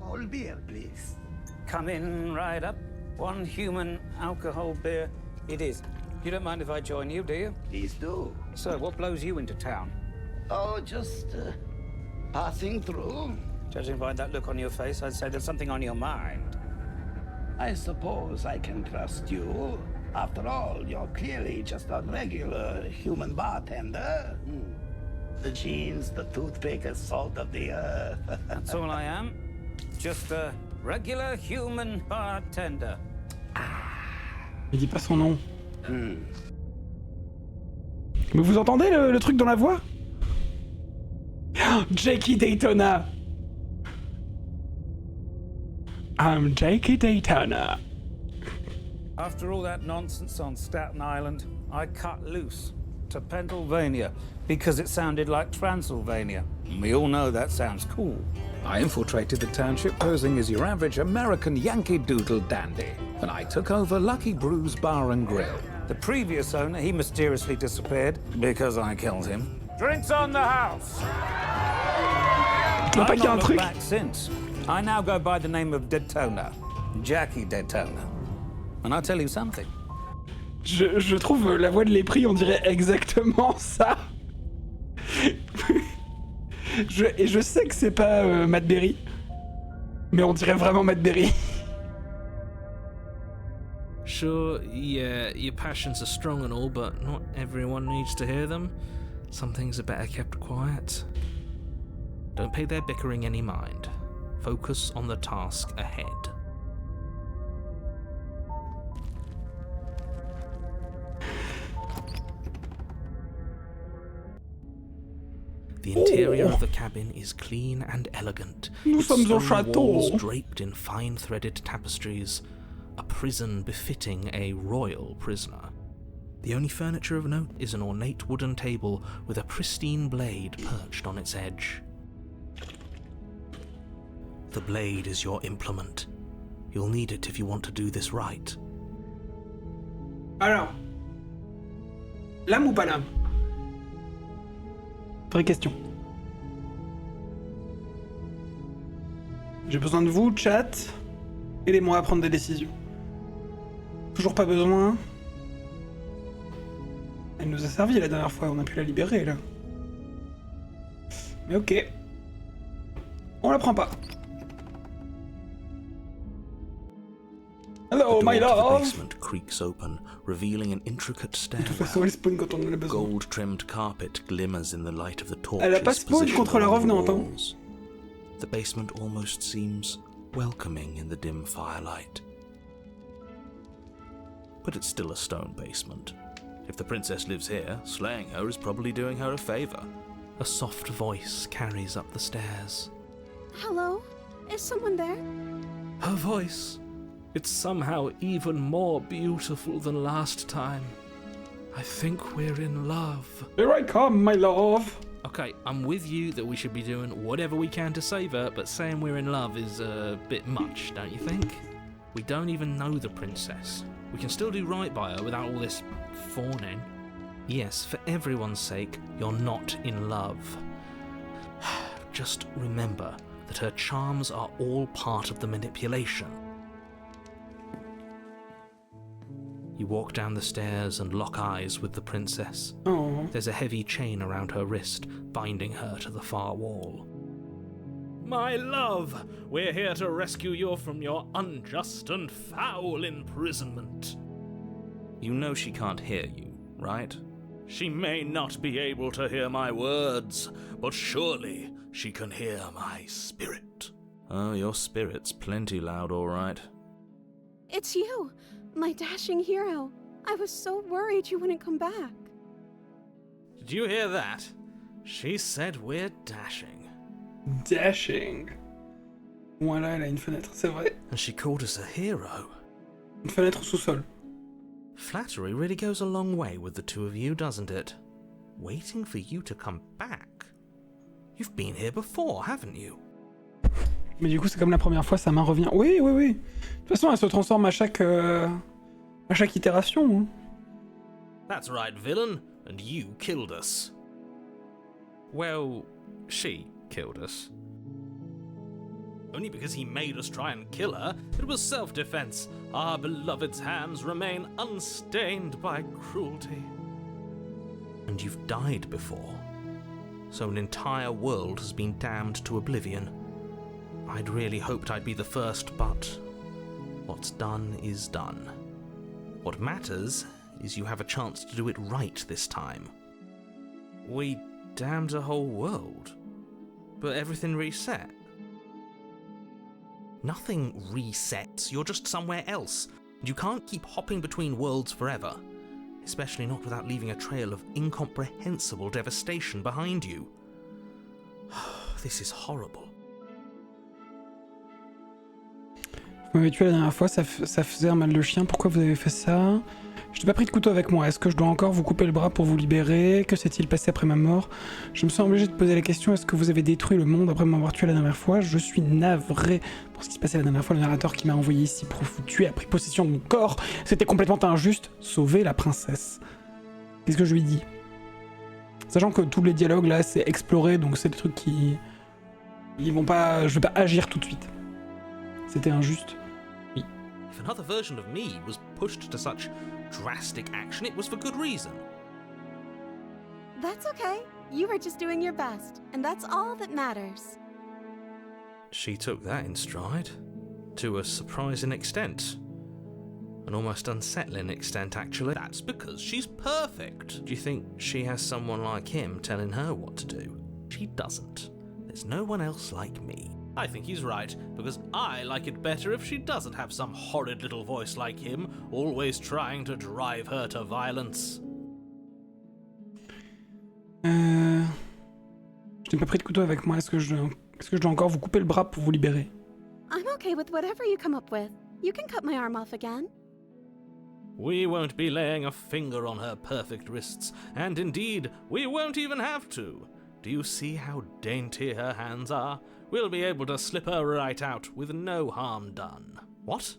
Alcohol beer, please. Come in right up. One human alcohol beer it is. You don't mind if I join you, do you? Please do. So, what blows you into town? Oh, just passing through. Judging by that look on your face, I'd say there's something on your mind. I suppose I can trust you. After all, you're clearly just a regular human bartender. The jeans, the toothpick, and salt of the earth. That's all I am. Just a regular human bartender. Il dit pas son nom. Mais vous entendez le truc dans la voix? Jakey Daytona. I'm Jakey Daytona. After all that nonsense on Staten Island, I cut loose to Pennsylvania because it sounded like Transylvania. We all know that sounds cool. I infiltrated the township posing as your average American Yankee Doodle dandy, and I took over Lucky Brew's Bar and Grill. The previous owner, he mysteriously disappeared because I killed him. Drinks on the house! I've not looked back since. I now go by the name of Daytona, Jackie Daytona. And I'll tell you something. Je trouve la voix de l'épris, on dirait exactement ça. Et je sais que c'est pas Matt Berry, mais on dirait vraiment Matt Berry. Sure, yeah, your passions are strong and all, but not everyone needs to hear them. Some things are better kept quiet. Don't pay their bickering any mind. Focus on the task ahead. The interior of the cabin is clean and elegant. Nous sommes au château. Walls draped in fine-threaded tapestries, a prison befitting a royal prisoner. The only furniture of note is an ornate wooden table with a pristine blade perched on its edge. The blade is your implement. You'll need it if you want to do this right. Alors, lame ou pas lame? Vraie question. J'ai besoin de vous, chat. Aidez-moi à prendre des décisions. Toujours pas besoin. Elle nous a servi la dernière fois, on a pu la libérer là. Mais ok. On la prend pas. Hello, my love! The basement creaks open, revealing an intricate De toute façon, elle spawn quand on en a besoin. Gold-trimmed carpet glimmers in the light of the torches. Elle a pas spawn contre la revenante, hein. The basement almost seems welcoming in the dim firelight. But it's still a stone basement. If the princess lives here, slaying her is probably doing her a favor. A soft voice carries up the stairs. Hello? Is someone there? Her voice. It's somehow even more beautiful than last time. I think we're in love. Here I come, my love. Okay, I'm with you that we should be doing whatever we can to save her, but saying we're in love is a bit much, don't you think? We don't even know the princess. We can still do right by her without all this fawning. Yes, for everyone's sake, you're not in love. Just remember that her charms are all part of the manipulation. You walk down the stairs and lock eyes with the princess. Oh. There's a heavy chain around her wrist, binding her to the far wall. My love, we're here to rescue you from your unjust and foul imprisonment. You know she can't hear you, right? She may not be able to hear my words, but surely she can hear my spirit. Oh, your spirit's plenty loud, all right. It's you, my dashing hero. I was so worried you wouldn't come back. Did you hear that? She said we're dashing. Dashing. Voilà, elle a une fenêtre, c'est vrai. And she called us a hero. Une fenêtre au sous-sol. Flattery really goes a long way with the two of you, doesn't it? Waiting for you to come back. You've been here before, haven't you? Mais du coup, c'est comme la première fois, sa main revient. Oui, oui, oui. De toute façon, elle se transforme à chaque itération. Hein. That's right, villain. And you killed us. Well, she killed us. Only because he made us try and kill her. It was self-defense. Our beloved's hands remain unstained by cruelty. And you've died before. So an entire world has been damned to oblivion. I'd really hoped I'd be the first, but what's done is done. What matters is you have a chance to do it right this time. We damned a whole world, but everything reset. Nothing resets, you're just somewhere else. You can't keep hopping between worlds forever, especially not without leaving a trail of incomprehensible devastation behind you. This is horrible. Vous m'avez tué la dernière fois, ça faisait un mal de chien. Pourquoi vous avez fait ça? Je n'ai pas pris de couteau avec moi. Est-ce que je dois encore vous couper le bras pour vous libérer? Que s'est-il passé après ma mort? Je me sens obligé de poser la question, est-ce que vous avez détruit le monde après m'avoir tué la dernière fois? Je suis navré pour ce qui se passait la dernière fois. Le narrateur qui m'a envoyé ici pour vous tuer a pris possession de mon corps. C'était complètement injuste. Sauvez la princesse. Qu'est-ce que je lui dis? Sachant que tous les dialogues là, c'est exploré, donc c'est des trucs qui... Ils vont pas... Je vais pas agir tout de suite. C'était injuste. Oui. If another version of me was pushed to such drastic action, it was for good reason. That's okay. You were just doing your best, and that's all that matters. She took that in stride, to a surprising extent. An almost unsettling extent, actually. That's because she's perfect. Do you think she has someone like him telling her what to do? She doesn't. There's no one else like me. I think he's right, because I like it better if she doesn't have some horrid little voice like him, always trying to drive her to violence. Je n'ai pas pris de couteau avec moi. Est-ce que je dois encore vous couper le bras pour vous libérer? I'm okay with whatever you come up with. You can cut my arm off again. We won't be laying a finger on her perfect wrists, and indeed, we won't even have to. Do you see how dainty her hands are? We'll be able to slip her right out with no harm done. What?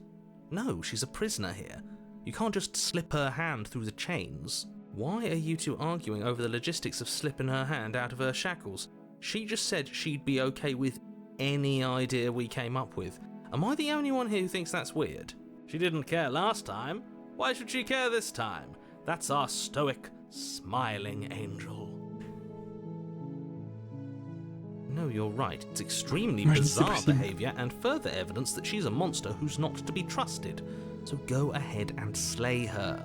No, she's a prisoner here. You can't just slip her hand through the chains. Why are you two arguing over the logistics of slipping her hand out of her shackles? She just said she'd be okay with any idea we came up with. Am I the only one here who thinks that's weird? She didn't care last time. Why should she care this time? That's our stoic, smiling angel. No, you're right. It's extremely bizarre behaviour and further evidence that she's a monster who's not to be trusted. So go ahead and slay her.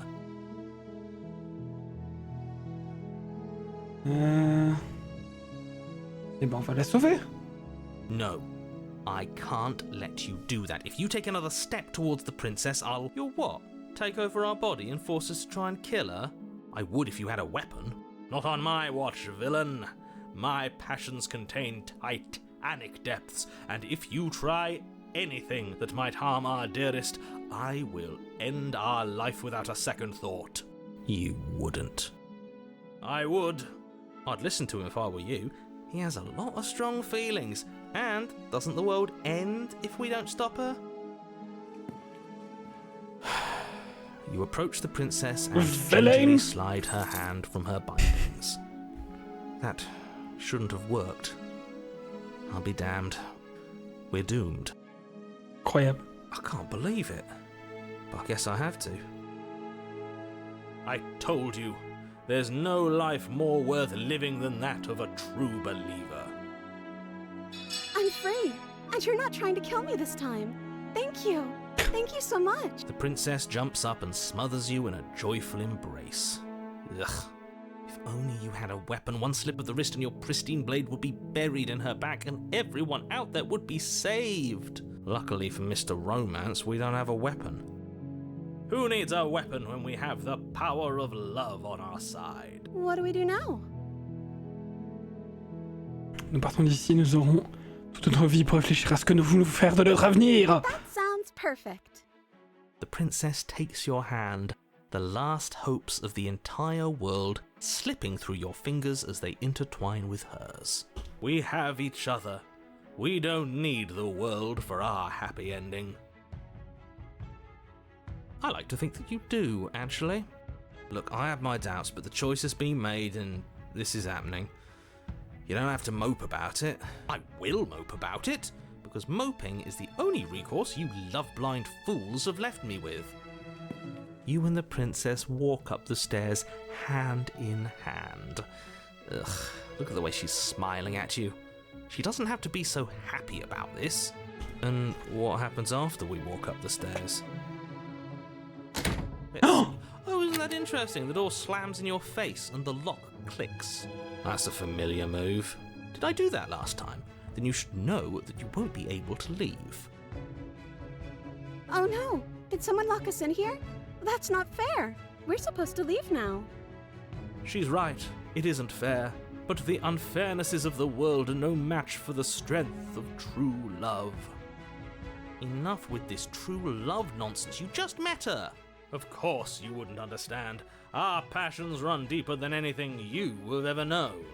Eh ben, on va la sauver. No. I can't let you do that. If you take another step towards the princess, I'll... You'll what? Take over our body and force us to try and kill her? I would if you had a weapon. Not on my watch, villain. My passions contain titanic depths, and if you try anything that might harm our dearest, I will end our life without a second thought. You wouldn't. I would. I'd listen to him if I were you. He has a lot of strong feelings, and doesn't the world end if we don't stop her? You approach the princess and gently slide her hand from her bindings. That shouldn't have worked. I'll be damned. We're doomed. Incroyable. I can't believe it. But I guess I have to. I told you, there's no life more worth living than that of a true believer. I'm free, and you're not trying to kill me this time. Thank you. Thank you so much. The princess jumps up and smothers you in a joyful embrace. Ugh. If only you had a weapon, one slip of the wrist and your pristine blade would be buried in her back and everyone out there would be saved. Luckily for Mr. Romance, we don't have a weapon. Who needs a weapon when we have the power of love on our side? What do we do now? Nous partons d'ici, nous aurons toute notre vie pour réfléchir à ce que nous voulons faire de notre avenir. That sounds perfect. The princess takes your hand, the last hopes of the entire world slipping through your fingers as they intertwine with hers. We have each other. We don't need the world for our happy ending. I like to think that you do, actually. Look, I have my doubts, but the choice has been made and this is happening. You don't have to mope about it. I will mope about it, because moping is the only recourse you love-blind fools have left me with. You and the princess walk up the stairs hand in hand. Ugh, look at the way she's smiling at you. She doesn't have to be so happy about this. And what happens after we walk up the stairs? Oh, isn't that interesting? The door slams in your face and the lock clicks. That's a familiar move. Did I do that last time? Then you should know that you won't be able to leave. Oh no! Did someone lock us in here? That's not fair. We're supposed to leave now. She's right. It isn't fair. But the unfairnesses of the world are no match for the strength of true love. Enough with this true love nonsense. You just met her. Of course you wouldn't understand. Our passions run deeper than anything you have ever known.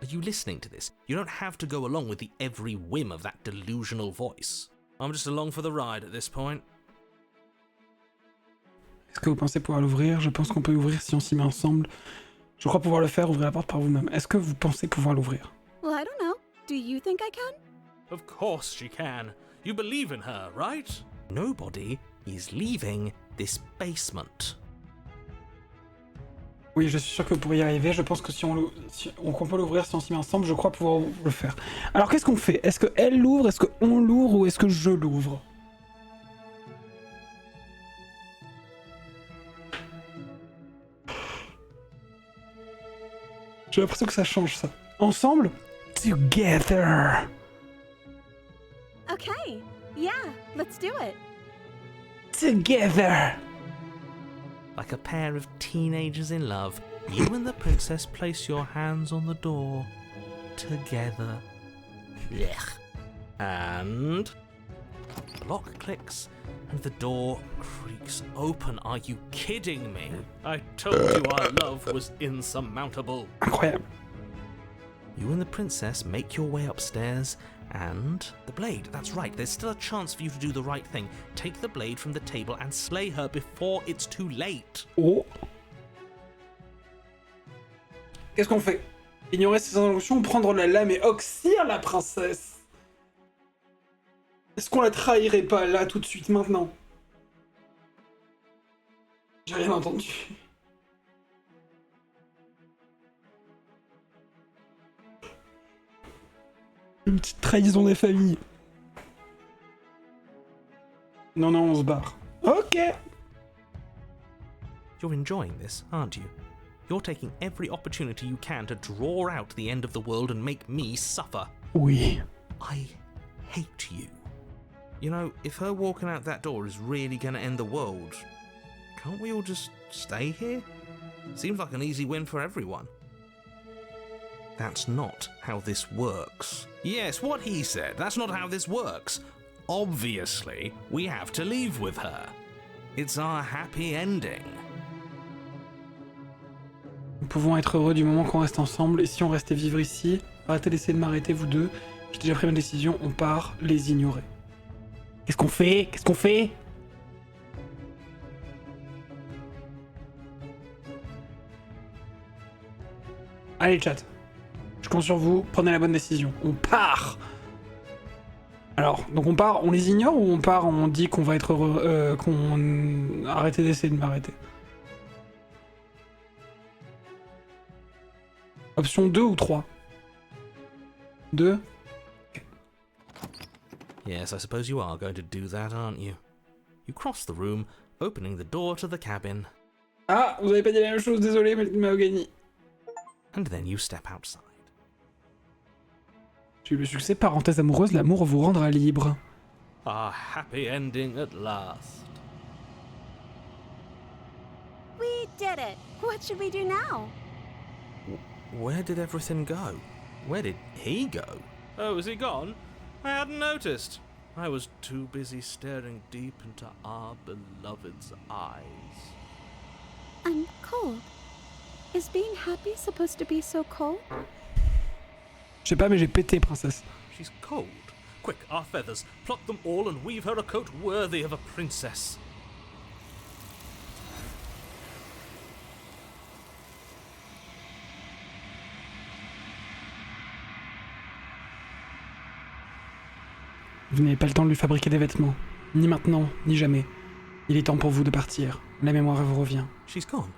Are you listening to this? You don't have to go along with the every whim of that delusional voice. I'm just along for the ride at this point. Est-ce que vous pensez pouvoir l'ouvrir? Je pense qu'on peut l'ouvrir si on s'y met ensemble. Je crois pouvoir le faire, ouvrir la porte par vous-même. Est-ce que vous pensez pouvoir l'ouvrir? Well, I don't know. Do you think I can? Of course she can. You believe in her, right? Nobody is leaving this basement. Oui, je suis sûr que vous pourriez y arriver. Je pense que si on peut l'ouvrir si on s'y met ensemble, je crois pouvoir le faire. Alors qu'est-ce qu'on fait? Est-ce qu'elle l'ouvre? Est-ce qu'on l'ouvre? Ou est-ce que je l'ouvre? J'ai l'impression que ça change, ça. Ensemble? Together! Okay. Yeah, let's do it. Together! Like a pair of teenagers in love, you and the princess place your hands on the door. Together. Blech. And... the lock clicks, and the door creaks open. Are you kidding me? I told you our love was insurmountable. Incroyable. You and the princess make your way upstairs, and the blade, that's right, there's still a chance for you to do the right thing. Take the blade from the table and slay her before it's too late. Oh. Qu'est-ce qu'on fait? Ignorer ses injonctions, prendre la lame et oxyre la princesse? Est-ce qu'on la trahirait pas là tout de suite maintenant? J'ai rien entendu. Une petite trahison des familles. Non, non, on se barre. Ok. You're enjoying this, aren't you? You're taking every opportunity you can to draw out the end of the world and make me suffer. Oui. I hate you. You know, if her walking out that door is really gonna end the world, can't we all just stay here? Seems like an easy win for everyone. That's not how this works. Yes, what he said, that's not how this works. Obviously, we have to leave with her. It's our happy ending. Nous pouvons être heureux du moment qu'on reste ensemble, et si on restait vivre ici, arrêtez d'essayer de m'arrêter vous deux. J'ai déjà pris ma décision, on part les ignorer. Qu'est-ce qu'on fait? Qu'est-ce qu'on fait? Allez chat, je compte sur vous, prenez la bonne décision. On part! Alors, donc on part, on les ignore ou on part, on dit qu'on va être heureux, qu'on... Arrêtez d'essayer de m'arrêter. Option 2 ou 3? 2? Yes, I suppose you are going to do that, aren't you? You cross the room, opening the door to the cabin. Ah, vous avez pas dit la même chose, désolé, Mahogany. And then you step outside. J'ai eu le succès, parenthèse amoureuse, l'amour vous rendra libre. A happy ending at last. We did it. What should we do now? Where did everything go? Where did he go? Oh, is he gone? I hadn't noticed. I was too busy staring deep into our beloved's eyes. I'm cold. Is being happy supposed to be so cold? Je sais pas, mais j'ai pété, princesse. She's cold. Quick, our feathers. Pluck them all and weave her a coat worthy of a princess. Vous n'avez pas le temps de lui fabriquer des vêtements. Ni maintenant, ni jamais. Il est temps pour vous de partir. La mémoire vous revient. She's gone.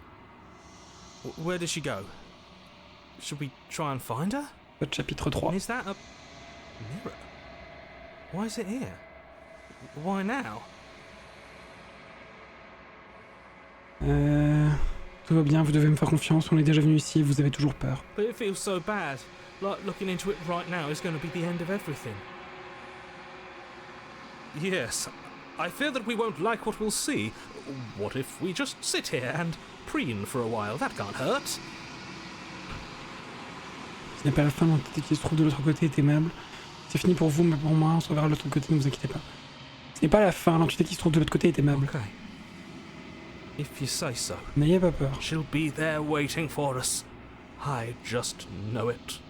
Where did she go? Should we try and find her? Votre chapitre 3. Is that a mirror? Why is it here? Why now? Tout va bien, vous devez me faire confiance, on est déjà venu ici et vous avez toujours peur. But it feels so bad. Like looking into it right now is going to be the end of everything. Yes, I fear that we won't like what we'll see. What if we just sit here and preen for a while? That can't hurt. Ce n'est pas la fin, l'entité qui se trouve de l'autre côté est aimable. C'est fini pour vous, mais pour moi, on se reverra de l'autre côté, ne vous inquiétez pas. Ce n'est pas la fin, l'entité qui se trouve de l'autre côté est aimable. Okay. If you say so. N'ayez pas peur. She'll be there waiting for us. I just know it.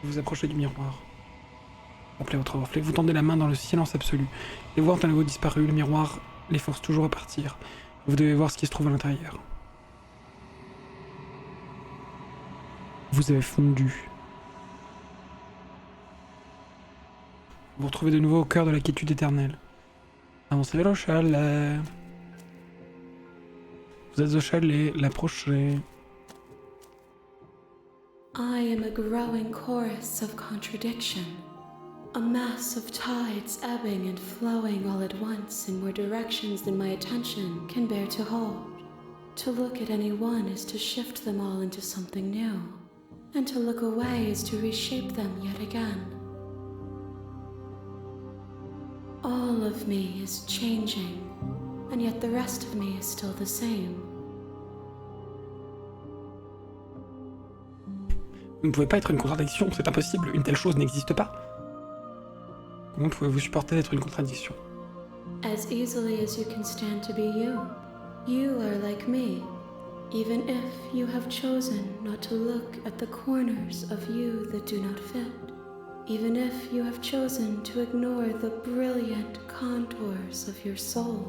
Vous vous approchez du miroir. Rappelez votre reflet, vous tendez la main dans le silence absolu. Les voix ont à nouveau disparu, le miroir les force toujours à partir. Vous devez voir ce qui se trouve à l'intérieur. Vous avez fondu. Vous vous retrouvez de nouveau au cœur de la quiétude éternelle. Avancez vers le chalet. Vous êtes au chalet, l'approchez. I am a growing chorus of contradiction, a mass of tides ebbing and flowing all at once in more directions than my attention can bear to hold. To look at any one is to shift them all into something new, and to look away is to reshape them yet again. All of me is changing, and yet the rest of me is still the same. Vous ne pouvez pas être une contradiction, c'est impossible, une telle chose n'existe pas. Comment pouvez-vous supporter d'être une contradiction? As easily as you can stand to be you. You are like me, even if you have chosen not to look at the corners of you that do not fit. Even if you have chosen to ignore the brilliant contours of your soul.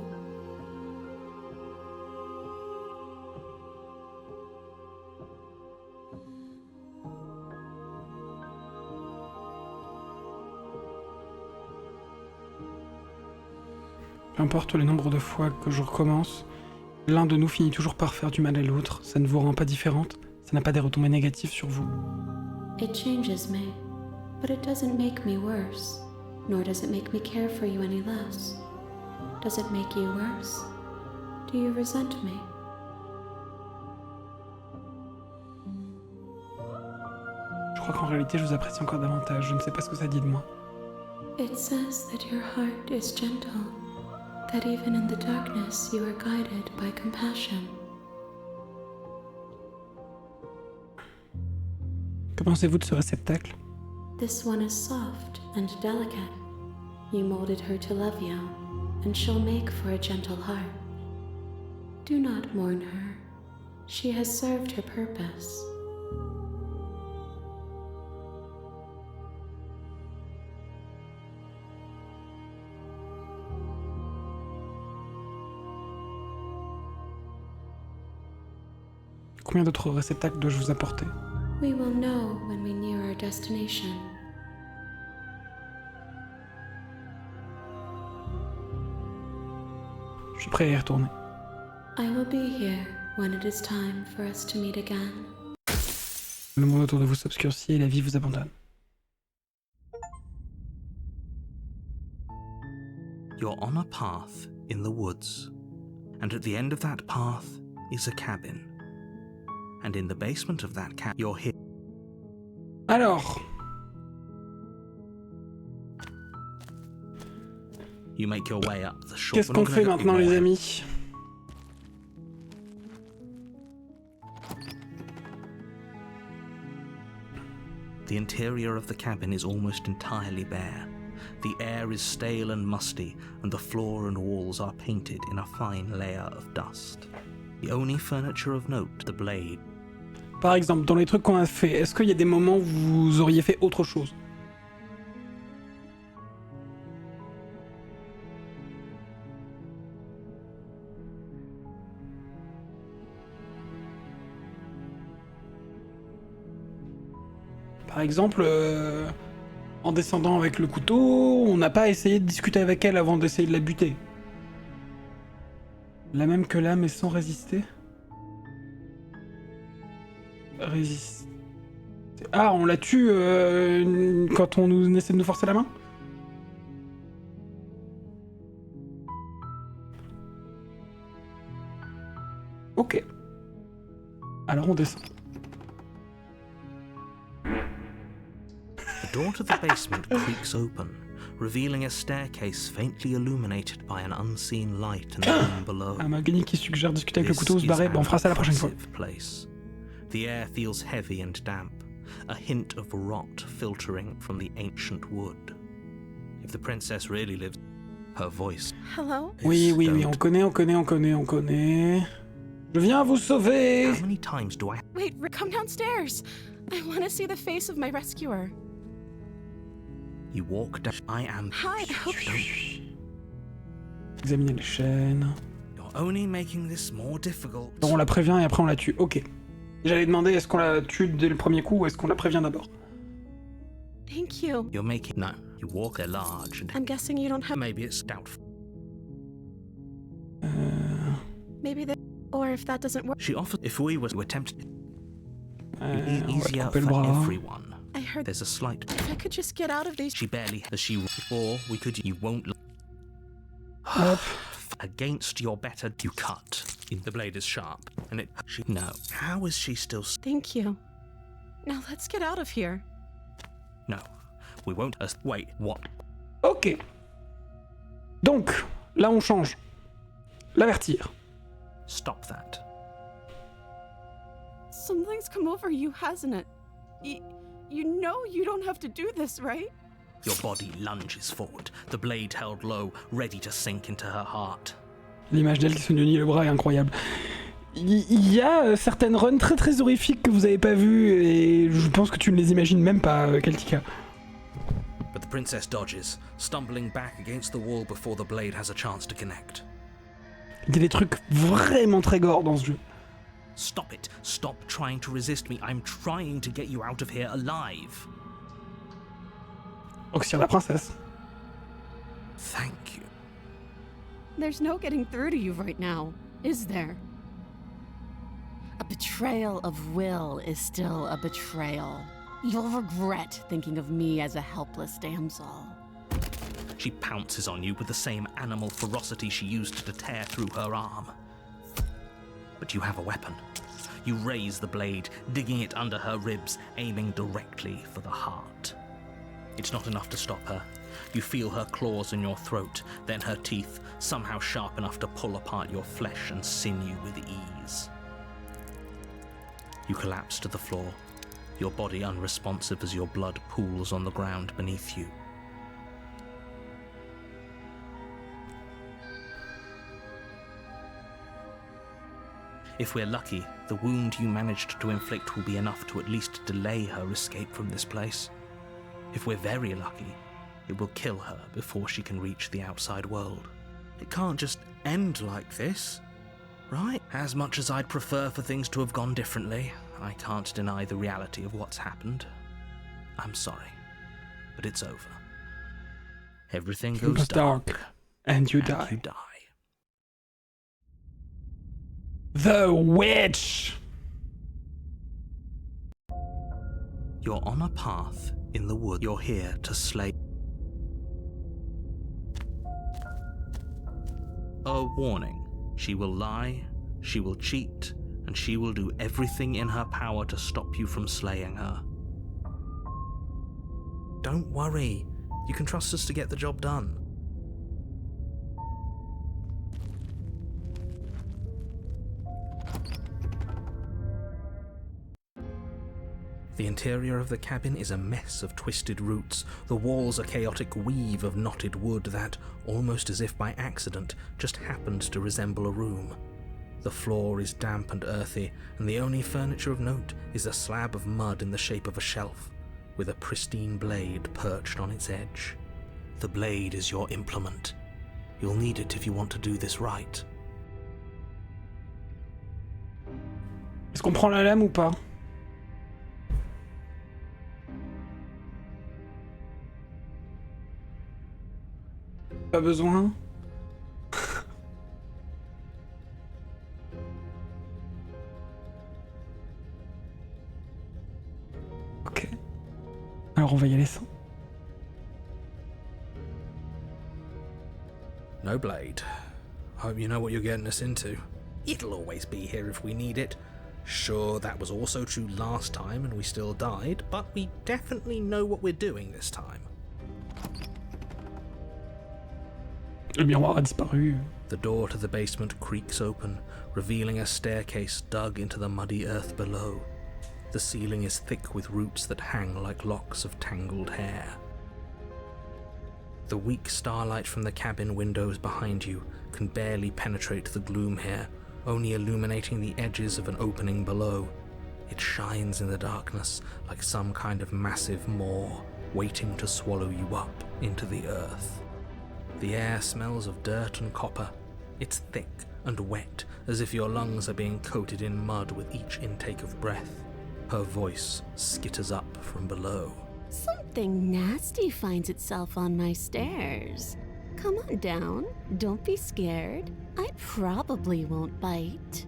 Peu importe le nombre de fois que je recommence, l'un de nous finit toujours par faire du mal à l'autre. Ça ne vous rend pas différente, ça n'a pas des retombées négatives sur vous. It changes me, but it doesn't make me worse, nor does it make me care for you any less. Does it make you worse? Do you resent me? Je crois qu'en réalité, je vous apprécie encore davantage. Je ne sais pas ce que ça dit de moi. It says that your heart is gentle, that even in the darkness you are guided by compassion. Que pensez-vous de ce réceptacle? This one is soft and delicate. You molded her to love you, and she'll make for a gentle heart. Do not mourn her. She has served her purpose. Combien d'autres réceptacles dois-je vous apporter? We will know when we near our destination. Je suis prêt à y retourner. I will be here when it is time for us to meet again. Le monde autour de vous s'obscurcit et la vie vous abandonne. You're on a path in the woods, and at the end of that path is a cabin. And in the basement of that cabin, you're hit. Alors, You make your way up the short. qu'est-ce qu'on fait maintenant, les amis? The interior of the cabin is almost entirely bare. The air is stale and musty, and the floor and walls are painted in a fine layer of dust. The only furniture of note, the blade. Par exemple, dans les trucs qu'on a fait, est-ce qu'il y a des moments où vous auriez fait autre chose? Par exemple, en descendant avec le couteau, on n'a pas essayé de discuter avec elle avant d'essayer de la buter. La même que là, mais sans résister. Résister. Ah, on la tue quand on nous essaie de nous forcer la main? Ok. Alors on descend. The door to the basement creaks open, revealing a staircase faintly illuminated by an unseen light in the room below. Ah, Malgani qui suggère discuter avec le This couteau ou se is barrer. Bon, on fera ça la prochaine fois. oppressive place. The air feels heavy and damp, a hint of rot filtering from the ancient wood. If the princess really lives, Her voice. Hello? Oui, on connaît. Je viens vous sauver. How many times do I... Wait, come downstairs. I want to see the face of my rescuer. You walk down... I am... Hi, I hope Examiner les chaînes. You're only making this more difficult. Alors on la prévient et après on la tue. Ok. J'allais demander est-ce qu'on la tue dès le premier coup ou est-ce qu'on la prévient d'abord. Thank you. You're making... No. You walk a large and... I'm guessing you don't have... Maybe it's doubtful. Maybe the... Or if that doesn't work... She offers... If we were to attempt... On va easier couper le for bras. everyone. I heard... There's a slight... If I could just get out of these... She barely... As she... Before we could... You won't... Hop. Against your better... You cut. The blade is sharp. And it... She... No. How is she still... Thank you. Now let's get out of here. No. We won't... Wait. What? Ok. Donc, là on change. L'avertir. Stop that. Something's come over you, hasn't it? You know you don't have to do this, right? Your body lunges forward, the blade held low, ready to sink into her heart. L'image d'elle qui se nuit le bras est incroyable. Il y a certaines runs très très horrifiques que vous avez pas vues et je pense que tu ne les imagines même pas, Keltika. But the princess dodges, stumbling back against the wall before the blade has a chance to connect. Il y a des trucs vraiment très gore dans ce jeu. Stop it. Stop trying to resist me. I'm trying to get you out of here alive. Auxiliaire la princesse. Thank you. There's no getting through to you right now, is there? A betrayal of will is still a betrayal. You'll regret thinking of me as a helpless damsel. She pounces on you with the same animal ferocity she used to tear through her arm. But you have a weapon. You raise the blade, digging it under her ribs, aiming directly for the heart. It's not enough to stop her. You feel her claws in your throat, then her teeth, somehow sharp enough to pull apart your flesh and sinew with ease. You collapse to the floor, your body unresponsive as your blood pools on the ground beneath you. If we're lucky, the wound you managed to inflict will be enough to at least delay her escape from this place. If we're very lucky, it will kill her before she can reach the outside world. It can't just end like this, right? As much as I'd prefer for things to have gone differently, I can't deny the reality of what's happened. I'm sorry, but it's over. Everything goes dark, and you die. The witch! You're on a path in the wood. You're here to slay. A warning. She will lie, she will cheat, and she will do everything in her power to stop you from slaying her. Don't worry. You can trust us to get the job done. The interior of the cabin is a mess of twisted roots. The walls a chaotic weave of knotted wood that, almost as if by accident, just happened to resemble a room. The floor is damp and earthy, and the only furniture of note is a slab of mud in the shape of a shelf, with a pristine blade perched on its edge. The blade is your implement. You'll need it if you want to do this right. Est-ce qu'on prend la lame ou pas? Pas besoin. Ok. Alors on va y aller sans. No blade. Hope you know what you're getting us into. It'll always be here if we need it. Sure, that was also true last time and we still died, but we definitely know what we're doing this time. Le miroir a disparu. The door to the basement creaks open, revealing a staircase dug into the muddy earth below. The ceiling is thick with roots that hang like locks of tangled hair. The weak starlight from the cabin windows behind you can barely penetrate the gloom here, only illuminating the edges of an opening below. It shines in the darkness like some kind of massive maw, waiting to swallow you up into the earth. The air smells of dirt and copper. It's thick and wet, as if your lungs are being coated in mud with each intake of breath. Her voice skitters up from below. Something nasty finds itself on my stairs. Come on down. Don't be scared. I probably won't bite.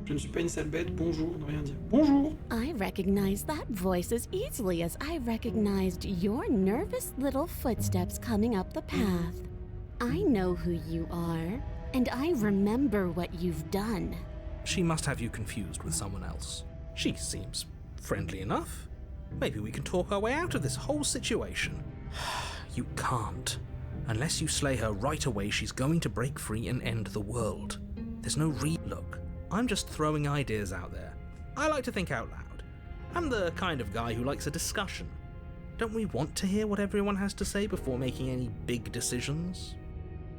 Je ne suis pas une sale bête, bonjour, ne rien dire. Bonjour! I recognize that voice as easily as I recognized your nervous little footsteps coming up the path. I know who you are, and I remember what you've done. She must have you confused with someone else. She seems friendly enough. Maybe we can talk our way out of this whole situation. You can't. Unless you slay her right away, she's going to break free and end the world. There's no Look, I'm just throwing ideas out there. I like to think out loud. I'm the kind of guy who likes a discussion. Don't we want to hear what everyone has to say before making any big decisions?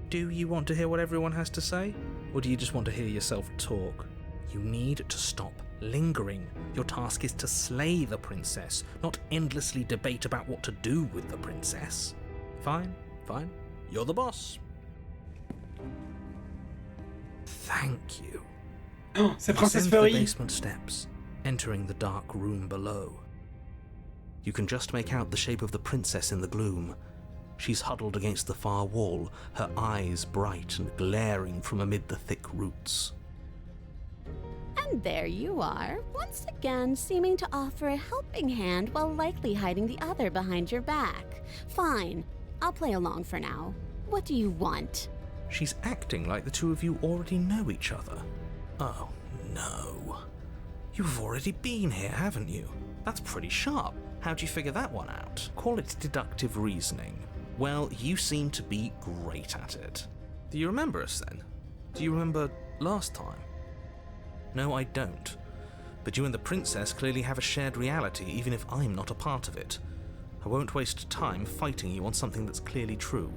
Do you want to hear what everyone has to say? Or do you just want to hear yourself talk? You need to stop lingering. Your task is to slay the princess, not endlessly debate about what to do with the princess. Fine. You're the boss. Thank you. Oh, c'est Princesse Ascend the Fleurie. basement steps, entering the dark room below. You can just make out the shape of the princess in the gloom. She's huddled against the far wall, her eyes bright and glaring from amid the thick roots. And there you are, once again seeming to offer a helping hand while likely hiding the other behind your back. Fine, I'll play along for now. What do you want? She's acting like the two of you already know each other. Oh, no. You've already been here, haven't you? That's pretty sharp. How'd you figure that one out? Call it deductive reasoning. Well, you seem to be great at it. Do you remember us then? Do you remember last time? No, I don't. But you and the princess clearly have a shared reality, even if I'm not a part of it. I won't waste time fighting you on something that's clearly true.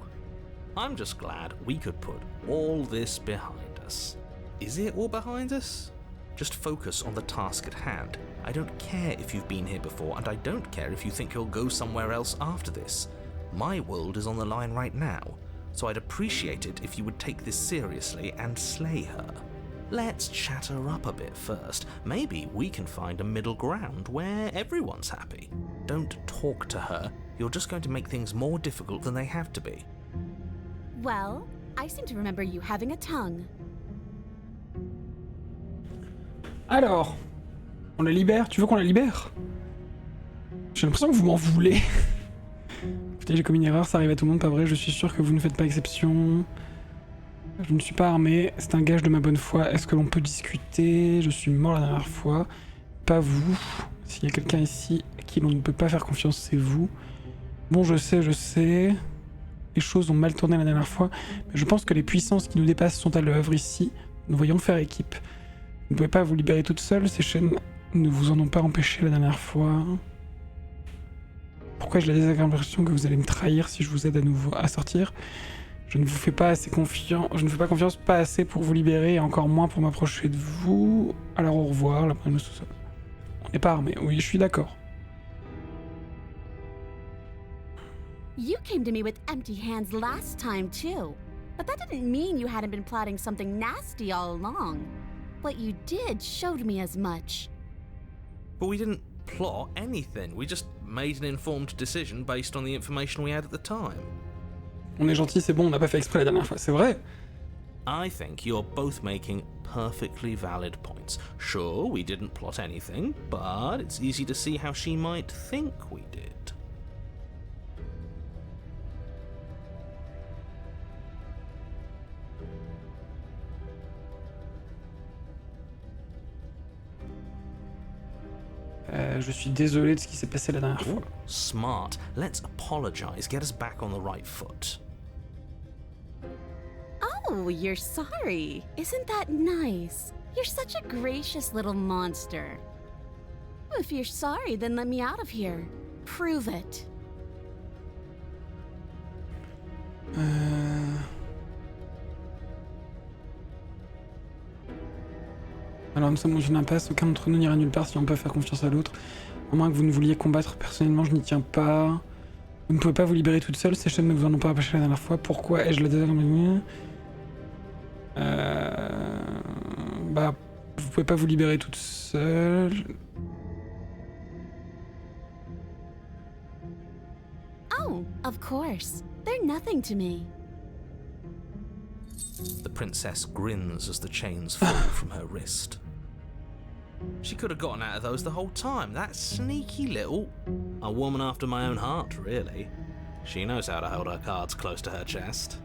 I'm just glad we could put all this behind us. Is it all behind us? Just focus on the task at hand. I don't care if you've been here before, and I don't care if you think you'll go somewhere else after this. My world is on the line right now, so I'd appreciate it if you would take this seriously and slay her. Let's chat her up a bit first. Maybe we can find a middle ground where everyone's happy. Don't talk to her. You're just going to make things more difficult than they have to be. Well, I seem to remember you having a tongue. Alors, on la libère? Tu veux qu'on la libère? J'ai l'impression que vous m'en voulez. Écoutez, j'ai commis une erreur, ça arrive à tout le monde, pas vrai? Je suis sûr que vous ne faites pas exception. Je ne suis pas armé, c'est un gage de ma bonne foi. Est-ce que l'on peut discuter? Je suis mort la dernière fois. Pas vous. S'il y a quelqu'un ici à qui l'on ne peut pas faire confiance, c'est vous. Bon, je sais. Les choses ont mal tourné la dernière fois, mais je pense que les puissances qui nous dépassent sont à l'œuvre ici. Nous voyons faire équipe. Vous ne pouvez pas vous libérer toute seule, ces chaînes ne vous en ont pas empêché la dernière fois. Pourquoi j'ai la désagréable impression que vous allez me trahir si je vous aide à nouveau à sortir? Je ne vous fais pas assez confiance, pas assez pour vous libérer et encore moins pour m'approcher de vous. Alors au revoir, la première sous-sol. On n'est pas armé, oui, je suis d'accord. You came to me with empty hands last time too, but that didn't mean you hadn't been plotting something nasty all along. What you did showed me as much. But we didn't plot anything. We just made an informed decision based on the information we had at the time. On est gentil, c'est bon, on n'a pas fait exprès la dernière fois, c'est vrai. I think you're both making perfectly valid points. Sure, we didn't plot anything, but it's easy to see how she might think we did. Je suis désolé de ce qui s'est passé la dernière fois. Smart. Let's apologize. Get us back on the right foot. Oh, you're sorry. Isn't that nice? You're such a gracious little monster. If you're sorry, then let me out of here. Prove it. Alors nous sommes dans une impasse, aucun d'entre nous n'ira nulle part si on peut faire confiance à l'autre. À moins que vous ne vouliez combattre personnellement, je n'y tiens pas. Vous ne pouvez pas vous libérer toute seule, ces chaînes ne vous en ont pas empêché la dernière fois. Pourquoi ai-je la désert dans mes mains? Bah, vous pouvez pas vous libérer toute seule. Oh, of course. They're nothing to me. The princess grins as the chains fall from her wrist. She could have gotten out of those the whole time. That sneaky little... A woman after my own heart, really. She knows how to hold her cards close to her chest.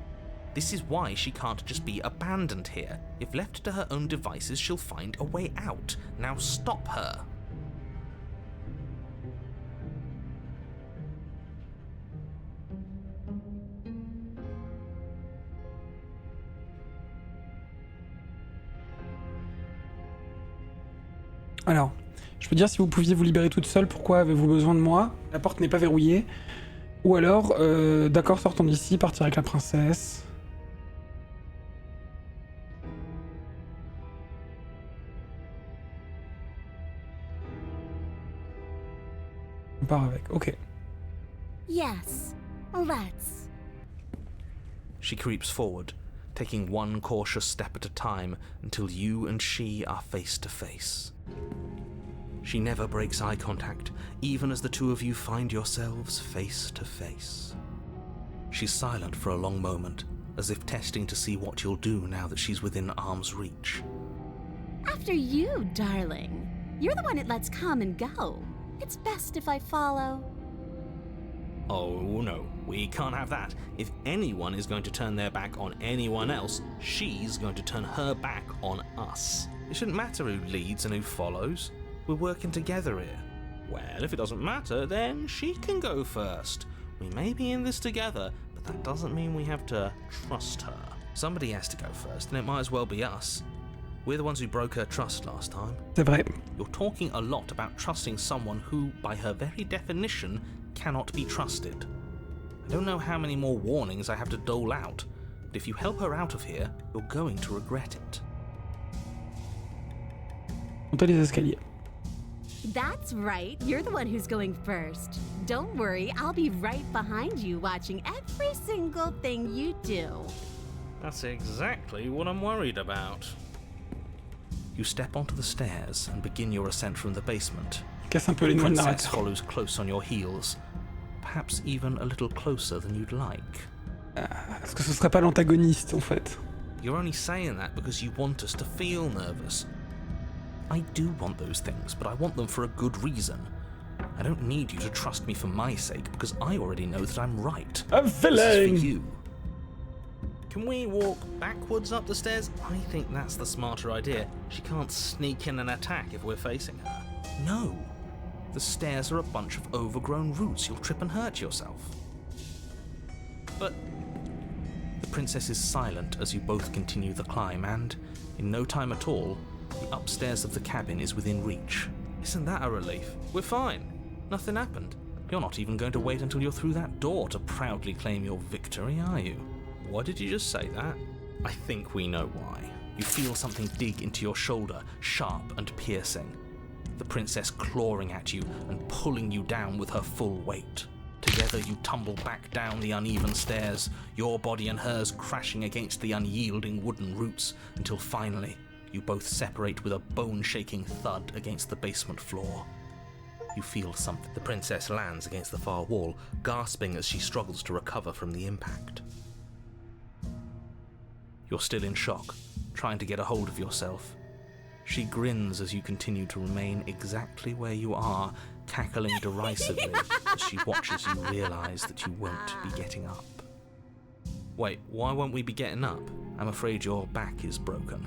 This is why she can't just be abandoned here. If left to her own devices, she'll find a way out. Now stop her. Alors, je peux dire si vous pouviez vous libérer toute seule, pourquoi avez-vous besoin de moi? La porte n'est pas verrouillée. Ou alors, d'accord, sortons d'ici, partir avec la princesse. On part avec, ok. Yes, let's. She creeps forward, taking one cautious step at a time until you and she are face to face. She never breaks eye contact, even as the two of you find yourselves face to face. She's silent for a long moment, as if testing to see what you'll do now that she's within arm's reach. After you, darling. You're the one it lets come and go. It's best if I follow. Oh no, we can't have that. If anyone is going to turn their back on anyone else, she's going to turn her back on us. It shouldn't matter who leads and who follows. We're working together here. Well, if it doesn't matter, then she can go first. We may be in this together, but that doesn't mean we have to trust her. Somebody has to go first, and it might as well be us. We're the ones who broke her trust last time. C'est vrai. You're talking a lot about trusting someone who, by her very definition, cannot be trusted. I don't know how many more warnings I have to dole out, but if you help her out of here, you're going to regret it. Montez les escaliers. That's right. You're the one who's going first. Don't worry, I'll be right behind you watching every single thing you do. That's exactly what I'm worried about. You step onto the stairs and begin your ascent from the basement. Casse un peu les The noix de princess narrateur. follows close on your heels, perhaps even a little closer than you'd like. Est-ce que ce serait pas l'antagoniste en fait? You're only saying that because you want us to feel nervous. I do want those things, but I want them for a good reason. I don't need you to trust me for my sake, because I already know that I'm right. A This is villain! for you. Can we walk backwards up the stairs? I think that's the smarter idea. She can't sneak in and attack if we're facing her. No. The stairs are a bunch of overgrown roots. You'll trip and hurt yourself. But the princess is silent as you both continue the climb, and in no time at all, the upstairs of the cabin is within reach. Isn't that a relief? We're fine. Nothing happened. You're not even going to wait until you're through that door to proudly claim your victory, are you? Why did you just say that? I think we know why. You feel something dig into your shoulder, sharp and piercing. The princess clawing at you and pulling you down with her full weight. Together you tumble back down the uneven stairs, your body and hers crashing against the unyielding wooden roots, until finally you both separate with a bone-shaking thud against the basement floor. You feel something. The princess lands against the far wall, gasping as she struggles to recover from the impact. You're still in shock, trying to get a hold of yourself. She grins as you continue to remain exactly where you are, cackling derisively as she watches you realise that you won't be getting up. Wait, why won't we be getting up? I'm afraid your back is broken.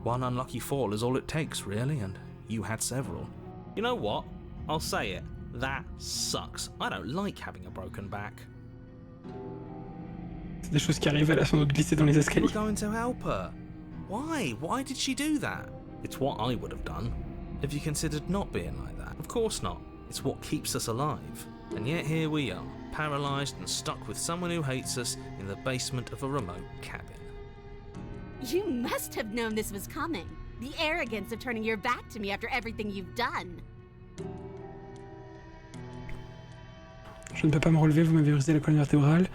One unlucky fall is all it takes, really, and you had several. You know what? I'll say it. That sucks. I don't like having a broken back. C'est des choses qui arrivent, elle a sans doute glissé dans les We're escaliers. going to help her. Why? Why did she do that? It's what I would have done. Have you considered not being like that? Of course not. It's what keeps us alive. And yet here we are, paralysed and stuck with someone who hates us in the basement of a remote cabin. You must have known this was coming. The arrogance of turning your back to me after everything you've done. Je ne peux pas me relever, vous m'avez brisé la colonne vertébrale.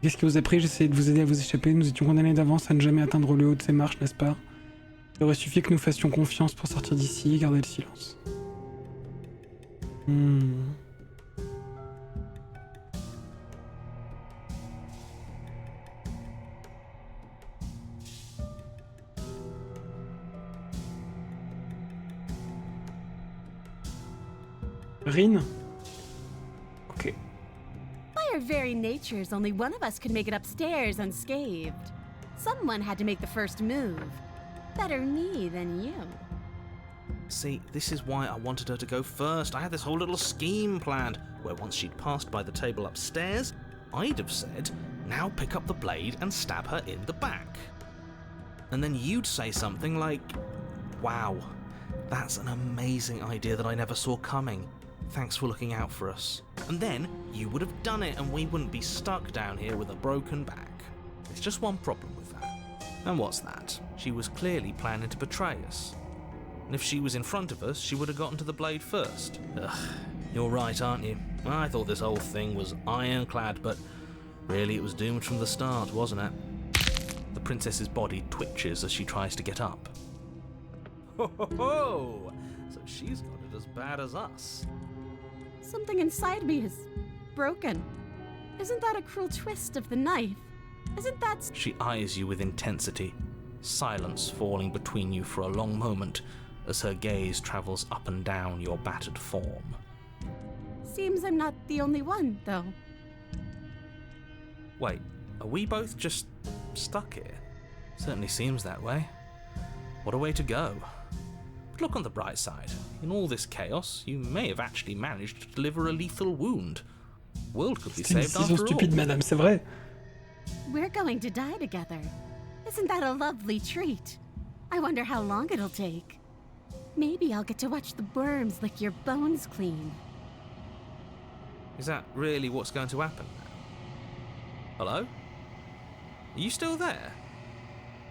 Qu'est-ce qui vous a pris? J'essayais de vous aider à vous échapper. Nous étions condamnés d'avance à ne jamais atteindre le haut de ces marches, n'est-ce pas? Il aurait suffi que nous fassions confiance pour sortir d'ici et garder le silence. Rin? Ok. By our very natures, only one of us could make it upstairs unscathed. Someone had to make the first move. Better me than you. See, this is why I wanted her to go first. I had this whole little scheme planned, where once she'd passed by the table upstairs, I'd have said, now pick up the blade and stab her in the back. And then you'd say something like, wow, that's an amazing idea that I never saw coming. Thanks for looking out for us. And then you would have done it and we wouldn't be stuck down here with a broken back. There's just one problem with that. And what's that? She was clearly planning to betray us. And if she was in front of us, she would have gotten to the blade first. Ugh, you're right, aren't you? I thought this whole thing was ironclad, but really it was doomed from the start, wasn't it? The princess's body twitches as she tries to get up. Ho ho ho! So she's got it as bad as us. Something inside me is broken. Isn't that a cruel twist of the knife? Isn't that... She eyes you with intensity, silence falling between you for a long moment as her gaze travels up and down your battered form. Seems I'm not the only one, though. Wait, are we both just stuck here? Certainly seems that way. What a way to go. But look on the bright side. In all this chaos, you may have actually managed to deliver a lethal wound. The world could be C'est une saved décision after stupide, all. madame, c'est vrai. We're going to die together. Isn't that a lovely treat? I wonder how long it'll take. Maybe I'll get to watch the worms lick your bones clean. Is that really what's going to happen? Hello? Are you still there?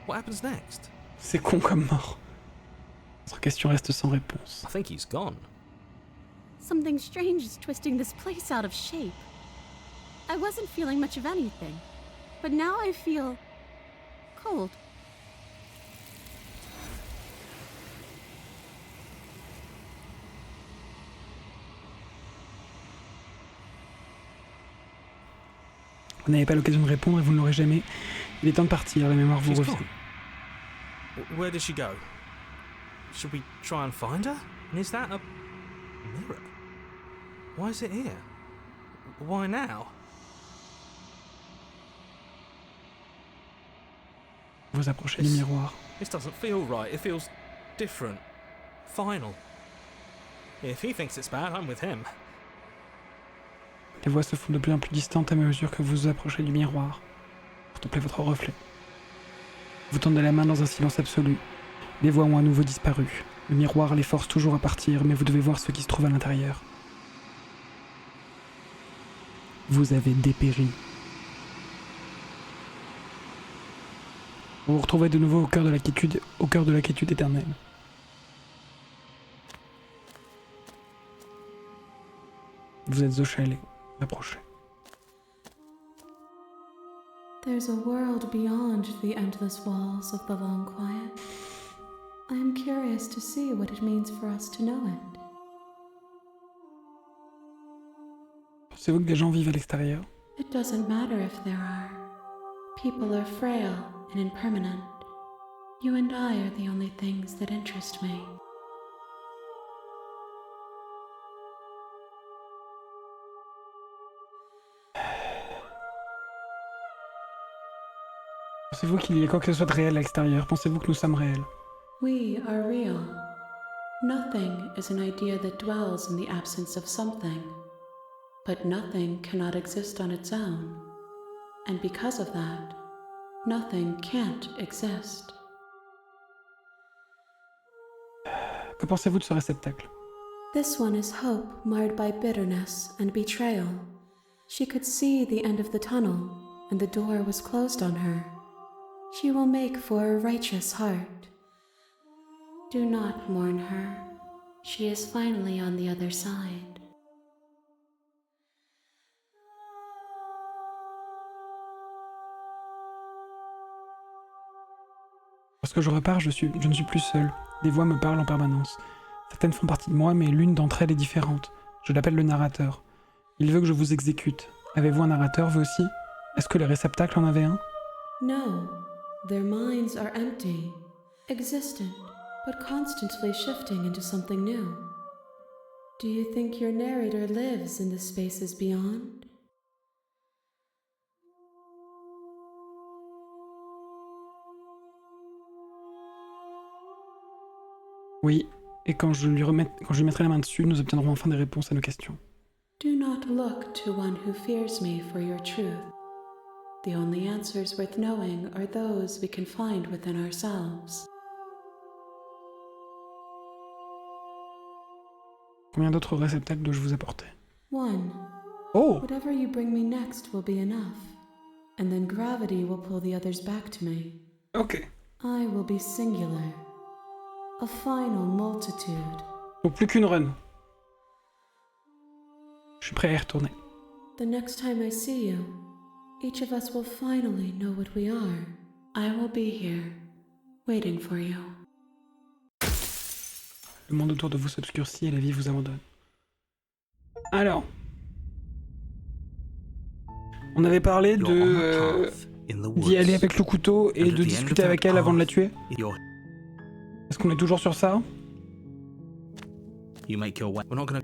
What happens next? C'est con comme mort. Notre question reste sans réponse. I think he's gone. Something strange is twisting this place out of shape. I wasn't feeling much of anything, but now I feel cold. Vous n'avez pas l'occasion de répondre et vous ne l'aurez jamais. Il est temps de partir, la mémoire vous She's revient. gone. Where did she go? Should we try and find her? And is that a mirror? Why is it here? Why now? Vous approchez du miroir. This doesn't feel right. It feels different. Final. If he thinks it's bad, I'm with him. Les voix se font de plus en plus distantes à mesure que vous vous approchez du miroir. Contemplez votre reflet. Vous tendez la main dans un silence absolu. Les voix ont à nouveau disparu. Le miroir les force toujours à partir, mais vous devez voir ce qui se trouve à l'intérieur. Vous avez dépéri. Vous vous retrouvez de nouveau au cœur de la quiétude éternelle. Vous êtes au chalet. Approchez. There's a world beyond the endless walls of the long quiet. I am curious to see what it means for us to know it. Pensez-vous que des gens vivent à l'extérieur? It doesn't matter if there are. People are frail and impermanent. You and I are the only things that interest me. Pensez-vous qu'il y ait quoi que ce soit de réel à l'extérieur? Pensez-vous que nous sommes réels? We are real. Nothing is an idea that dwells in the absence of something. But nothing cannot exist on its own. And because of that, nothing can't exist. Que pensez-vous de ce réceptacle? This one is hope marred by bitterness and betrayal. She could see the end of the tunnel, and the door was closed on her. She will make for a righteous heart. Do not mourn her. She is finally on the other side. Lorsque je repars, je ne suis plus seul. Des voix me parlent en permanence. Certaines font partie de moi, mais l'une d'entre elles est différente. Je l'appelle le narrateur. Il veut que je vous exécute. Avez-vous un narrateur, vous aussi? Est-ce que les réceptacles en avaient un? No, their minds are empty, existent, but constantly shifting into something new. Do you think your narrator lives in the spaces beyond? Oui, et quand je lui mettrai la main dessus, nous obtiendrons enfin des réponses à nos questions. Do not look to one who fears me for your truth. The only answers worth knowing are those we can find within ourselves. Combien d'autres réceptacles dois-je vous apporter? One. Oh! Whatever you bring me next will be enough, and then gravity will pull the others back to me. Ok. I will be singular. A final multitude. Donc plus qu'une run. Je suis prêt à y retourner. The next time I see you, each of us will finally know what we are. I will be here, waiting for you. Le monde autour de vous s'obscurcit et la vie vous abandonne. Alors. On avait parlé d'y aller avec le couteau et de discuter avec elle avant de la tuer. Est-ce qu'on est toujours sur ça? You make your way. We're not gonna.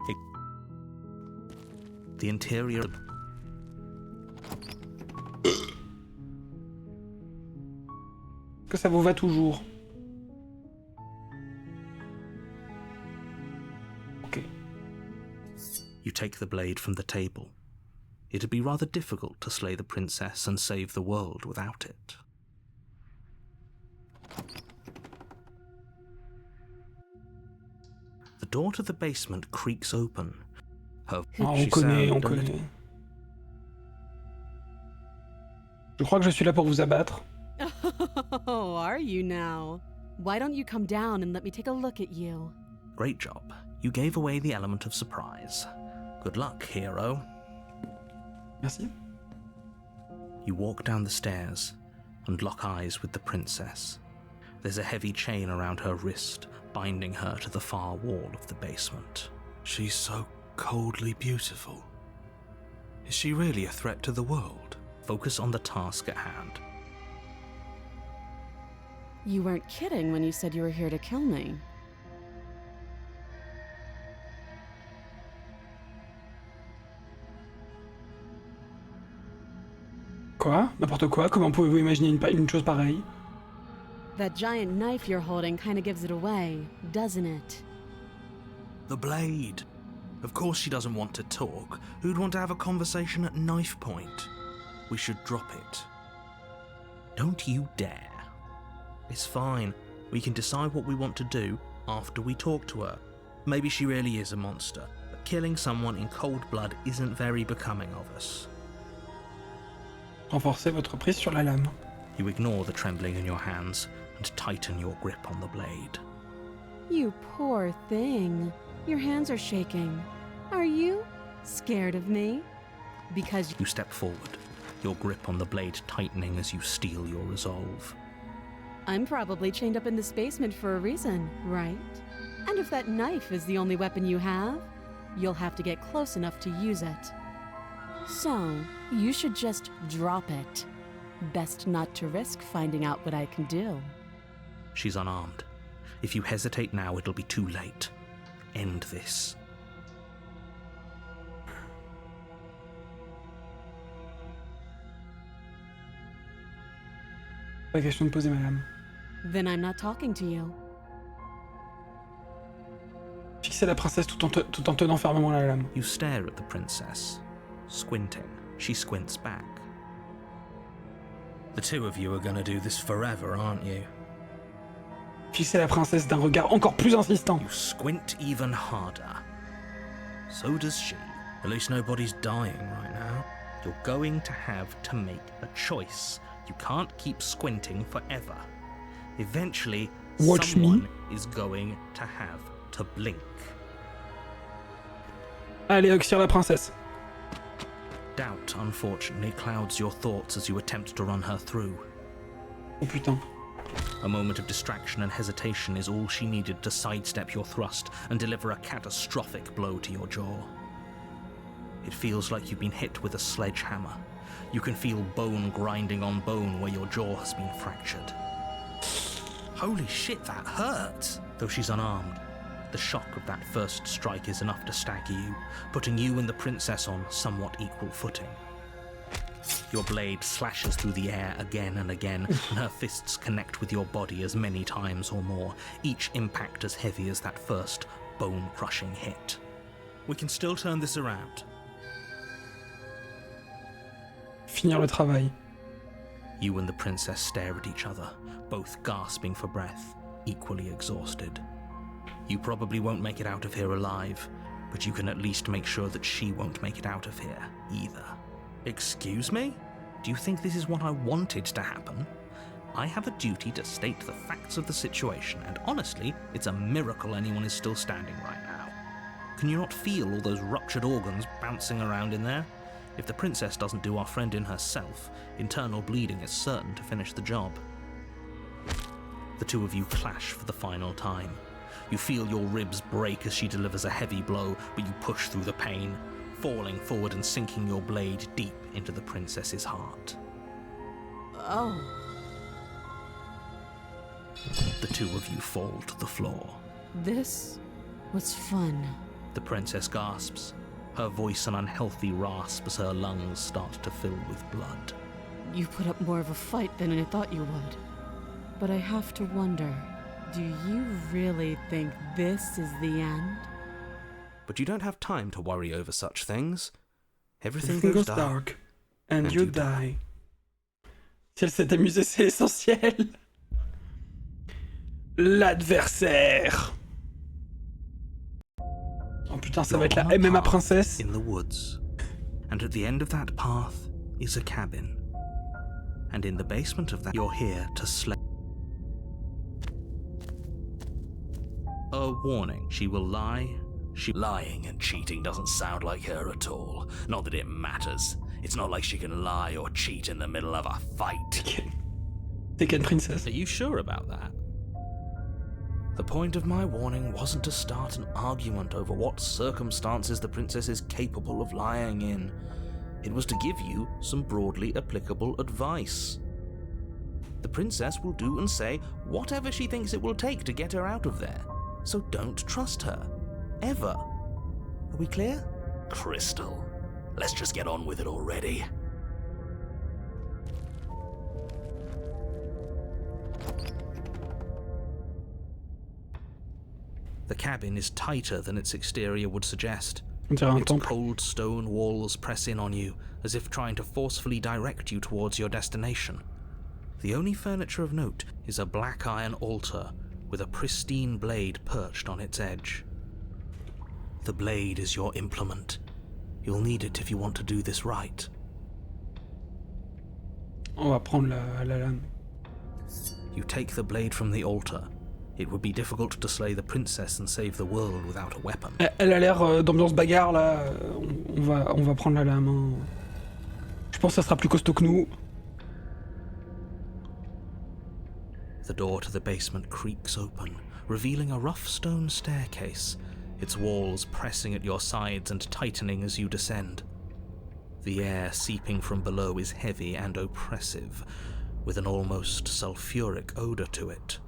The interior. Que ça vous va toujours? Ok. You take the blade from the table. It'd be rather difficult to slay the princess and save the world without it. The door to the basement creaks open. Ah, on connaît. Je crois que je suis là pour vous abattre. Oh, are you now? Why don't you come down and let me take a look at you? Great job. You gave away the element of surprise. Good luck, hero. Merci. You walk down the stairs and lock eyes with the princess. There's a heavy chain around her wrist, binding her to the far wall of the basement. She's so coldly beautiful. Is she really a threat to the world? Focus on the task at hand. You weren't kidding when you said you were here to kill me. Quoi? N'importe quoi? Comment pouvez-vous imaginer une chose pareille? That giant knife you're holding kinda gives it away, doesn't it? The blade. Of course she doesn't want to talk. Who'd want to have a conversation at knife point? We should drop it. Don't you dare. It's fine. We can decide what we want to do after we talk to her. Maybe she really is a monster, but killing someone in cold blood isn't very becoming of us. Renforcez votre prise sur la lame. You ignore the trembling in your hands and tighten your grip on the blade. You poor thing. Your hands are shaking. Are you scared of me? Because You step forward, your grip on the blade tightening as you steel your resolve. I'm probably chained up in this basement for a reason, right? And if that knife is the only weapon you have, you'll have to get close enough to use it. So, you should just drop it. Best not to risk finding out what I can do. She's unarmed. If you hesitate now, it'll be too late. End this. Pas question de poser, madame. Then I'm not talking to you. Fixez la princesse tout en tenant fermement la lame. You stare at the princess, squinting. She squints back. The two of you are gonna do this forever, aren't you? Fixez la princesse d'un regard encore plus insistant. You squint even harder. So does she. At least nobody's dying right now. You're going to have to make a choice. You can't keep squinting forever. Eventually, Watch Someone me. is going to have to blink. Allez, Oxyre la princesse. Doubt, unfortunately, clouds your thoughts as you attempt to run her through. Oh putain. A moment of distraction and hesitation is all she needed to sidestep your thrust and deliver a catastrophic blow to your jaw. It feels like you've been hit with a sledgehammer. You can feel bone grinding on bone where your jaw has been fractured. Holy shit, that hurt! Though she's unarmed, the shock of that first strike is enough to stagger you, putting you and the princess on somewhat equal footing. Your blade slashes through the air again and again, and her fists connect with your body as many times or more, each impact as heavy as that first bone-crushing hit. We can still turn this around. Finir le travail. You and the princess stare at each other, both gasping for breath, equally exhausted. You probably won't make it out of here alive, but you can at least make sure that she won't make it out of here either. Excuse me? Do you think this is what I wanted to happen? I have a duty to state the facts of the situation, and honestly, it's a miracle anyone is still standing right now. Can you not feel all those ruptured organs bouncing around in there? If the princess doesn't do our friend in herself, internal bleeding is certain to finish the job. The two of you clash for the final time. You feel your ribs break as she delivers a heavy blow, but you push through the pain, falling forward and sinking your blade deep into the princess's heart. Oh. The two of you fall to the floor. This was fun. The princess gasps, her voice an unhealthy rasp as her lungs start to fill with blood. You put up more of a fight than I thought you would. But I have to wonder, do you really think this is the end? But you don't have time to worry over such things. Everything Everything goes goes dark. dark. And you die. Si elle s'est amusée, c'est l'essentiel. L'adversaire. Oh putain, ça va être la MMA princesse. In the woods. And at the end of that path is a cabin. And in the basement of that, you're here to slay. A warning, she will lie. Lying and cheating doesn't sound like her at all. Not that it matters. It's not like she can lie or cheat in the middle of a fight. Tekken princess. Are you sure about that? The point of my warning wasn't to start an argument over what circumstances the princess is capable of lying in. It was to give you some broadly applicable advice. The princess will do and say whatever she thinks it will take to get her out of there. So don't trust her. Ever. Are we clear? Crystal. Let's just get on with it already. The cabin is tighter than its exterior would suggest. On dirait un Its temple. cold stone walls press in on you, as if trying to forcefully direct you towards your destination. The only furniture of note is a black iron altar with a pristine blade perched on its edge. The blade is your implement. You'll need it if you want to do this right. On va prendre la lame. You take the blade from the altar. It would be difficult to slay the princess and save the world without a weapon. Elle a l'air d'ambiance bagarre là. On va prendre la lame. Hein. Je pense que ça sera plus costaud que nous. The door to the basement creaks open, revealing a rough stone staircase, its walls pressing at your sides and tightening as you descend. The air seeping from below is heavy and oppressive, with an almost sulfuric odor to it.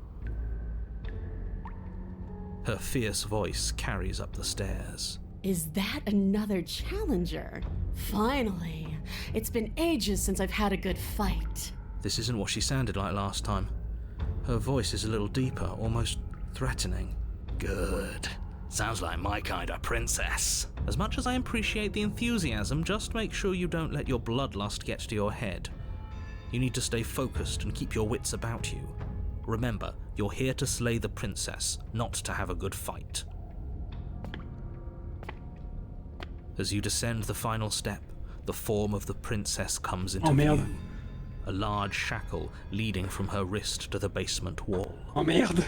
Her fierce voice carries up the stairs. Is that another challenger? Finally. It's been ages since I've had a good fight. This isn't what she sounded like last time. Her voice is a little deeper, almost threatening. Good. Sounds like my kind of princess. As much as I appreciate the enthusiasm, just make sure you don't let your bloodlust get to your head. You need to stay focused and keep your wits about you. Remember, you're here to slay the princess, not to have a good fight. As you descend the final step, the form of the princess comes into view. a large shackle leading from her wrist to the basement wall. Oh merde!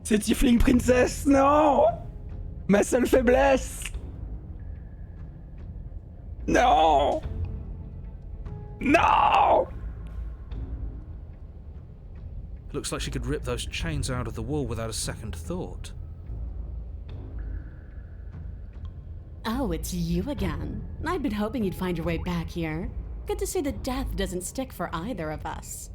C'est Tiefling Princess, non! Ma seule faiblesse! Non! Non! Looks like she could rip those chains out of the wall without a second thought. Oh, it's you again. I'd been hoping you'd find your way back here. Good to see that death doesn't stick for either of us.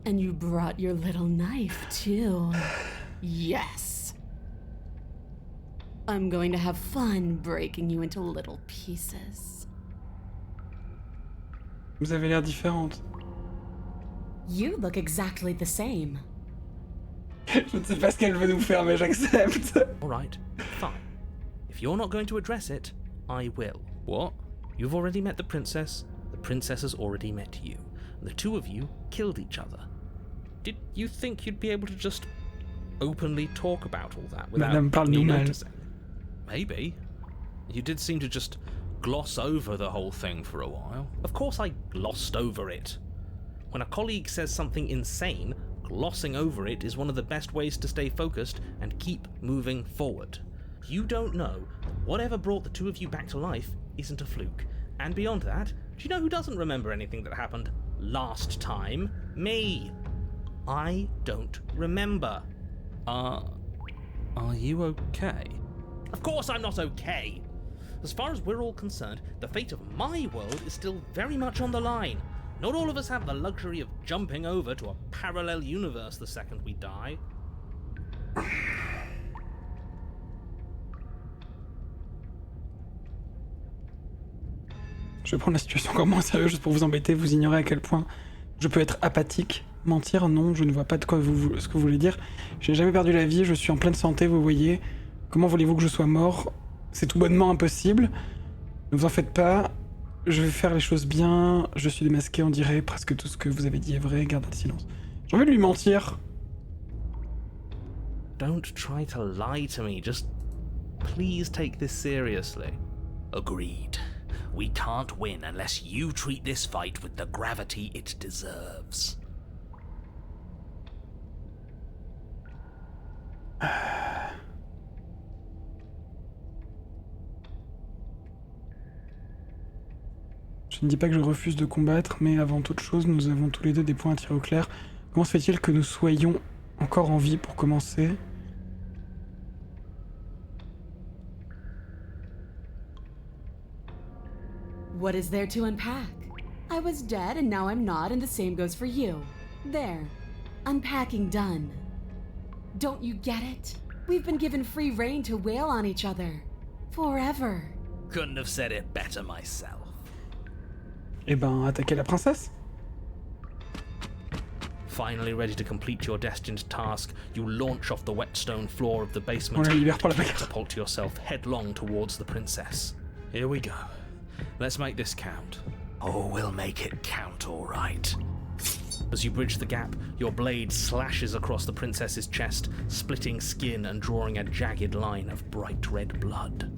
And you brought your little knife, too. Yes. I'm going to have fun breaking you into little pieces. Vous avez l'air différente. You look exactly the same. Je ne sais pas ce qu'elle veut nous faire, mais j'accepte. Alright, fine. If you're not going to address it, I will. What? You've already met the princess has already met you. And the two of you killed each other. Did you think you'd be able to just openly talk about all that without me noticing? Maybe. You did seem to just gloss over the whole thing for a while. Of course I glossed over it. When a colleague says something insane, glossing over it is one of the best ways to stay focused and keep moving forward. You don't know that whatever brought the two of you back to life isn't a fluke. And beyond that, do you know who doesn't remember anything that happened last time? Me. I don't remember. Are you okay? Of course I'm not okay. As far as we're all concerned, the fate of my world is still very much on the line. Not all of us have the luxury of jumping over to a parallel universe the second we die. Je vais prendre la situation encore moins sérieux juste pour vous embêter, vous ignorez à quel point je peux être apathique. Mentir, non, je ne vois pas de quoi ce que vous voulez dire. Je n'ai jamais perdu la vie, je suis en pleine santé, vous voyez. Comment voulez-vous que je sois mort? C'est tout bonnement impossible. Ne vous en faites pas, je vais faire les choses bien, je suis démasqué, on dirait, presque tout ce que vous avez dit est vrai, gardez le silence. J'ai envie de lui mentir. Don't try to lie to me, just please take this seriously. Agreed. We can't win unless you treat this fight with the gravity it deserves. Je ne dis pas que je refuse de combattre, mais avant toute chose, nous avons tous les deux des points à tirer au clair. Comment se fait-il que nous soyons encore en vie pour commencer? What is there to unpack? I was dead and now I'm not, and the same goes for you. There. Unpacking done. Don't you get it? We've been given free rein to wail on each other. Forever. Couldn't have said it better myself. Eh ben, attaquer la princesse? Finally ready to complete your destined task, you launch off the wet stone floor of the basement On la libère par la and bagarre. catapult yourself headlong towards the princess. Here we go. Let's make this count. Oh, we'll make it count, all right. As you bridge the gap, your blade slashes across the princess's chest, splitting skin and drawing a jagged line of bright red blood.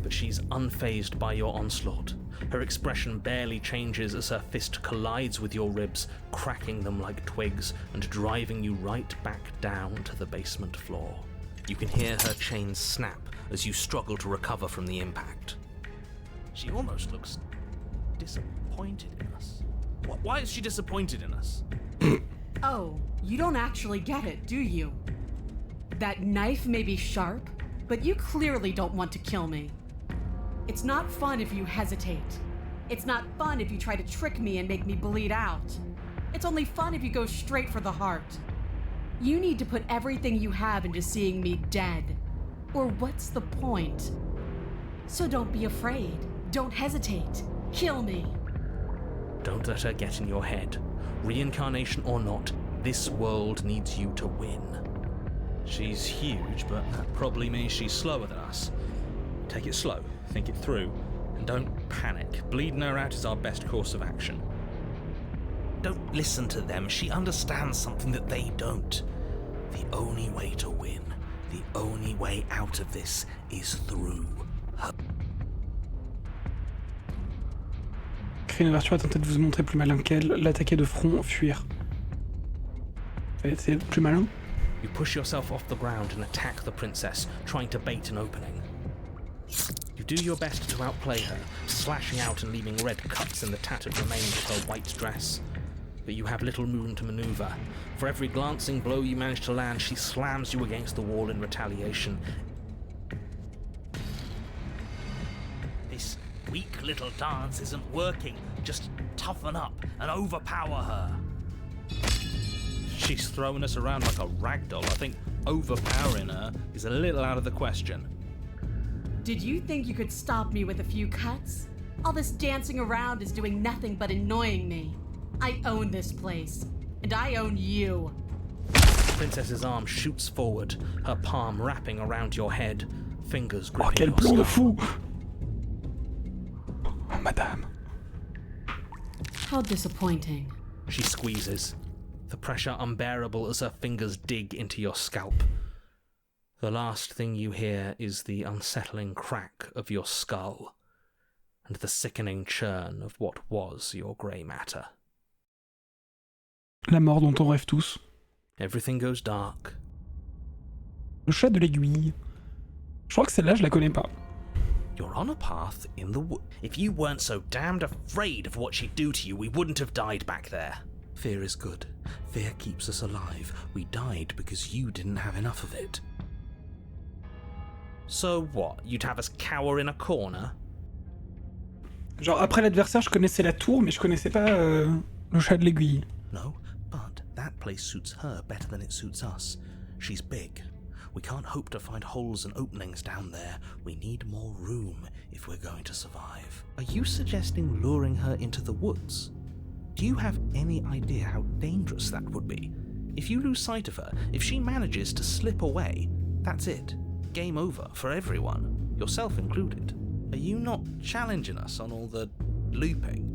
But she's unfazed by your onslaught. Her expression barely changes as her fist collides with your ribs, cracking them like twigs and driving you right back down to the basement floor. You can hear her chains snap as you struggle to recover from the impact. She almost looks disappointed in us. Why is she disappointed in us? Oh, you don't actually get it, do you? That knife may be sharp, but you clearly don't want to kill me. It's not fun if you hesitate. It's not fun if you try to trick me and make me bleed out. It's only fun if you go straight for the heart. You need to put everything you have into seeing me dead. Or what's the point? So don't be afraid. Don't hesitate. Kill me. Don't let her get in your head. Reincarnation or not, this world needs you to win. She's huge, but that probably means she's slower than us. Take it slow, think it through, and don't panic. Bleeding her out is our best course of action. Don't listen to them. She understands something that they don't. The only way to win, the only way out of this is through her. Créer une ouverture à tenter de vous montrer plus malin qu'elle, l'attaquer de front, fuir. C'est plus malin. You push yourself off the ground and attack the princess, trying to bait an opening. You do your best to outplay her, slashing out and leaving red cuts in the tattered remains of her white dress. But you have little room to maneuver. For every glancing blow you manage to land, she slams you against the wall in retaliation. This weak little dance isn't working. Just toughen up and overpower her. She's throwing us around like a ragdoll. I think overpowering her is a little out of the question. Did you think you could stop me with a few cuts? All this dancing around is doing nothing but annoying me. I own this place, and I own you. The princess's arm shoots forward, her palm wrapping around your head, fingers Oh, gripping quel your plan de skull. fou! Oh, madame. How disappointing. She squeezes, the pressure unbearable as her fingers dig into your scalp. The last thing you hear is the unsettling crack of your skull, and the sickening churn of what was your grey matter. La mort dont on rêve tous. Everything goes dark. Le chat de l'aiguille. Je crois que celle-là, je la connais pas. You're on a path in the wood. If you weren't so damned afraid of what she'd do to you, we wouldn't have died back there. Fear is good. Fear keeps us alive. We died because you didn't have enough of it. So what? You'd have us cower in a corner? Genre, après l'adversaire, je connaissais la tour, mais je connaissais pas le chat de l'aiguille. No, but that place suits her better than it suits us. She's big. We can't hope to find holes and openings down there. We need more room if we're going to survive. Are you suggesting luring her into the woods? Do you have any idea how dangerous that would be? If you lose sight of her, if she manages to slip away, that's it. Game over for everyone, yourself included. Are you not challenging us on all the looping?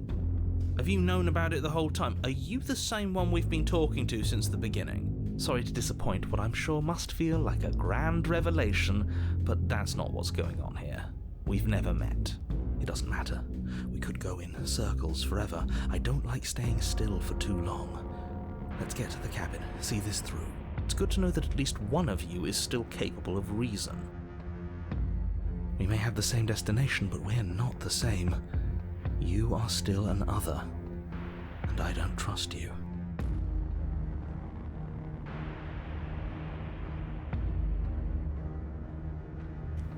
Have you known about it the whole time? Are you the same one we've been talking to since the beginning? Sorry to disappoint what I'm sure must feel like a grand revelation, but that's not what's going on here. We've never met. It doesn't matter. We could go in circles forever. I don't like staying still for too long. Let's get to the cabin, see this through. It's good to know that at least one of you is still capable of reason. We may have the same destination, but we're not the same. You are still an other, and I don't trust you.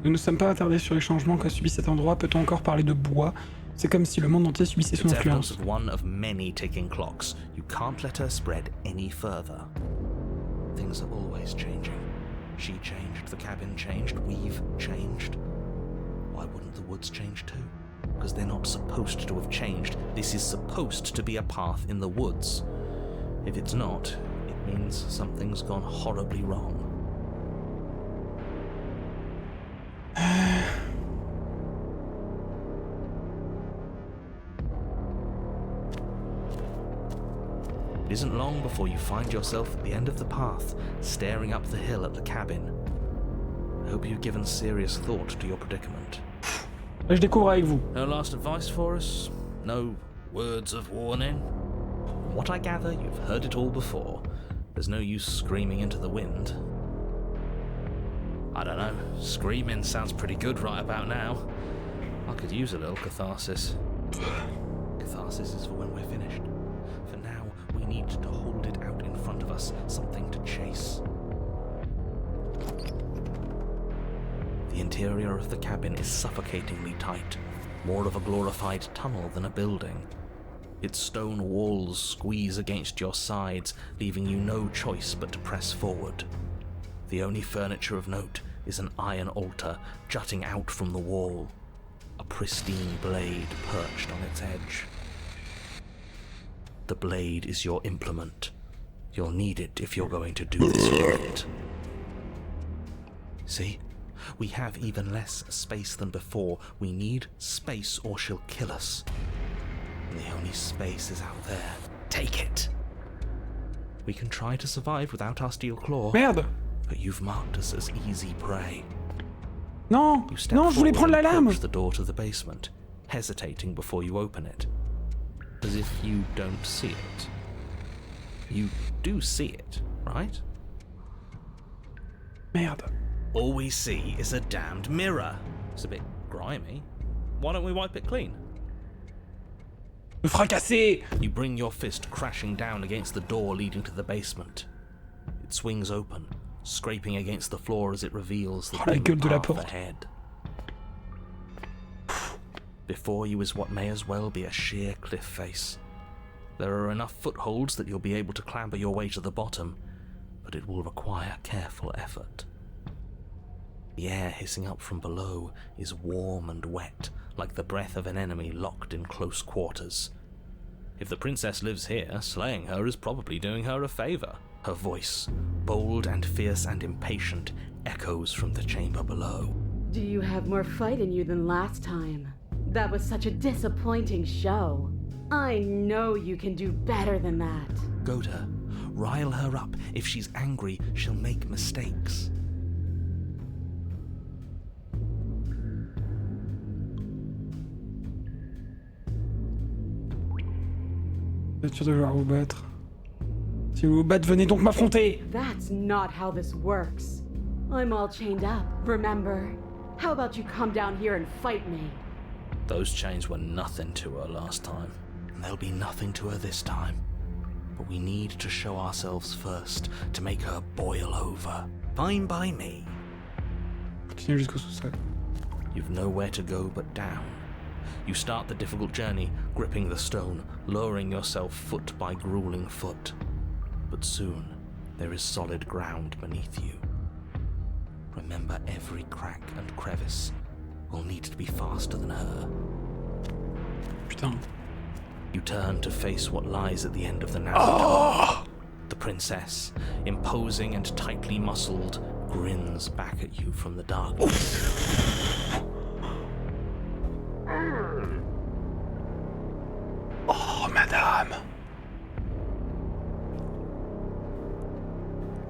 Nous ne sommes pas attardés sur les changements qu'a subi cet endroit. Peut-on encore parler de bois? C'est comme si le monde entier subissait son It's evidence influence. of one of many ticking clocks. You can't let her spread any further. Things are always changing. She changed, the cabin changed, we've changed. Why wouldn't the woods change too? Because they're not supposed to have changed. This is supposed to be a path in the woods. If it's not, it means something's gone horribly wrong. It isn't long before you find yourself at the end of the path, staring up the hill at the cabin. I hope you've given serious thought to your predicament. Je découvre avec vous. No last advice for us? No words of warning? From what I gather, you've heard it all before. There's no use screaming into the wind. I don't know, screaming sounds pretty good right about now. I could use a little catharsis. Catharsis is for when we're finished. For now, we need to hold it out in front of us, something to chase. The interior of the cabin is suffocatingly tight, more of a glorified tunnel than a building. Its stone walls squeeze against your sides, leaving you no choice but to press forward. The only furniture of note is an iron altar jutting out from the wall, a pristine blade perched on its edge. The blade is your implement. You'll need it if you're going to do this right. See? We have even less space than before. We need space or she'll kill us. And the only space is out there, Take it. We can try to survive without our steel claw, Merde. but you've marked us as easy prey. Non, You step non, je voulais forward prendre la and lame. approach the door to the basement, hesitating before you open it, as if you don't see it. You do see it, right? Merde. All we see is a damned mirror. It's a bit grimy. Why don't we wipe it clean? Me fracasser. You bring your fist crashing down against the door leading to the basement. It swings open, scraping against the floor as it reveals the Oh, la dim gueule de la path porte. ahead. Before you is what may as well be a sheer cliff face. There are enough footholds that you'll be able to clamber your way to the bottom, but it will require careful effort. The air hissing up from below is warm and wet, like the breath of an enemy locked in close quarters. If the princess lives here, slaying her is probably doing her a favor. Her voice, bold and fierce and impatient, echoes from the chamber below. Do you have more fight in you than last time? That was such a disappointing show. I know you can do better than that. Goad her. Rile her up. If she's angry, she'll make mistakes. Vous êtes sûr de vouloir vous battre? Si vous vous battez, venez donc m'affronter. That's not how this works. I'm all chained up, remember? How about you come down here and fight me? Those chains were nothing to her last time, and they'll be nothing to her this time. But we need to show ourselves first to make her boil over. Fine by me. Continuez jusqu'au sous-sol. You've nowhere to go but down. You start the difficult journey, gripping the stone, lowering yourself foot by grueling foot. But soon, there is solid ground beneath you. Remember every crack and crevice. We'll need to be faster than her. Putain. You turn to face what lies at the end of the narrow tunnel. The princess, imposing and tightly muscled, grins back at you from the darkness. Oh, madame.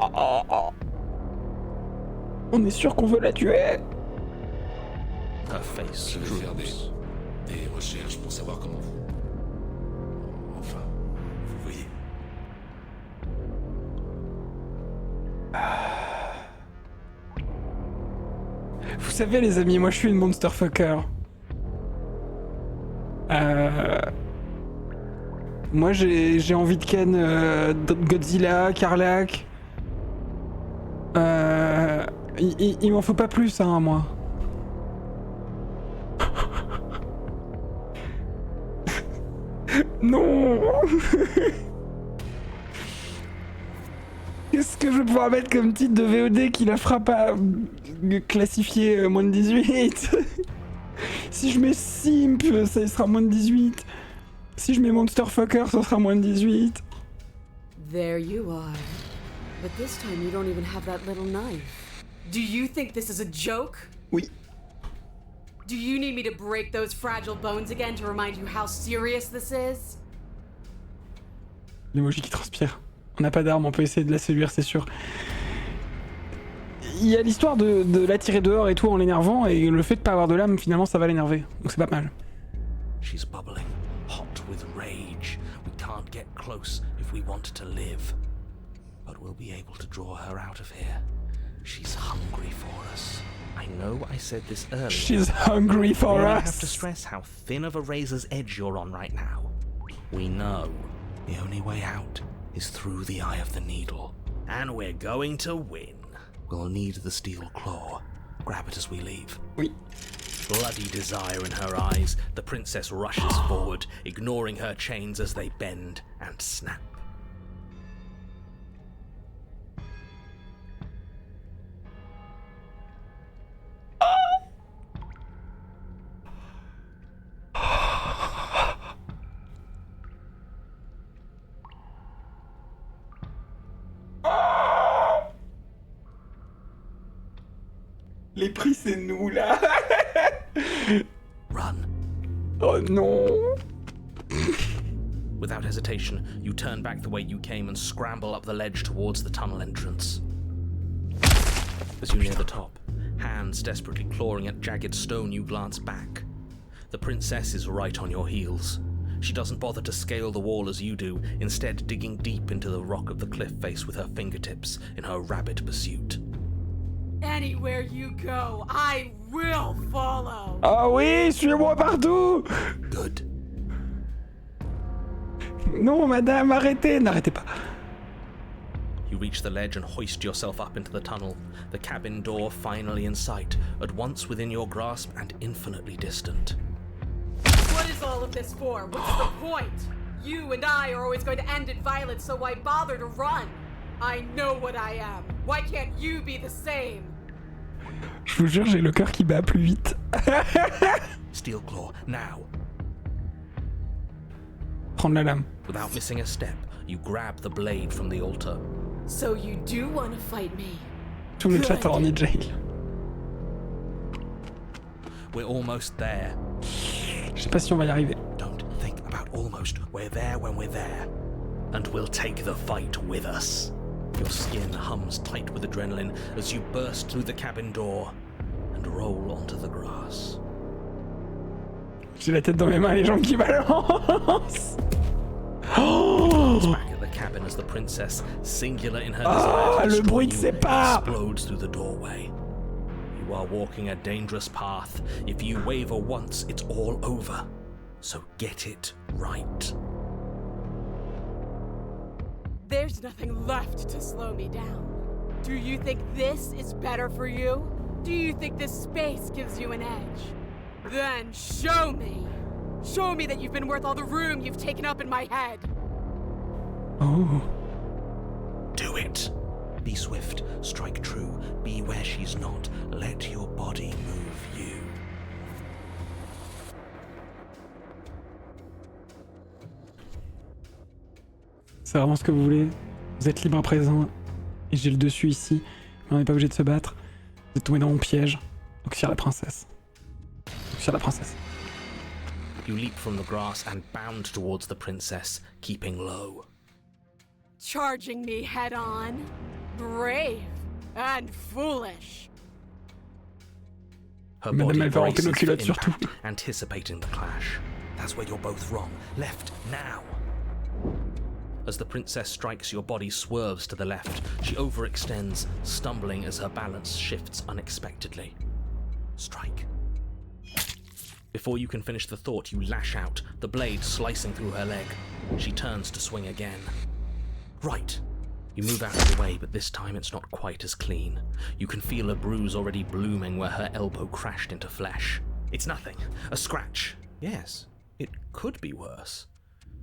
Oh. On est sûr qu'on veut la tuer. Her face Je vais faire droops. des recherches pour savoir comment vous... Enfin, vous voyez. Vous savez, les amis, moi je suis une monster fucker. Moi j'ai envie de ken Godzilla, Karlak. Il m'en faut pas plus, hein, moi. Non. Qu'est-ce que je vais pouvoir mettre comme titre de VOD qui la fera pas classifier moins de 18? Si je mets Simp, ça sera moins de 18. Si je mets Monster Fucker, ça sera moins de 18. There you are. But this time you don't even have that little knife. Do you think this is a joke? Oui. Do you need me to break those fragile bones again to remind you how serious this is? L'emoji qui transpire. On n'a pas d'arme, on peut essayer de la séduire, c'est sûr. Il y a l'histoire de l'attirer dehors et tout en l'énervant, et le fait de pas avoir de lame, finalement, ça va l'énerver. Donc c'est pas mal. She's bubbling, hot with rage. We can't get close if we want to live. But we'll be able to draw her out of here. She's hungry for us. I know I said this earlier. She's hungry for I us. have to stress how thin of a razor's edge you're on right now. We know the only way out is through the eye of the needle. And we're going to win. We'll need the steel claw. Grab it as we leave. Oui. Bloody desire in her eyes, the princess rushes forward, ignoring her chains as they bend and snap. Les prix, c'est nous, là. Run. Oh non. Without hesitation, you turn back the way you came and scramble up the ledge towards the tunnel entrance. As you near the top, hands desperately clawing at jagged stone, you glance back. The princess is right on your heels. She doesn't bother to scale the wall as you do, instead digging deep into the rock of the cliff face with her fingertips in her rabid pursuit. Anywhere you go, I will follow. Ah oui, suivez-moi partout. Good. Non, madame, arrêtez, n'arrêtez pas. You reach the ledge and hoist yourself up into the tunnel, the cabin door finally in sight, at once within your grasp and infinitely distant. What is all of this for? What's the point? You and I are always going to end in violence, so why bother to run? I know what I am. Why can't you be the same? Je vous jure, j'ai le cœur qui bat plus vite. Steel Claw, now. Prendre la lame. Without missing a step, you grab the blade from the altar. So you do want to fight me? Tout le chat a orné jail. We're almost there. Je sais pas si on va y arriver. Don't think about almost. We're there when we're there. And we'll take the fight with us. Your skin hums tight with adrenaline as you burst through the cabin door and roll onto the grass. J'ai la tête dans mes mains, les jambes qui balancent. Oh, Back at the cabin as the princess, singular in her ah, desire to le bruit destroy de you, ses pas. explodes through the doorway. You are walking a dangerous path. If you waver once, it's all over. So get it right. There's nothing left to slow me down. Do you think this is better for you? Do you think this space gives you an edge? Then show me! Show me that you've been worth all the room you've taken up in my head! oh. Do it! Be swift, strike true, be where she's not. Let your body move you. C'est vraiment ce que vous voulez. Vous êtes libre à présent. Et j'ai le dessus ici. Mais on n'est pas obligé de se battre. Vous êtes tombé dans mon piège. Donc sur la princesse. Donc sur la princesse. You leap from the grass and bound towards the princess, keeping low. Charging me head on? Brave and foolish. Her Madame, body elle va remplir nos braces for culottes surtout. impact, anticipating the clash. That's where you're both wrong. Left, now! As the princess strikes, your body swerves to the left. She overextends, stumbling as her balance shifts unexpectedly. Strike. Before you can finish the thought, you lash out, the blade slicing through her leg. She turns to swing again. Right. You move out of the way, but this time it's not quite as clean. You can feel a bruise already blooming where her elbow crashed into flesh. It's nothing. A scratch. Yes, it could be worse.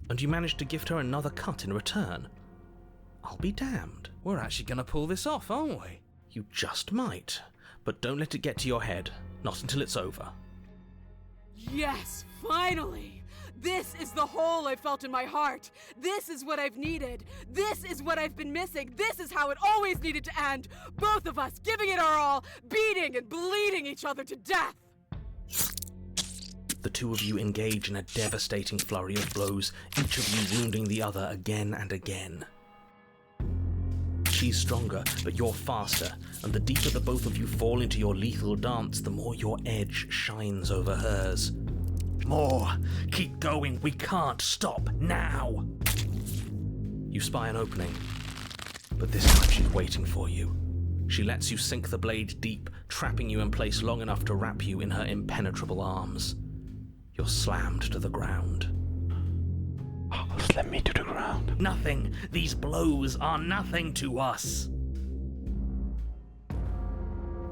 And you managed to gift her another cut in return. I'll be damned. We're actually gonna pull this off, aren't we? You just might. But don't let it get to your head. Not until it's over. Yes, finally! This is the hole I've felt in my heart. This is what I've needed. This is what I've been missing. This is how it always needed to end. Both of us giving it our all, beating and bleeding each other to death. The two of you engage in a devastating flurry of blows, each of you wounding the other again and again. She's stronger, but you're faster, and the deeper the both of you fall into your lethal dance, the more your edge shines over hers. More! Keep going, we can't stop now! You spy an opening, but this time she's waiting for you. She lets you sink the blade deep, trapping you in place long enough to wrap you in her impenetrable arms. You're slammed to the ground. Oh, slam me to the ground. Nothing! These blows are nothing to us!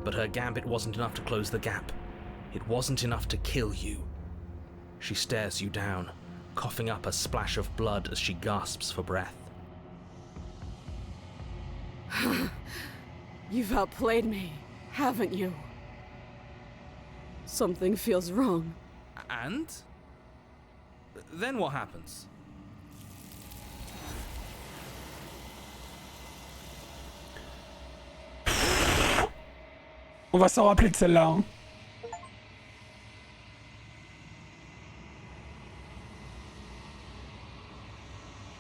But her gambit wasn't enough to close the gap. It wasn't enough to kill you. She stares you down, coughing up a splash of blood as she gasps for breath. You've outplayed me, haven't you? Something feels wrong. And? Then what happens? On va s'en rappeler de celle-là. Hein.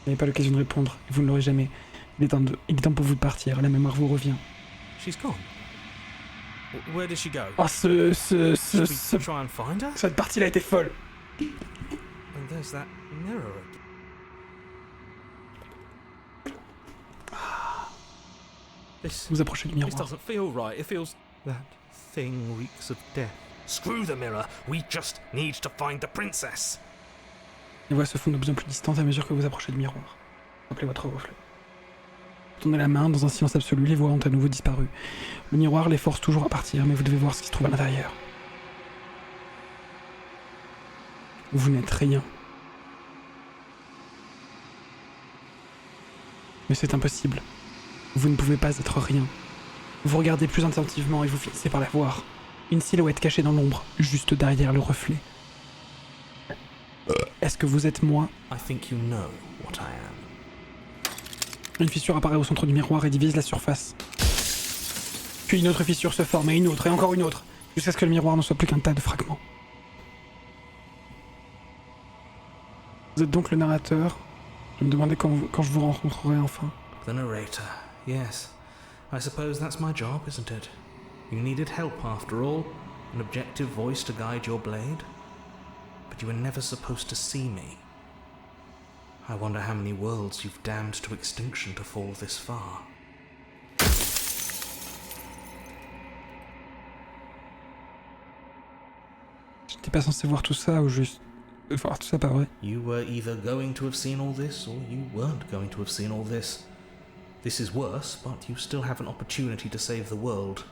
n'avez pas l'occasion de répondre, et vous ne l'aurez jamais. Il est temps pour vous de partir, la mémoire vous revient. She's gone. Where did she go? Oh, Should we try and find her? cette partie-là était folle. And there's that mirror again. Vous approchez du This miroir. doesn't feel right. It feels... That thing reeks of death. Screw the mirror. We just need to find the princess. Les voix se font de plus en plus distantes à mesure que vous approchez du miroir. Rappelez votre reflet. Vous tournez la main, dans un silence absolu, les voix ont à nouveau disparu. Le miroir les force toujours à partir, mais vous devez voir ce qui se trouve à l'intérieur. Vous n'êtes rien. Mais c'est impossible. Vous ne pouvez pas être rien. Vous regardez plus attentivement et vous finissez par la voir. Une silhouette cachée dans l'ombre, juste derrière le reflet. Est-ce que vous êtes moi? I think you know what I am. Une fissure apparaît au centre du miroir et divise la surface. Puis une autre fissure se forme, et une autre, et encore une autre, jusqu'à ce que le miroir ne soit plus qu'un tas de fragments. Vous êtes donc le narrateur. Je me demandais quand je vous rencontrerai enfin. The narrator. Yes. I suppose that's my job, isn't it? You needed help after all. An objective voice to guide your blade. But you were never supposed to see me. I wonder how many worlds you've damned to extinction to fall this far. J'étais pas censé voir tout ça, ou juste... voir tout ça, pas vrai. You were either going to have seen all this, or you weren't going to have seen all this. This is worse, but you still have an opportunity to save the world.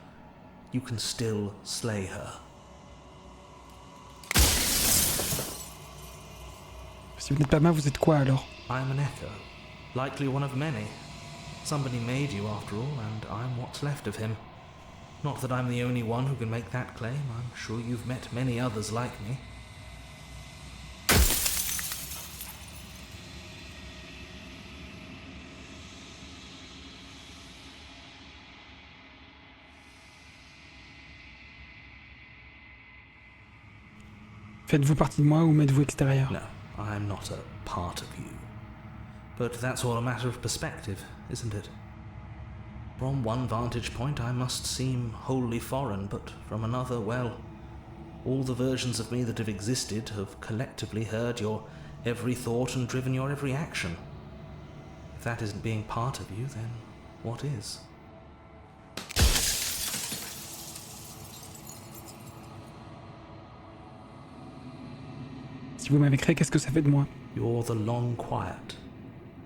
You can still slay her. Si vous n'êtes pas moi, vous êtes quoi alors? I'm an echo, likely one of many. Somebody made you after all, and I'm what's left of him. Not that I'm the only one who can make that claim. I'm sure you've met many others like me. Faites-vous partie de moi ou m'êtes-vous extérieur? No, I'm not a part of you. But that's all a matter of perspective, isn't it? From one vantage point I must seem wholly foreign, but from another, well, all the versions of me that have existed have collectively heard your every thought and driven your every action. If that isn't being part of you, then what is? Si vous m'avez créé, qu'est-ce que ça fait de moi? You're the long quiet,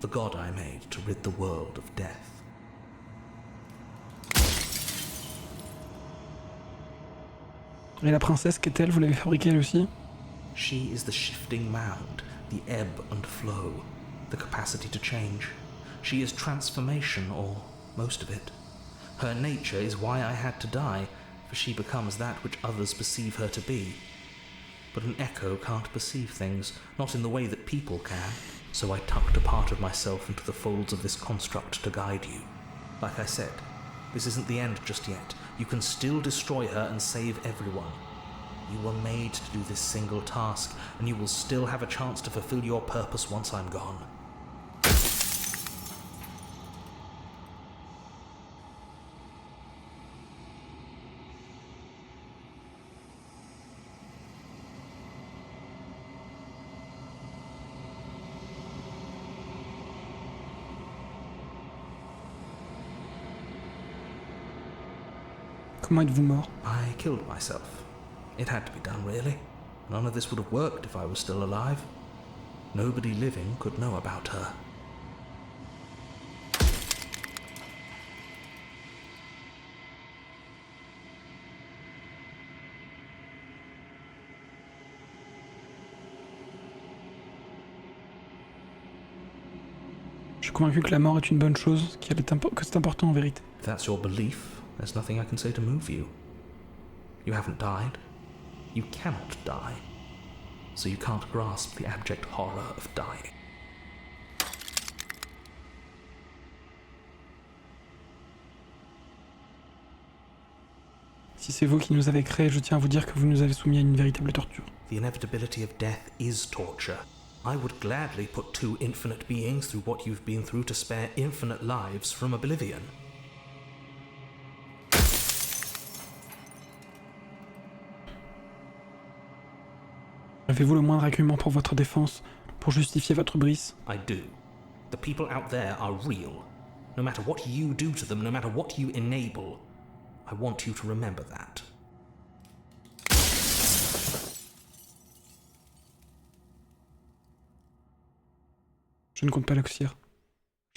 the god I made to rid the world of death. Et la princesse, qu'est-elle? Vous l'avez fabriquée elle aussi? She is the shifting mound, the ebb and flow, the capacity to change. She is transformation, or most of it. Her nature is why I had to die, for she becomes that which others perceive her to be. But an echo can't perceive things, not in the way that people can, so I tucked a part of myself into the folds of this construct to guide you. Like I said, this isn't the end just yet. You can still destroy her and save everyone. You were made to do this single task, and you will still have a chance to fulfill your purpose once I'm gone. Comment êtes-vous mort? I killed myself. It had to be done, really. None of this would have worked if I was still alive. Nobody living could know about her. Je suis convaincu que la mort est une bonne chose, que c'est important en vérité. If that's your belief, there's nothing I can say to move you. You haven't died. You cannot die. So you can't grasp the abject horror of dying. Si c'est vous qui nous avez créés, je tiens à vous dire que vous nous avez soumis à une véritable torture. The inevitability of death is torture. I would gladly put two infinite beings through what you've been through to spare infinite lives from oblivion. Avez-vous le moindre argument pour votre défense, pour justifier votre brise? I do. The people out there are real. No matter what you do to them, no matter what you enable, I want you to remember that. Je ne compte pas l'oxyre.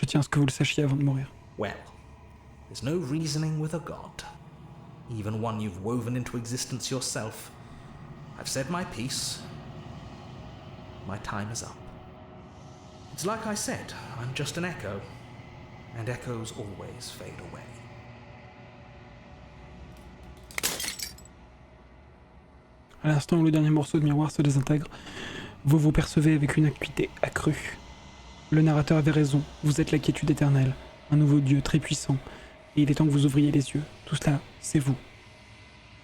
Je tiens à ce que vous le sachiez avant de mourir. Well, there's no reasoning with a god. Even one you've woven into existence yourself. I've said my piece. My time is up. It's like I said, I'm just an echo. And echoes always fade away. À l'instant où le dernier morceau de miroir se désintègre, vous vous percevez avec une acuité accrue. Le narrateur avait raison, vous êtes la quiétude éternelle, un nouveau dieu très puissant, et il est temps que vous ouvriez les yeux. Tout cela, c'est vous.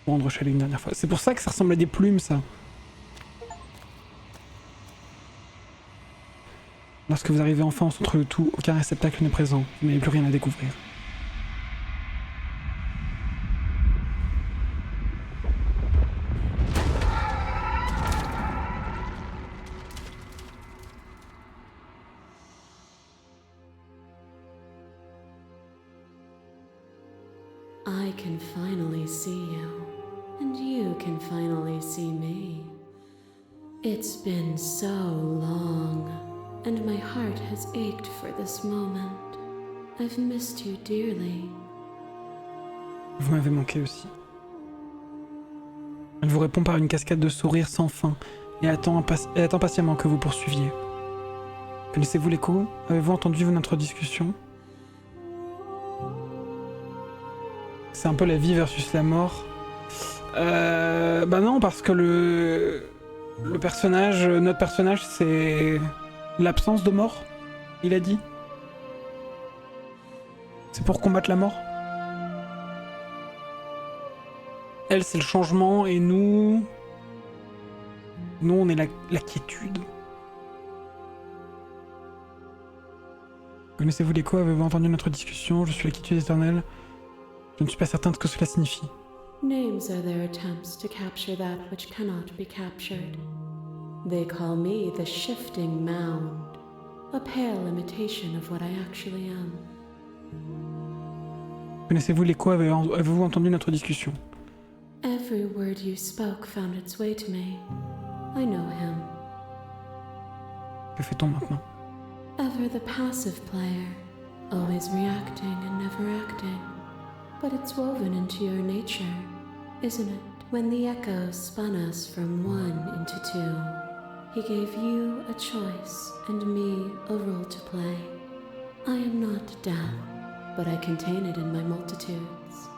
Pour rendre chalet une dernière fois. C'est pour ça que ça ressemble à des plumes, ça. Lorsque vous arrivez enfin au centre de tout, aucun réceptacle n'est présent, vous n'avez plus rien à découvrir. I can finally see you, and you can finally see me. It's been so long, and my heart has ached for this moment. I've missed you dearly. Vous m'avez manqué aussi. Elle vous répond par une cascade de sourires sans fin et attend patiemment que vous poursuiviez. Connaissez-vous l'écho? Avez-vous entendu notre discussion? C'est un peu la vie versus la mort. Bah non, parce que notre personnage, c'est l'absence de mort, il a dit. C'est pour combattre la mort. Elle, c'est le changement, et nous, on est la quiétude. Connaissez-vous l'écho? Avez-vous entendu notre discussion? Je suis la quiétude éternelle. Je ne suis pas certain de ce que cela signifie. Names are their attempts to capture that which cannot be captured. They call me the shifting mound, a pale imitation of what I actually am. Connaissez-vous l'écho? Avez-vous entendu notre discussion? Every word you spoke found its way to me. I know him. Que fait-on maintenant? Ever the passive player, always reacting and never acting. But it's woven into your nature, isn't it? When the echo spun us from one into two, he gave you a choice and me a role to play. I am not death, but I contain it in my multitudes.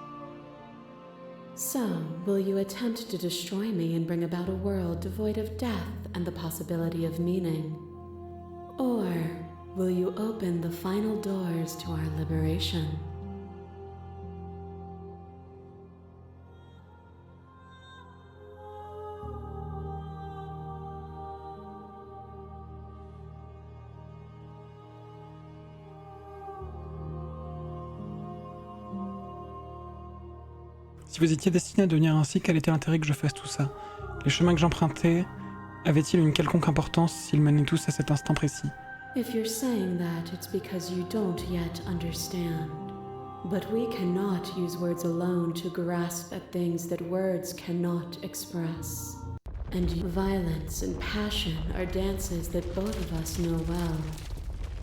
So, will you attempt to destroy me and bring about a world devoid of death and the possibility of meaning? Or will you open the final doors to our liberation? Si vous étiez destiné à devenir ainsi, quel était l'intérêt que je fasse tout ça? Les chemins que j'empruntais avaient-ils une quelconque importance s'ils menaient tous à cet instant précis? If you're saying that, it's because you don't yet understand. But we cannot use words alone to grasp at things that words cannot express. And violence and passion are dances that both of us know well.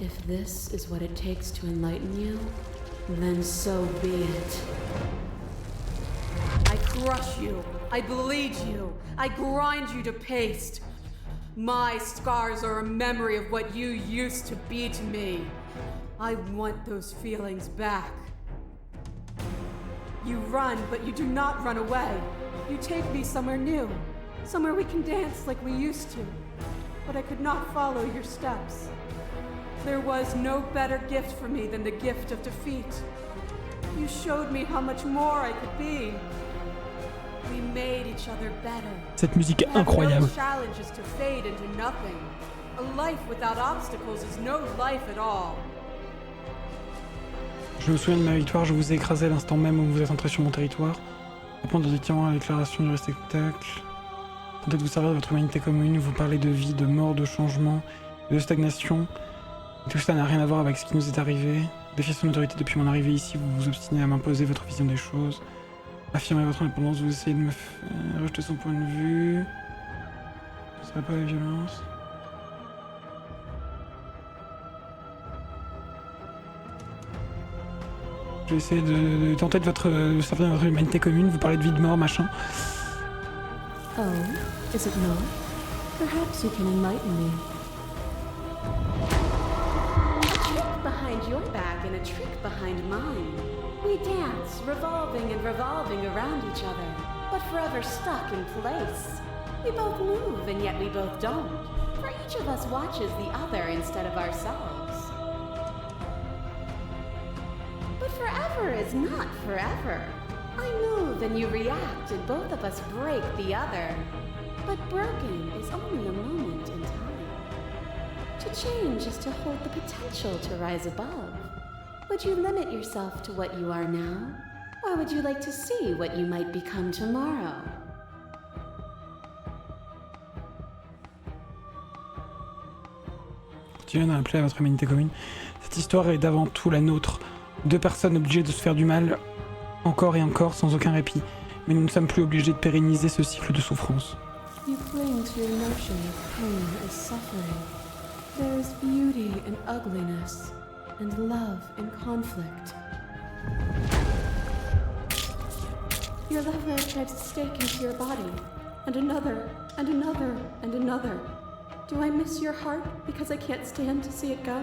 If this is what it takes to enlighten you, then so be it. I crush you. I bleed you. I grind you to paste. My scars are a memory of what you used to be to me. I want those feelings back. You run, but you do not run away. You take me somewhere new. Somewhere we can dance like we used to. But I could not follow your steps. There was no better gift for me than the gift of defeat. You showed me how much more I could be. Cette musique est incroyable. Challenges to fade into nothing. A life without obstacles is no life at all. Je me souviens de ma victoire, je vous ai écrasé à l'instant même où vous êtes entré sur mon territoire. Répondre directement à la déclaration du spectacle. Tentez de vous servir de votre humanité commune, vous parlez de vie, de mort, de changement, de stagnation. Et tout cela n'a rien à voir avec ce qui nous est arrivé. Défier son autorité depuis mon arrivée ici, vous vous obstinez à m'imposer votre vision des choses. Affirmer votre indépendance, vous essayez de me faire rejeter son point de vue. Ce serait pas la violence. Je vais essayer de tenter de servir de votre humanité commune, vous parlez de vie, de mort, machin. Oh, is it not? Perhaps you can enlighten me. A trick behind your back and a trick behind mine. We dance, revolving and revolving around each other, but forever stuck in place. We both move and yet we both don't, for each of us watches the other instead of ourselves. But forever is not forever. I move and you react and both of us break the other. But broken is only a moment in time. To change is to hold the potential to rise above. Would you limit yourself to what you are now? Or would you like to see what you might become tomorrow? Continuez d'en appeler à votre humanité commune. Cette histoire est d'avant tout la nôtre. Deux personnes obligées de se faire du mal, encore et encore, sans aucun répit. Mais nous ne sommes plus obligés de pérenniser ce cycle de souffrance. You cling to your notion of pain as suffering. There is beauty in ugliness, and love in conflict. Your lover drives a stake into your body, and another, and another, and another. Do I miss your heart because I can't stand to see it go?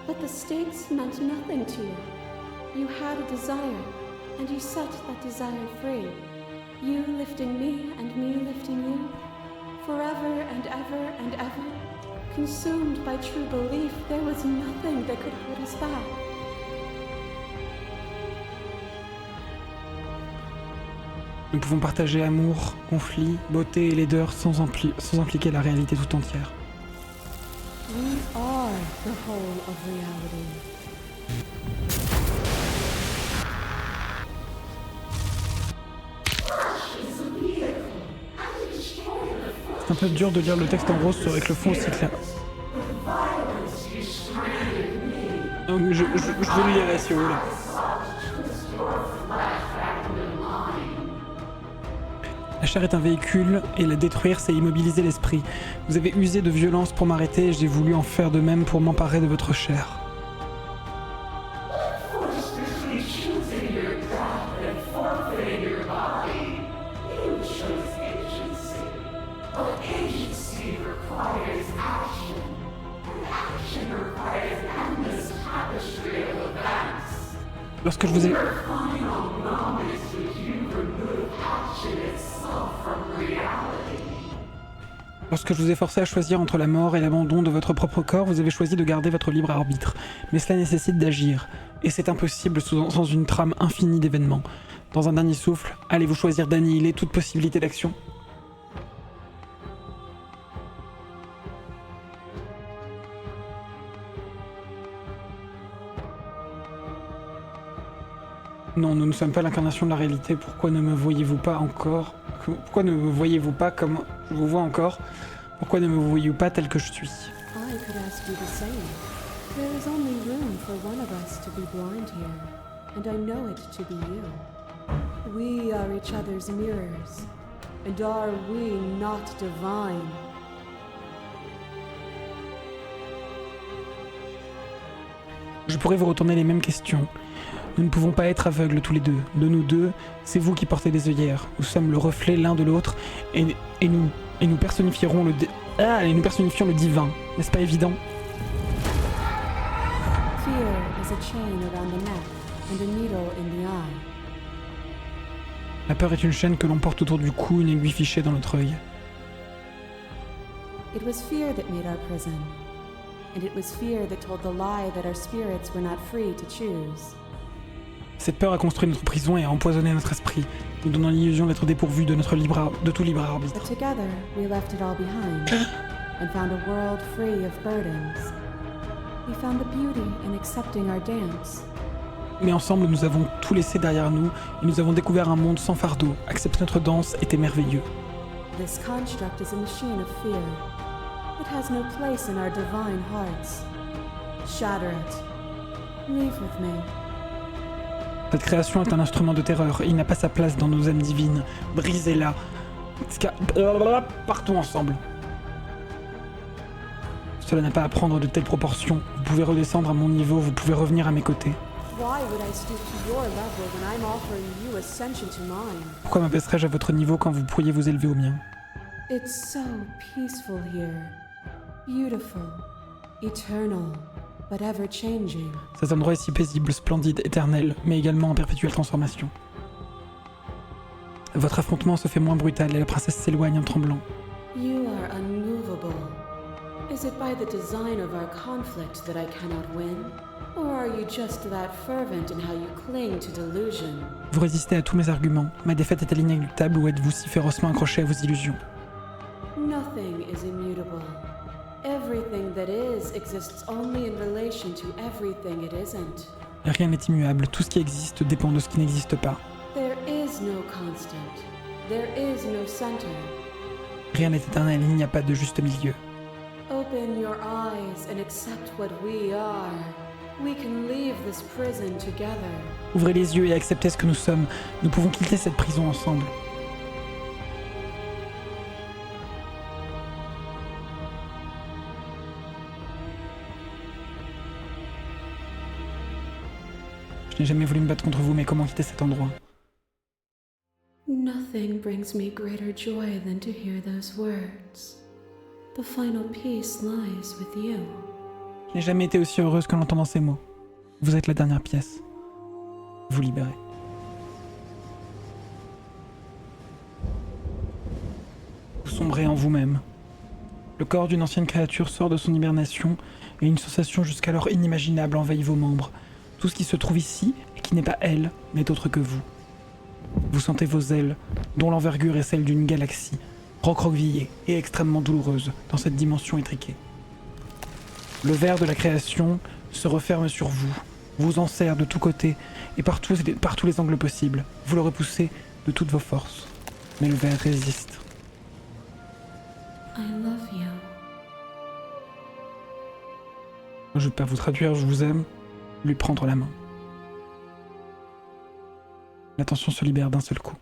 But the stakes meant nothing to you. You had a desire, and you set that desire free. You lifting me and me lifting you. Forever and ever and ever. Consumed by true belief, there was nothing that could hold us back. Nous pouvons partager amour, conflit, beauté et laideur sans impliquer la réalité tout entière. We are the whole of reality. C'est un peu dur de lire le texte en rose avec le fond aussi clair. Donc je vous le lirai si vous voulez. La chair est un véhicule, et la détruire, c'est immobiliser l'esprit. Vous avez usé de violence pour m'arrêter, et j'ai voulu en faire de même pour m'emparer de votre chair. Lorsque je vous ai... Lorsque je vous ai forcé à choisir entre la mort et l'abandon de votre propre corps, vous avez choisi de garder votre libre arbitre. Mais cela nécessite d'agir. Et c'est impossible sans une trame infinie d'événements. Dans un dernier souffle, allez-vous choisir d'annihiler toute possibilité d'action ? Non, nous ne sommes pas l'incarnation de la réalité. Pourquoi ne me voyez-vous pas encore ? Pourquoi ne me voyez-vous pas comme je vous vois encore ? Pourquoi ne me voyez-vous pas tel que je suis ? I could ask you the same. There is only room for one of us to be blind here, and I know it to be you. We are each other's mirrors, and are we not divine? Je pourrais vous retourner les mêmes questions. Nous ne pouvons pas être aveugles tous les deux. De nous deux, c'est vous qui portez des œillères. Nous sommes le reflet l'un de l'autre et nous personnifions le divin. N'est-ce pas évident ? Fear is a chain around the neck and a needle in the eye. La peur est une chaîne que l'on porte autour du cou, une aiguille fichée dans notre œil. It was fear that made our prison, and it was fear that told the lie that our spirits were not free to choose. Cette peur a construit notre prison et a empoisonné notre esprit, nous donnant l'illusion d'être dépourvus de tout libre arbitre. But together, we left it all behind. and found a world free of burdens. We found the beauty in accepting our dance. Mais ensemble, nous avons tout laissé derrière nous et nous avons découvert un monde sans fardeau. Accepter notre danse était merveilleux. This construct is a machine of fear. It has no place in our divine hearts. Shatter it. Leave with me. Cette création est un instrument de terreur et il n'a pas sa place dans nos âmes divines. Brisez-la. Partons ensemble. Cela n'a pas à prendre de telles proportions. Vous pouvez redescendre à mon niveau, vous pouvez revenir à mes côtés. Why would I stoop to your level when I'm offering you ascension to mine? Pourquoi m'abaisserais-je à votre niveau quand vous pourriez vous élever au mien? It's so peaceful here. Beautiful. Eternal. But ever changing. Cet endroit est si paisible, splendide, éternel, mais également en perpétuelle transformation. Votre affrontement se fait moins brutal et la princesse s'éloigne en tremblant. You are unmovable. Is it by the design of our conflict that I cannot win? Or are you just that fervent in how you cling to delusion? Vous résistez à tous mes arguments. Ma défaite est-elle inéluctable ou êtes-vous si férocement accroché à vos illusions? Nothing is immutable. Everything that is exists only in relation to everything it isn't. Rien n'est immuable, tout ce qui existe dépend de ce qui n'existe pas. There is no constant. There is no center. Rien n'est éternel, il n'y a pas de juste milieu. Open your eyes and accept what we are. We can leave this prison together. Ouvrez les yeux et acceptez ce que nous sommes. Nous pouvons quitter cette prison ensemble. Je n'ai jamais voulu me battre contre vous, mais comment quitter cet endroit? Nothing brings me greater joy than to hear those words. The final piece lies with you. Je n'ai jamais été aussi heureuse qu'en entendant ces mots. Vous êtes la dernière pièce. Vous libérez. Vous sombrez en vous-même. Le corps d'une ancienne créature sort de son hibernation et une sensation jusqu'alors inimaginable envahit vos membres. Tout ce qui se trouve ici, et qui n'est pas elle, n'est autre que vous. Vous sentez vos ailes, dont l'envergure est celle d'une galaxie, recroquevillée et extrêmement douloureuse dans cette dimension étriquée. Le verre de la création se referme sur vous, vous enserre de tous côtés et par tous les angles possibles. Vous le repoussez de toutes vos forces. Mais le verre résiste. I love you. Je ne vais pas vous traduire, je vous aime. Lui prendre la main. La tension se libère d'un seul coup.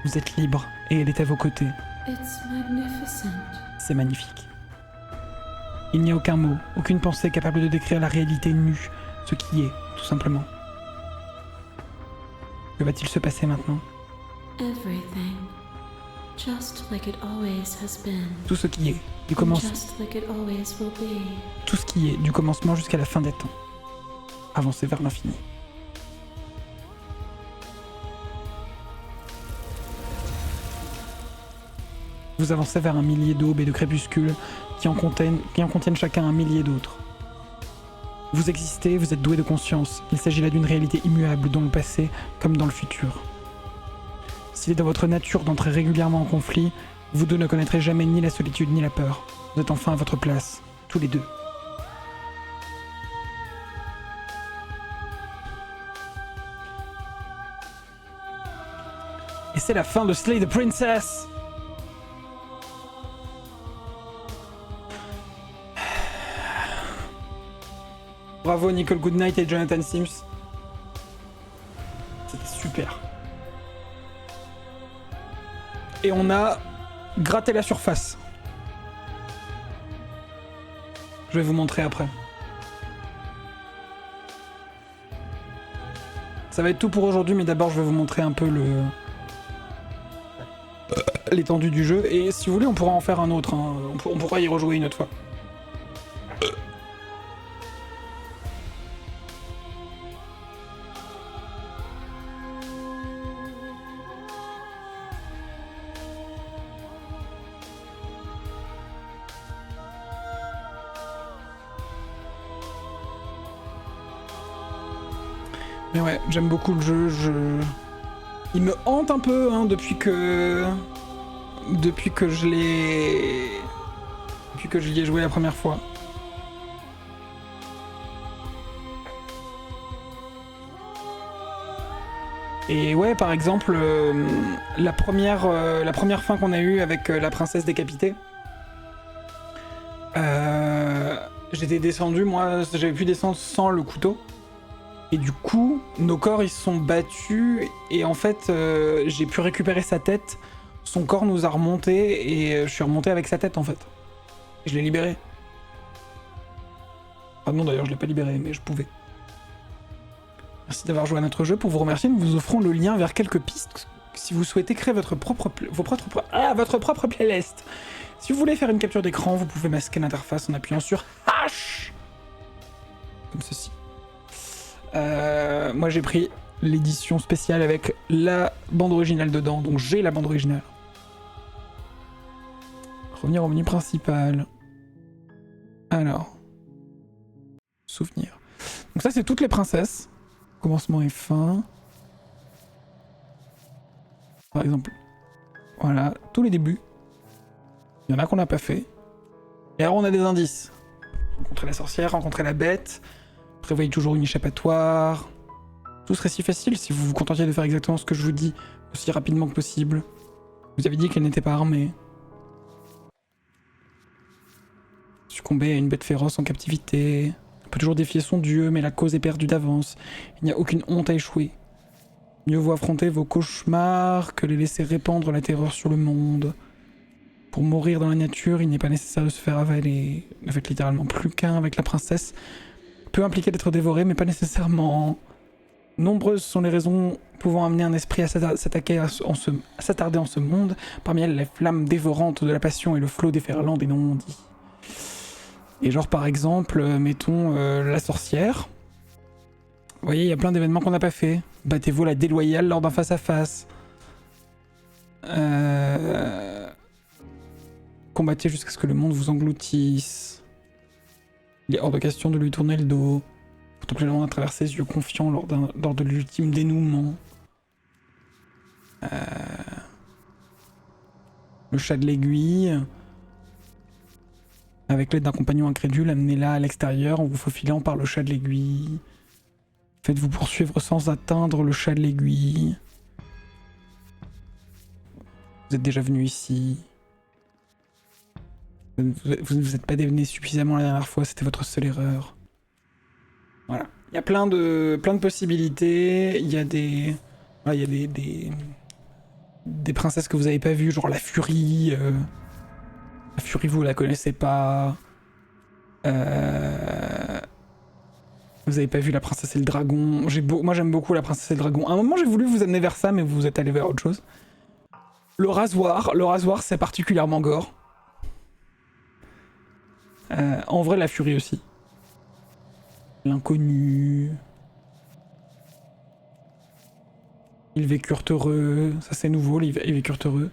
Vous êtes libre et elle est à vos côtés. It's magnificent. C'est magnifique. Il n'y a aucun mot, aucune pensée capable de décrire la réalité nue, ce qui est, tout simplement. Que va-t-il se passer maintenant? Everything. Just like it always has been. Tout ce qui est, du And commencement, just like it always will be. tout ce qui est, du commencement jusqu'à la fin des temps. Avancez vers l'infini. Vous avancez vers un millier d'aubes et de crépuscules qui en contiennent chacun un millier d'autres. Vous existez, vous êtes doué de conscience. Il s'agit là d'une réalité immuable dans le passé comme dans le futur. S'il est dans votre nature d'entrer régulièrement en conflit, vous deux ne connaîtrez jamais ni la solitude ni la peur. Vous êtes enfin à votre place, tous les deux. Et c'est la fin de Slay the Princess! Bravo Nicole Goodnight et Jonathan Sims. C'était super. Et on a gratté la surface. Je vais vous montrer après. Ça va être tout pour aujourd'hui, mais d'abord je vais vous montrer un peu l'étendue du jeu. Et si vous voulez, on pourra en faire un autre. Hein. On pourra y rejouer une autre fois. Mais ouais, j'aime beaucoup le jeu, il me hante un peu hein, depuis que je l'y ai joué la première fois. Et ouais, par exemple, la première fin qu'on a eue avec la princesse décapitée, j'étais descendu, moi j'avais pu descendre sans le couteau. Et du coup, nos corps ils se sont battus et en fait j'ai pu récupérer sa tête, son corps nous a remonté et je suis remonté avec sa tête en fait. Et je l'ai libéré. Ah non d'ailleurs je l'ai pas libéré mais je pouvais. Merci d'avoir joué à notre jeu. Pour vous remercier, nous vous offrons le lien vers quelques pistes si vous souhaitez créer votre propre playlist. Si vous voulez faire une capture d'écran, vous pouvez masquer l'interface en appuyant sur H comme ceci. Moi j'ai pris l'édition spéciale avec la bande originale dedans, donc j'ai la bande originale. Revenir au menu principal. Alors. Souvenir. Donc ça c'est toutes les princesses. Commencement et fin. Par exemple. Voilà, tous les débuts. Il y en a qu'on n'a pas fait. Et alors on a des indices. Rencontrer la sorcière, rencontrer la bête. Prévoyez toujours une échappatoire. Tout serait si facile si vous vous contentiez de faire exactement ce que je vous dis aussi rapidement que possible. Vous avez dit qu'elle n'était pas armée. Succomber à une bête féroce en captivité. On peut toujours défier son dieu, mais la cause est perdue d'avance. Il n'y a aucune honte à échouer. Mieux vaut affronter vos cauchemars que les laisser répandre la terreur sur le monde. Pour mourir dans la nature, il n'est pas nécessaire de se faire avaler. Ne faites littéralement plus qu'un avec la princesse. Peut impliquer d'être dévoré, mais pas nécessairement. Nombreuses sont les raisons pouvant amener un esprit à s'attarder en ce monde. Parmi elles, la flamme dévorante de la passion et le flot déferlant des non-dits. Et genre par exemple, mettons la sorcière. Vous voyez, il y a plein d'événements qu'on n'a pas fait. Battez-vous la déloyale lors d'un face-à-face. Combattez jusqu'à ce que le monde vous engloutisse. Il est hors de question de lui tourner le dos. Contemplez le monde à travers ses yeux confiants lors de l'ultime dénouement. Le chat de l'aiguille. Avec l'aide d'un compagnon incrédule, amenez-la à l'extérieur en vous faufilant par le chat de l'aiguille. Faites-vous poursuivre sans atteindre le chat de l'aiguille. Vous êtes déjà venu ici. Vous ne vous êtes pas dévenu suffisamment la dernière fois, c'était votre seule erreur. Voilà. Il y a plein de possibilités. Il y a des... Voilà, il y a des princesses que vous avez pas vues, genre la Furie. La Furie, vous la connaissez pas. Vous avez pas vu la princesse et le dragon. Moi j'aime beaucoup la princesse et le dragon. À un moment j'ai voulu vous amener vers ça, mais vous êtes allé vers autre chose. Le rasoir c'est particulièrement gore. En vrai la Furie aussi. L'inconnu. Ils vécurent heureux. Ça c'est nouveau, ils vécurent heureux.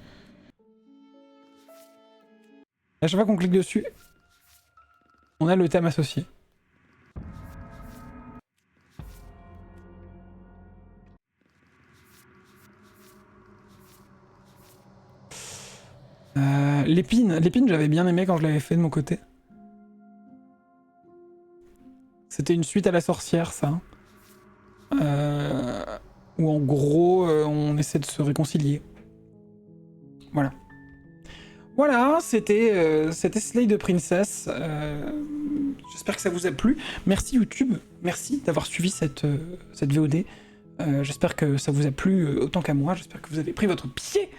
À chaque fois qu'on clique dessus, on a le thème associé. L'épine j'avais bien aimé quand je l'avais fait de mon côté. C'était une suite à la sorcière ça. Où en gros on essaie de se réconcilier. Voilà. Voilà, c'était Slay the Princess. J'espère que ça vous a plu. Merci YouTube, merci d'avoir suivi cette VOD. J'espère que ça vous a plu autant qu'à moi. J'espère que vous avez pris votre pied.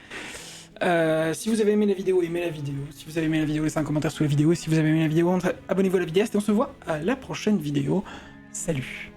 Si vous avez aimé la vidéo, aimez la vidéo. Si vous avez aimé la vidéo, laissez un commentaire sous la vidéo. Et si vous avez aimé la vidéo, abonnez-vous à la vidéo. Et on se voit à la prochaine vidéo. Salut.